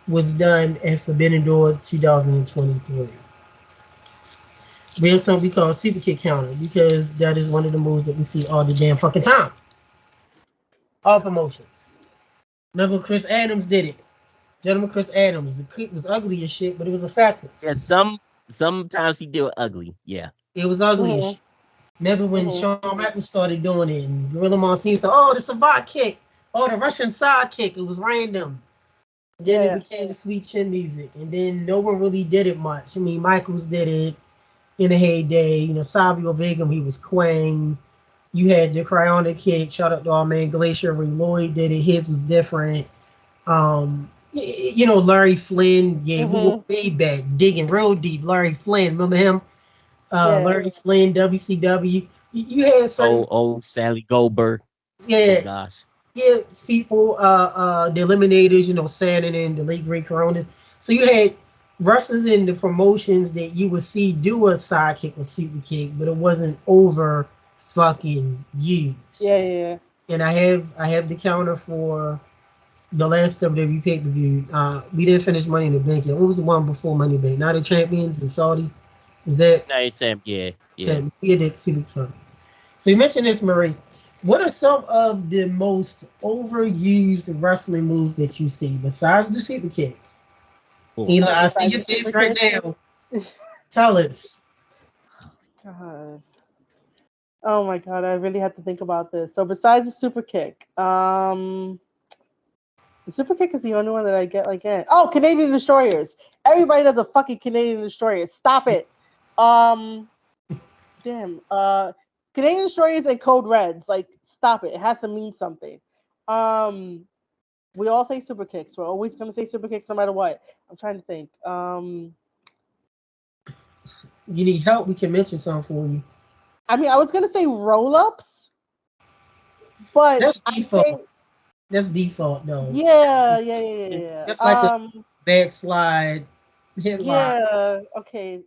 was done at Forbidden Door 2023. We have something we call super kick counter because that is one of the moves that we see all the damn fucking time. All promotions. Remember Chris Adams did it. Gentleman Chris Adams. The kick was ugly as shit, but it was effective. Yeah, sometimes he do it ugly. Yeah. It was ugly as Mm-hmm. shit. Remember when Mm-hmm. Shawn Michaels started doing it and Gorilla Monsoon said, oh, the Savate kick. Oh, the Russian side kick. It was random. And then it Yeah. became the sweet chin music. And then no one really did it much. I mean, Michaels did it in the heyday. Savio Vega, he was Quang. You had the Cryonic kick. Shout out to our man Glacier Ray Lloyd did it. His was different. Larry Flynn. Yeah, we were Mm-hmm. way back, digging real deep. Larry Flynn, remember him? Yeah. Larry Flynn, WCW. You had certain, Old Sally Goldberg. Oh yeah, gosh. yeah, people, the Eliminators, Saturn and the late great Coronas. So you had wrestlers in the promotions that you would see do a sidekick or super kick, but it wasn't over fucking Yeah. used. Yeah. And I have the counter for the last WWE pay per view. We didn't finish Money in the Bank yet. What was the one before Money in the Bank? Not the Champions in Saudi. Is that No, it's yeah, yeah. Champions? We did super counter. So you mentioned this, Marie. What are some of the most overused wrestling moves that you see besides the super kick? Cool. Eli, I see Besides your the super face right kick. now. Tell us. God. Oh my god, I really had to think about this. So besides the super kick, the super kick is the only one that I get like oh, Canadian destroyers. Everybody does a fucking Canadian destroyer. Stop it. Um damn. Canadian destroyers and code reds. Like, stop it. It has to mean something. Um we all say super kicks. We're always gonna say super kicks no matter what. I'm trying to think. You need help? We can mention something for you. I mean, I was gonna say roll-ups, but That's I default. say That's default, though. yeah, yeah, yeah, yeah, That's like a yeah. backslide headlock. Yeah, okay.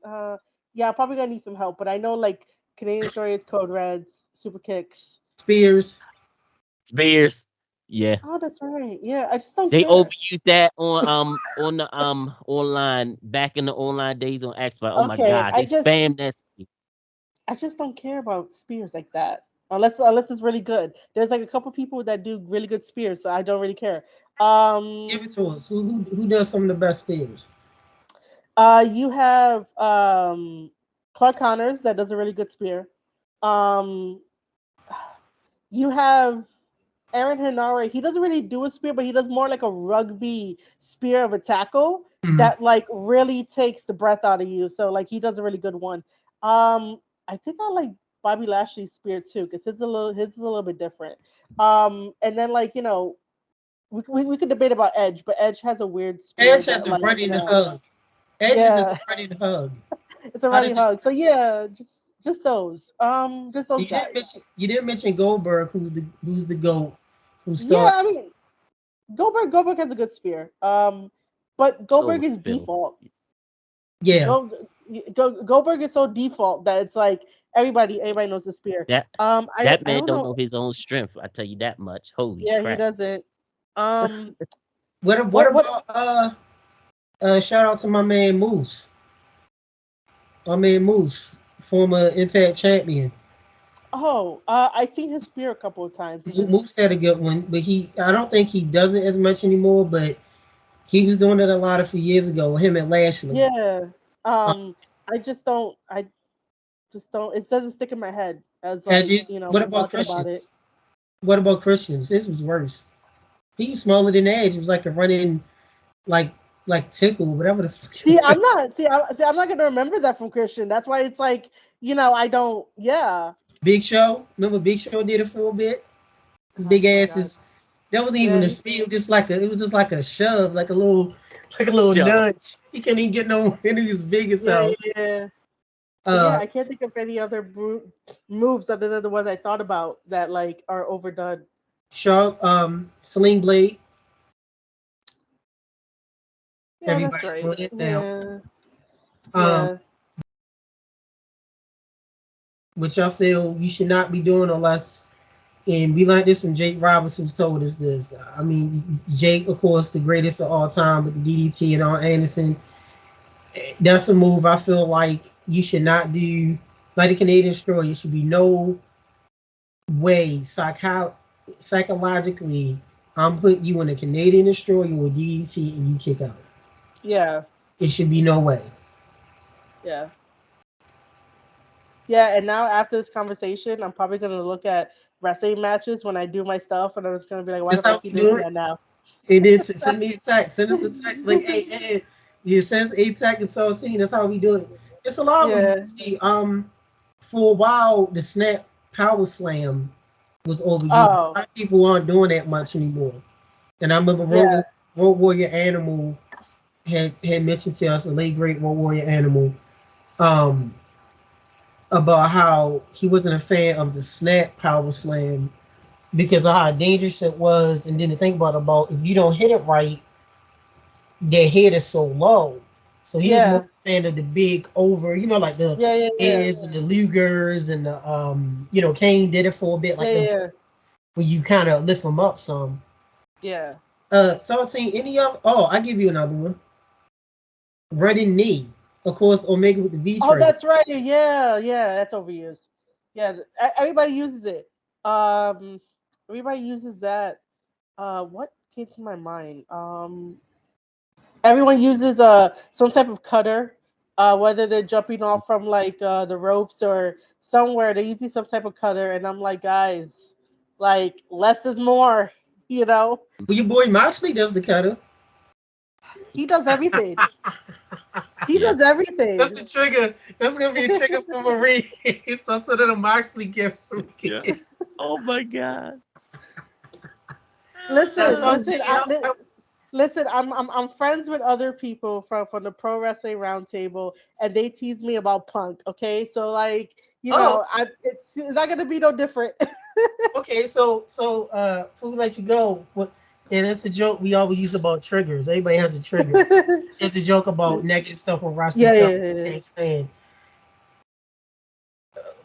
Yeah, I'm probably gonna need some help, but I know like Canadian Destroyers, Code Reds, Super Kicks. Spears. Spears. Yeah. Oh, that's right. Yeah, I just don't They care. overused that on the online back in the online days on Xbox. Oh my Okay, god, they spam that. I just don't care about spears like that. Unless it's really good. There's like a couple people that do really good spears, so I don't really care. Give it to us. Who does some of the best spears? You have Clark Connors that does a really good spear. You have Aaron Henare. He doesn't really do a spear, but he does more like a rugby spear of a tackle that like really takes the breath out of you. So like he does a really good one. I think I like Bobby Lashley's spear too because his is a little bit different. And then like we could debate about Edge, but Edge has a weird spear. Edge has a running hug. Edge is a running hug. It's a running hug. So yeah, just those. Just those guys. You didn't mention Goldberg, who's the GOAT. Yeah, I mean Goldberg has a good spear. But Goldberg is default. Yeah. Goldberg is so default that it's like everybody knows the spear. That man don't know his own strength. I tell you that much. Holy crap. He doesn't. What about shout out to my man Moose. My man Moose, former Impact champion. Oh, I seen his spear a couple of times. Moose had a good one, but I don't think he does it as much anymore, but he was doing it a lot of few years ago, him and Lashley. Yeah. I just don't it doesn't stick in my head as like, what about Christians? What about Christians? This was worse. He's smaller than Edge. It was like a running like tickle, whatever the fuck. I'm not gonna remember that from Christian. That's why it's like, I don't Big Show. Remember Big Show did it for a bit? Big asses. That wasn't even a speed, it was just like a shove, like a little nudge. He couldn't even get no and he was big as hell. Yeah. I can't think of any other moves other than the ones I thought about that like are overdone. Sling Blade. Yeah, everybody's that's right. Doing it now. Which I feel you should not be doing unless, and we learned this from Jake Roberts, who's told us this. I mean, Jake, of course, the greatest of all time with the DDT and Arn Anderson. That's a move I feel like you should not do. Like the Canadian Destroyer, it should be no way psychologically I'm putting you in a Canadian Destroyer with DDT and you kick out. Yeah. It should be no way. Yeah. Yeah, and now after this conversation, I'm probably going to look at wrestling matches when I do my stuff, and I'm just going to be like, why the fuck you doing that now? It did. Send me a text. Send us a text. Like, hey, you send A-Tech and Saltine. That's how we do it. It's a lot of see. For a while, the Snap Power Slam was overused. A lot of people aren't doing that much anymore. And I remember Road Warrior Animal had mentioned to us, a late great Road Warrior Animal, about how he wasn't a fan of the Snap Power Slam because of how dangerous it was, and then to think about if you don't hit it right, their head is so low. So he was more a fan of the big over, like the Eds and the Lugers and the Kane did it for a bit, like where you kind of lift them up some. Yeah. Saltine, any other? Oh, I give you another one. Running knee. Of course, Omega with the V trade. Oh, that's right. Yeah, that's overused. Yeah, everybody uses it. Everybody uses that. What came to my mind? Everyone uses some type of cutter, whether they're jumping off from like the ropes or somewhere. They're using some type of cutter, and I'm like, guys, like less is more, Well, your boy Moxley does the cutter. He does everything. He does everything. That's a trigger. That's gonna be a trigger for Marie. He starts sending a Moxley gift so we can get. Oh my god. Listen. I'm friends with other people from the Pro Wrestling Roundtable, and they tease me about Punk. Okay, so like it's not gonna be no different. Okay, so before we let you go, and it's a joke we always use about triggers. Everybody has a trigger. It's a joke about negative stuff or wrestling stuff. Yeah.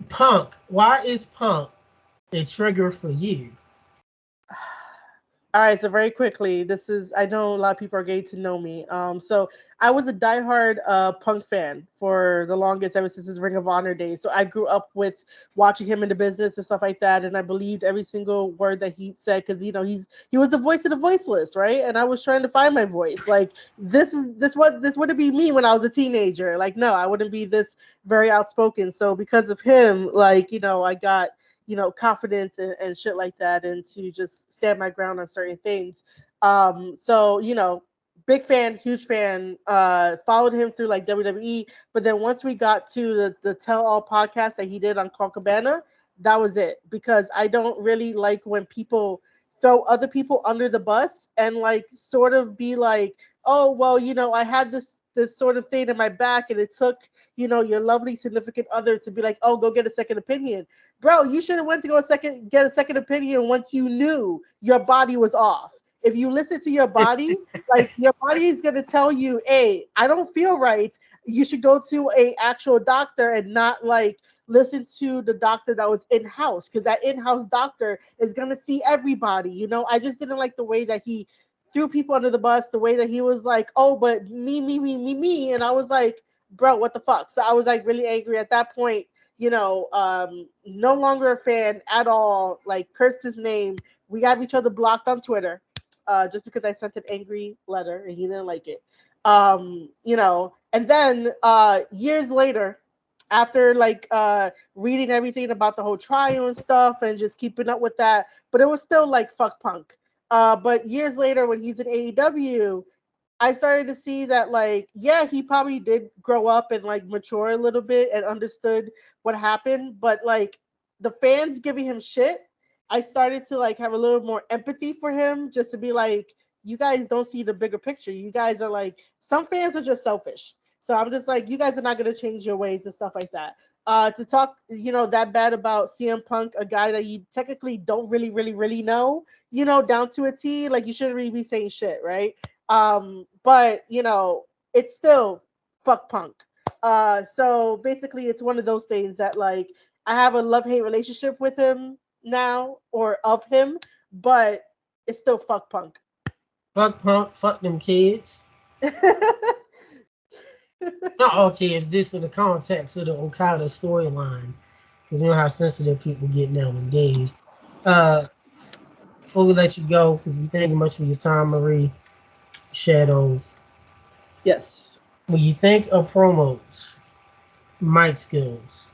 Punk. Why is Punk a trigger for you? All right, so very quickly, I know a lot of people are getting to know me. So I was a diehard Punk fan for the longest, ever since his Ring of Honor days. So I grew up with watching him in the business and stuff like that, and I believed every single word that he said because he was the voice of the voiceless, right? And I was trying to find my voice. Like this wouldn't be me when I was a teenager. Like no, I wouldn't be this very outspoken. So because of him, I got confidence and shit like that, and to just stand my ground on certain things. So big fan, huge fan. Followed him through like WWE, but then once we got to the Tell All podcast that he did on Concabana, that was it. Because I don't really like when people throw other people under the bus and like sort of be like, oh well, I had this sort of thing in my back, and it took your lovely significant other to be like, oh, go get a second opinion. Bro, you should have went to get a second opinion once you knew your body was off. If you listen to your body, like your body is gonna tell you, hey, I don't feel right. You should go to a actual doctor and not like listen to the doctor that was in-house, because that in-house doctor is gonna see everybody. I just didn't like the way that he threw people under the bus, the way that he was like, oh, but me. And I was like, bro, what the fuck? So I was like really angry at that point. No longer a fan at all, like cursed his name. We got each other blocked on Twitter, just because I sent an angry letter and he didn't like it. And then years later, after like reading everything about the whole trial and stuff and just keeping up with that, but it was still like fuck Punk. But years later, when he's in AEW, I started to see that, like, yeah, he probably did grow up and like mature a little bit and understood what happened, but like the fans giving him shit, I started to like have a little more empathy for him, just to be like, you guys don't see the bigger picture. You guys are like, some fans are just selfish. So I'm just like, you guys are not going to change your ways and stuff like that. To talk, that bad about CM Punk, a guy that you technically don't really know, down to a T, like you shouldn't really be saying shit, right? But it's still fuck Punk. So basically it's one of those things that like I have a love-hate relationship with him now, or of him, but it's still fuck Punk. Fuck Punk, fuck them kids. Not all kids, just in the context of the Okada storyline. Because you know how sensitive people get nowadays. Before we let you go, because we thank you much for your time, Marie Shadows. Yes. When you think of promos, mic skills,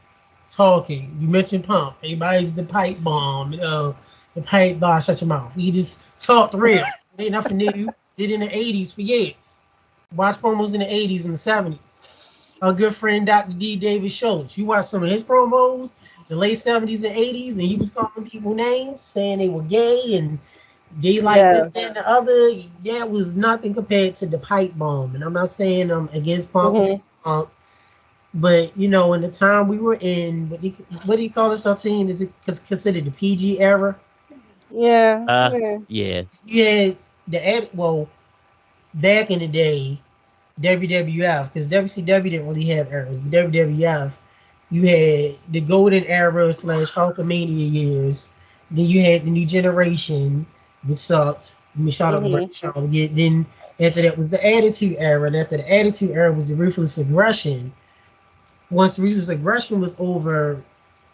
talking, you mentioned Pump. Everybody's the pipe bomb. The pipe bomb, shut your mouth. You just talked real. It ain't nothing new. Did in the 80s for years. Watch promos in the 80s and the 70s. Our good friend Dr. D. David Schultz. You watch some of his promos, the late 70s and 80s, and he was calling people names, saying they were gay and they like this, that, and the other. That was nothing compared to the pipe bomb. And I'm not saying I'm against Punk, but in the time we were in, what do you call it, Saltine? Is it considered the PG era? Yeah. Yes. Yeah, back in the day, WWF, because WCW didn't really have eras, but WWF, you had the golden era / Hulkamania years. Then you had the new generation, which sucked. Shout out to Shaw. Then after that was the Attitude Era, and after the Attitude Era was the Ruthless Aggression. Once Ruthless Aggression was over,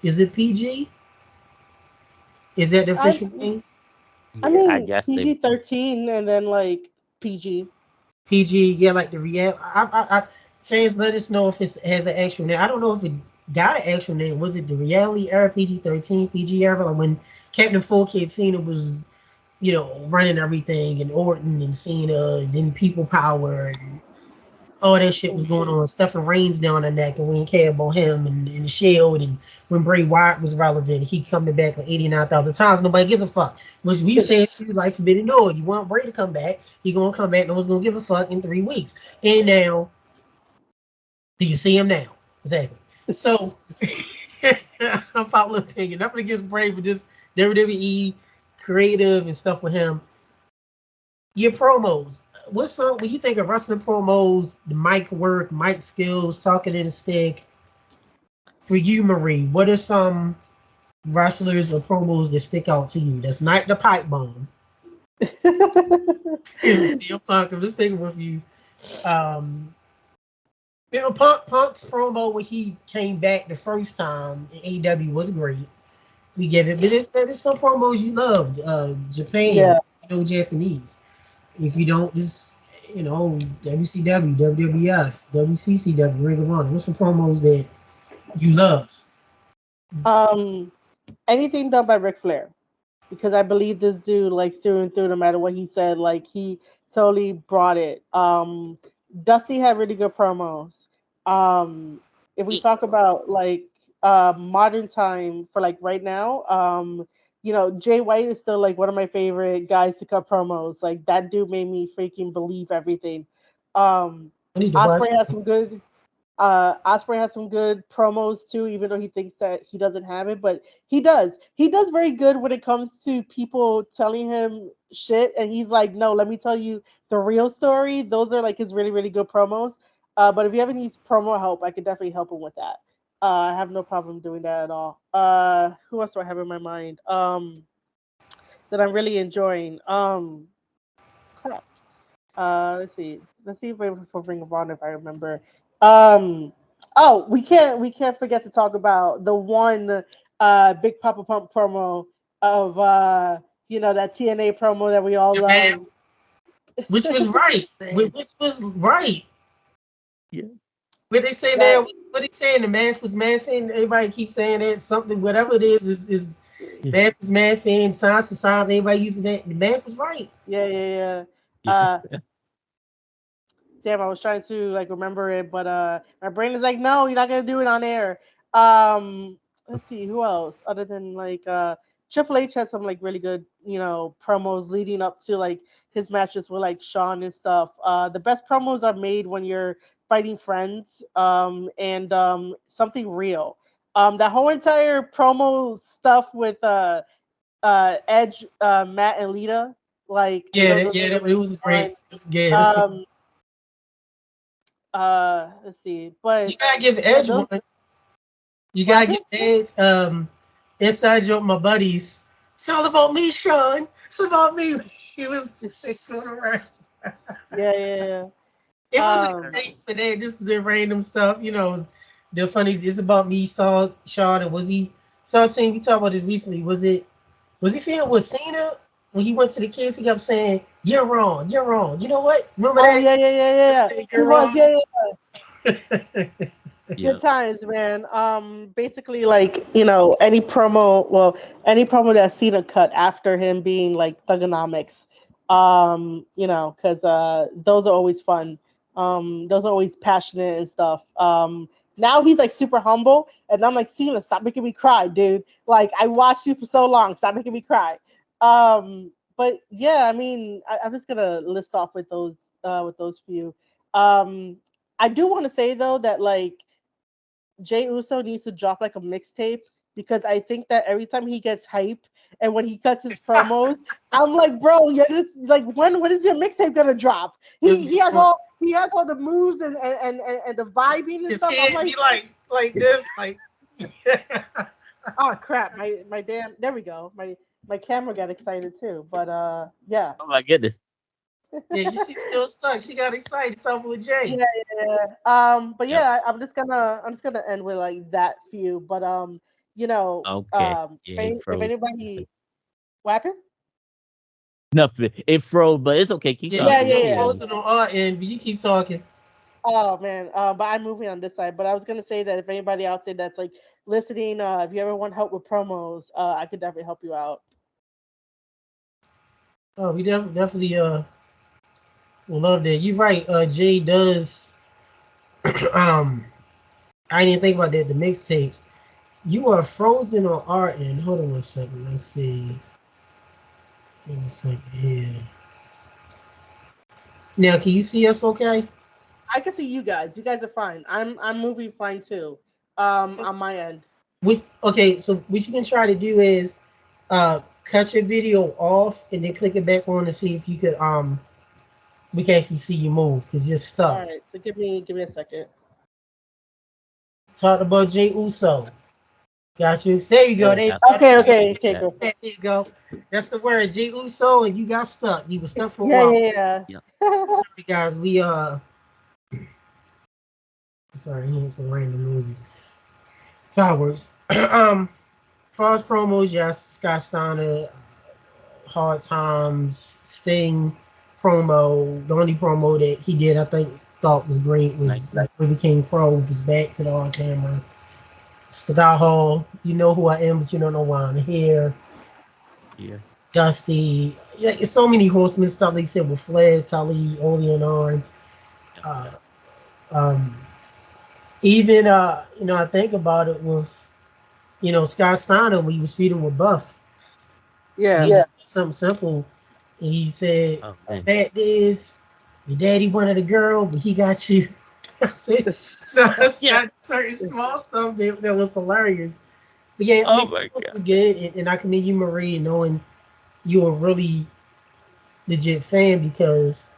is it PG? Is that the official name? I Yeah, I mean, guess PG-13 and then like PG. PG, yeah, like the real. Fans, let us know if it has an actual name. I don't know if it got an actual name. Was it the reality era, PG-13, PG era, like when Captain Full Kid Cena was, running everything, and Orton and Cena, and then People Power and all that shit was going on. Stuffing reins down the neck, and we didn't care about him and the Shield. And when Bray Wyatt was relevant, he coming back like 89,000 times. Nobody gives a fuck. Which we said, like Forbidden Door, you want Bray to come back, he gonna come back. No one's gonna give a fuck in 3 weeks. And now, do you see him now? Exactly. So, I'm popular opinion. Nothing against Bray, but just WWE creative and stuff with him. Your promos. What's up when you think of wrestling promos, the mic work, mic skills, talking to the stick? For you, Marie, what are some wrestlers or promos that stick out to you? That's not the pipe bomb. CM Punk, I'm just picking with you. You know, Punk's promo when he came back the first time in AEW was great. We get it, but there's some promos you loved. Japan, Yeah. you know, Japanese. If you don't, just WCW, WWF, WCCW, Ring of Honor. What's some promos that you love? Um, anything done by Ric Flair, because I believe this dude like through and through, no matter what he said, like he totally brought it. Dusty had really good promos. Um, if we talk about like modern time for like right now, Jay White is still like one of my favorite guys to cut promos. Like that dude made me freaking believe everything. I need to watch. Osprey has some good Osprey has some good promos too, even though he thinks that he doesn't have it, but he does. He does very good when it comes to people telling him shit, and he's like, "No, let me tell you the real story." Those are like his really, really good promos. But if you ever need promo help, I could definitely help him with that. I have no problem doing that at all. Who else do I have in my mind? That I'm really enjoying. Crap. Let's see. Let's see if I for Ring of Honor if I remember. Um, oh, we can't forget to talk about the one Big Papa Pump promo of that TNA promo that we all Japan, love. which was right. Which was right. Yeah. What they say That there? What they saying? The math was mathing. Everybody keeps saying that something, whatever it is math is mathing. Science is science. Everybody using that. The math was right. yeah. Yeah. Damn, I was trying to like remember it, but my brain is like, no, you're not gonna do it on air. Um, let's see who else other than like Triple H had some like really good promos leading up to like his matches with like Shawn and stuff. The best promos are made when you're fighting friends and something real. That whole entire promo stuff with Edge, Matt, and Lita, like Yeah, those are it was great. fun. That's Um, let's see, you but gotta give yeah, Edge those one. You what gotta happened? give Edge. Inside joke, my buddies. It's all about me, Sean. It's about me. He was going around. Yeah. It wasn't Um, great for that. Just the random stuff, The funny. It's about me, Sean, and was he Saltine? We talked about this recently. Was he feeling with Cena when he went to the kids? He kept saying, "You're wrong. You're wrong." You know what? Remember oh that? yeah. Say, He You're was, wrong. good Yeah. times, man. Basically, like any promo that Cena cut after him being like Thugonomics, because those are always fun. Those are always passionate and stuff. Now he's like super humble, and I'm like, Cena, stop making me cry, dude. Like I watched you for so long, stop making me cry. But yeah, I mean, I'm just gonna list off with those few. Um, I do want to say though that like Jay Uso needs to drop like a mixtape because I think that every time he gets hype and when he cuts his promos, I'm like, bro, yeah, this like when is your mixtape gonna drop? He has all the moves and the vibing and His stuff. I'm head like, be like this, like oh crap, my damn, there we go. My camera got excited too, but yeah. Oh my goodness. yeah. She's still stuck. She got excited talking with Jay. Yeah. But Yep. yeah, I'm just gonna end with like that few. But Okay. Yeah, it if froze. anybody, what happened? Nothing. It froze, but it's okay. Keep Yeah, you Yeah, talking. yeah, We still can yeah. hear you. posting on our end, but you keep talking. Oh man, but I'm moving on this side. But I was gonna say that if anybody out there that's like listening, if you ever want help with promos, I could definitely help you out. Oh, we definitely will love that. You're right. Jay does. um, I didn't think about that. The mixtapes. You are frozen on our end. Hold on one second. Let's see. One second here. Now, can you see us? Okay. I can see you guys. You guys are fine. I'm moving fine too. So, On my end. okay. So what you can try to do is cut your video off and then click it back on to see if you could we can actually see you move because you're All stuck. right. So give me a second. Talk about Jay Uso. Got you. There you go. Yeah, There got Okay, that. cool. there you go. That's the word. Jey Uso, and you got stuck. You were stuck for a Yeah, while. yeah, Yeah. yeah. Sorry, guys. We sorry, hearing some random noises. Fireworks. False promos, yes. Scott Steiner, Hard Times, Sting promo. The only promo that he did, I think, thought was great Like, was when he became pro with his back to the on camera. Cigar Hall, you know who I am, but you don't know why I'm here. yeah. Dusty, yeah, it's so many horsemen stuff. They said with Flair, Tully, Oli, and on. Yeah. Uh, Yeah. um, even I think about it with Scott Steiner when he was feeding with Buff. Yeah. He just said something simple. And he said, Oh man. "Fact is, your daddy wanted a girl, but he got you." I said, "No, that's Yeah. not certain small stuff that was hilarious." But yeah, I Oh mean, my it was god. good, and I commend you, Marie, knowing you're a really legit fan because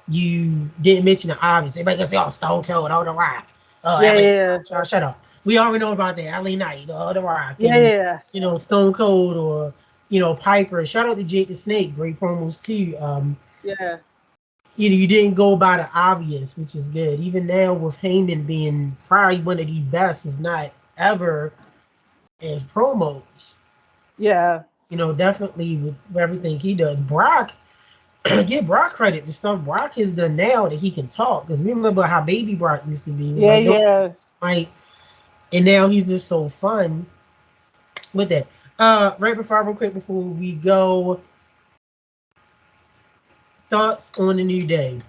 you didn't mention the obvious. Everybody gonna say, "Oh, Stone Cold, oh, The Rock, oh, Yeah, LA." yeah, Shut up. We already know about that. LA Knight, oh, The Rock, yeah, and yeah, Stone Cold or Piper. Shout out to Jake the Snake. Great promos too. yeah, You didn't go by the obvious, which is good. Even now with Heyman being probably one of the best, if not ever, as promos. yeah, Definitely with everything he does. Brock, give Brock credit. The stuff Brock has done now that he can talk. Because remember how Baby Brock used to be. It was yeah, like, don't yeah. fight. And now he's just so fun with that. Right before, real quick, before we go, thoughts on the New Day.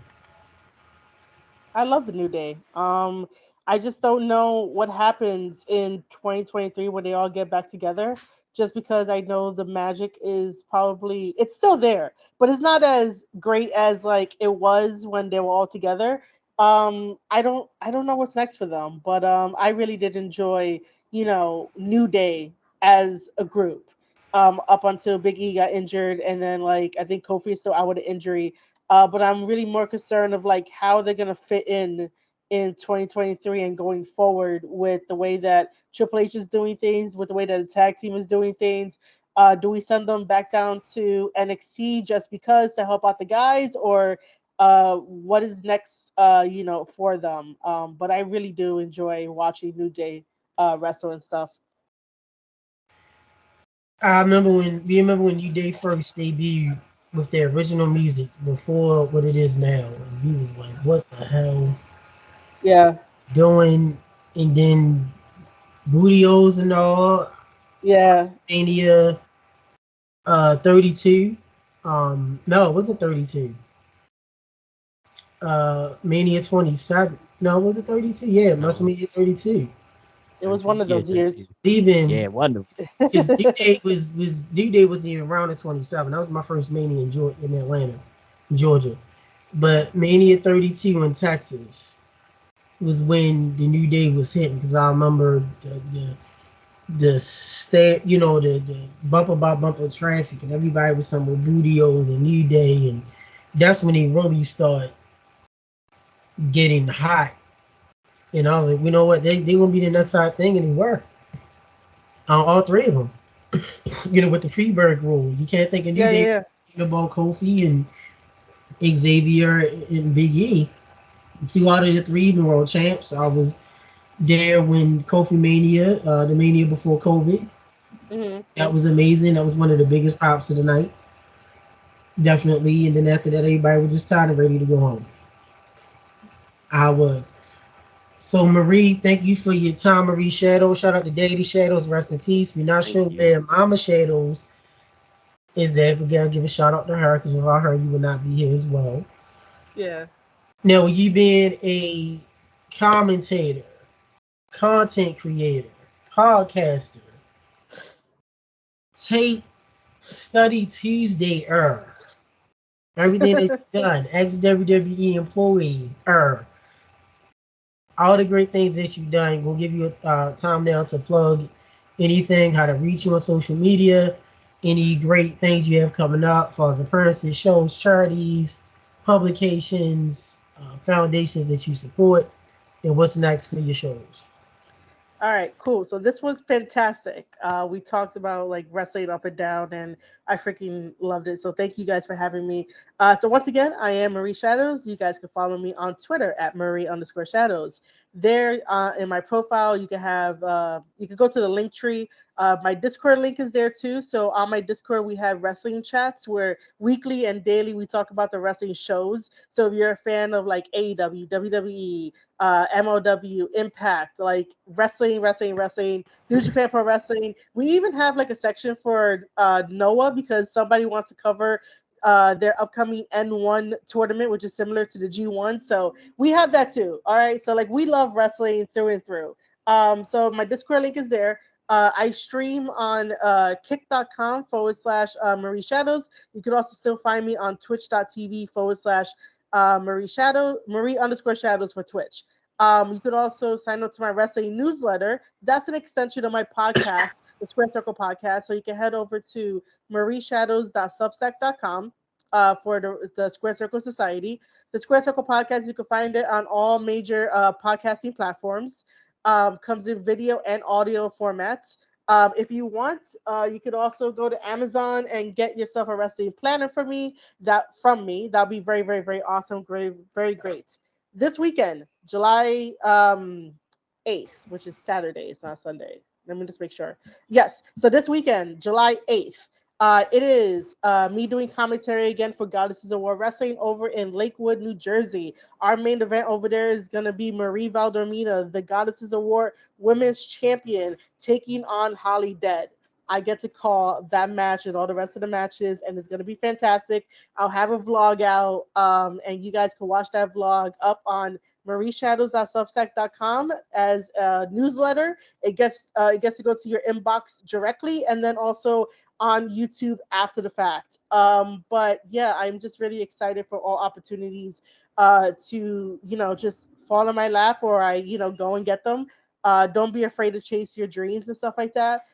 I love the New Day. I just don't know what happens in 2023 when they all get back together. Just because I know the magic is probably it's still there, but it's not as great as like it was when they were all together. I don't know what's next for them, but I really did enjoy New Day as a group. Up until Big E got injured, and then like I think Kofi is still out with an injury, but I'm really more concerned of like how they're gonna fit in 2023 and going forward with the way that Triple H is doing things, with the way that the tag team is doing things. Do we send them back down to NXT just because to help out the guys, or what is next? For them. But I really do enjoy watching New Day wrestle and stuff. I remember when New Day first debuted with their original music before what it is now. And we was like, what the hell Yeah, doing? And then Bootios and all, yeah. Mania 32. No, it wasn't 32. Mania 27. No, was it 32? Yeah, No, WrestleMania 32. It was 32. one of Yeah, those 32. years. Yeah, Even wonders. because New Day wasn't even around in 27. That was my first Mania in Atlanta, Georgia. But Mania 32 in Texas was when the New Day was hitting because I remember the bumper by bumper traffic and everybody was talking about Bootios and New Day, and that's when they really start getting hot. And I was like, you know what, they gonna be the next hot thing, and they were. All three of them. With the Freeburg rule, you can't think of New Yeah, Day yeah, about Kofi and Xavier and Big E. 2 out of the 3 been world champs. I was there when Kofi Mania, the Mania before COVID. yeah. That was amazing. That was one of the biggest pops of the night, definitely. And then after that, everybody was just tired and ready to go home. I was. So Marie, thank you for your time, Marie Shadows. Shout out to Daddy Shadows. Rest in peace. We're not Thank sure you. where Mama Shadows is at, but gotta give a shout out to her because without her, you would not be here as well. Yeah. Now, you being a commentator, content creator, podcaster, take study Tuesday everything that you've done, ex-WWE employee all the great things that you've done. We'll give you time now to plug anything, how to reach you on social media, any great things you have coming up, as far as appearances, shows, charities, publications, foundations that you support, and what's next for your shows. All right, cool. So this was fantastic. We talked about like wrestling up and down, and I freaking loved it. So thank you guys for having me. So once again, I am Marie Shadows. You guys can follow me on Twitter at Marie_Shadows. There in my profile, you can have you can go to the link tree. My Discord link is there too. So on my Discord, we have wrestling chats where weekly and daily we talk about the wrestling shows. So if you're a fan of like AEW, WWE, MLW, Impact, like wrestling, New Japan Pro Wrestling. We even have like a section for Noah because somebody wants to cover their upcoming N1 tournament, which is similar to the G1. So we have that too. All right. So like we love wrestling through and through. So my Discord link is there. I stream on kick.com/Marie Shadows. You can also still find me on twitch.tv/Marie Marie_Shadows for Twitch. You could also sign up to my wrestling newsletter. That's an extension of my podcast, the Square Circle Podcast. So you can head over to marieshadows.substack.com for the Square Circle Society. The Square Circle Podcast, you can find it on all major podcasting platforms. Comes in video and audio formats. If you want, you could also go to Amazon and get yourself a wrestling planner from me. That'd be very, very, very awesome. Great, very great. This weekend, July 8th, which is Saturday, it's not Sunday. Let me just make sure. Yes, so this weekend, July 8th, it is me doing commentary again for Goddesses of War Wrestling over in Lakewood, New Jersey. Our main event over there is going to be Marie Valdermina, the Goddesses of War Women's Champion, taking on Holly Dead. I get to call that match and all the rest of the matches, and it's going to be fantastic. I'll have a vlog out, and you guys can watch that vlog up on marieshadows.substack.com as a newsletter. It gets to go to your inbox directly, and then also on YouTube after the fact. But yeah, I'm just really excited for all opportunities to, just fall in my lap or I, go and get them. Don't be afraid to chase your dreams and stuff like that.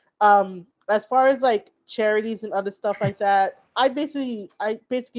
As far as like charities and other stuff like that, I basically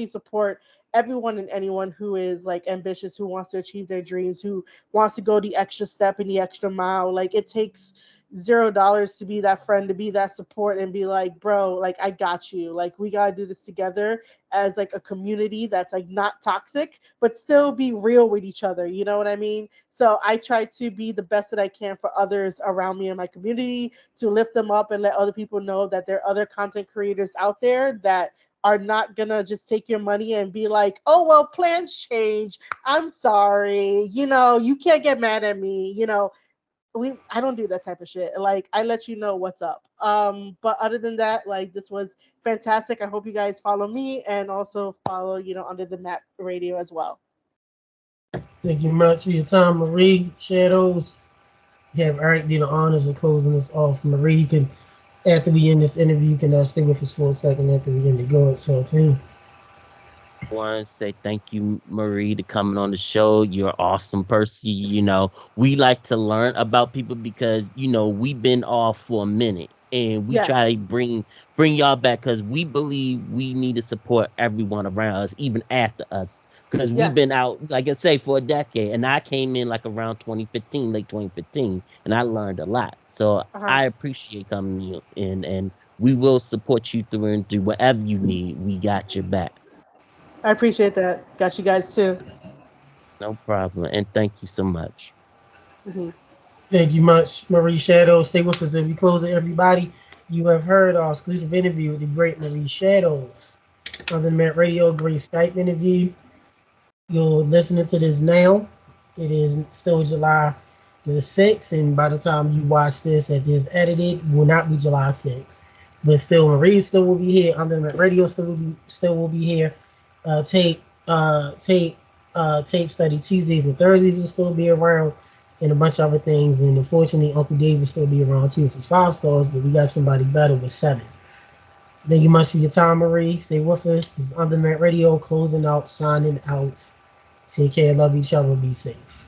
support everyone and anyone who is like ambitious, who wants to achieve their dreams, who wants to go the extra step and the extra mile. Like it takes $0 to be that friend, to be that support and be like, bro, like I got you. Like we gotta do this together as like a community that's like not toxic, but still be real with each other. You know what I mean? So I try to be the best that I can for others around me in my community, to lift them up and let other people know that there are other content creators out there that are not gonna just take your money and be like, oh well, plans change, I'm sorry, you can't get mad at me. I don't do that type of shit. Like I let you know what's up. But other than that, like this was fantastic. I hope you guys follow me and also follow, Under the Mat Radio as well. Thank you much for your time, Marie Shadows. You have Eric do the honors of closing this off. Marie, you can, after we end this interview, you can stay with us for a second after we end the go at Saltine. I want to say thank you, Marie, to coming on the show. You're an awesome person. We like to learn about people because, we've been off for a minute and we try to bring y'all back because we believe we need to support everyone around us, even after us. Because we've been out, like I say, for a decade. And I came in like around 2015, late 2015, and I learned a lot. So I appreciate coming in, and we will support you through and through whatever you need. We got your back. I appreciate that. Got you guys too. No problem. And thank you so much. Mm-hmm. Thank you much, Marie Shadows. Stay with us as we close it, everybody. You have heard our exclusive interview with the great Marie Shadows. Other than that radio, great Skype interview. You're listening to this now. It is still July the 6th, and by the time you watch this, it is edited, will not be July 6th. But still, Marie still will be here. Other than that radio still will be here. Tape study Tuesdays and Thursdays will still be around, and a bunch of other things. And unfortunately, Uncle Dave will still be around too if it's 5 stars, but we got somebody better with 7. Thank you much for your time, Marie. Stay with us. This is Undermat Radio closing out, signing out. Take care, love each other, be safe.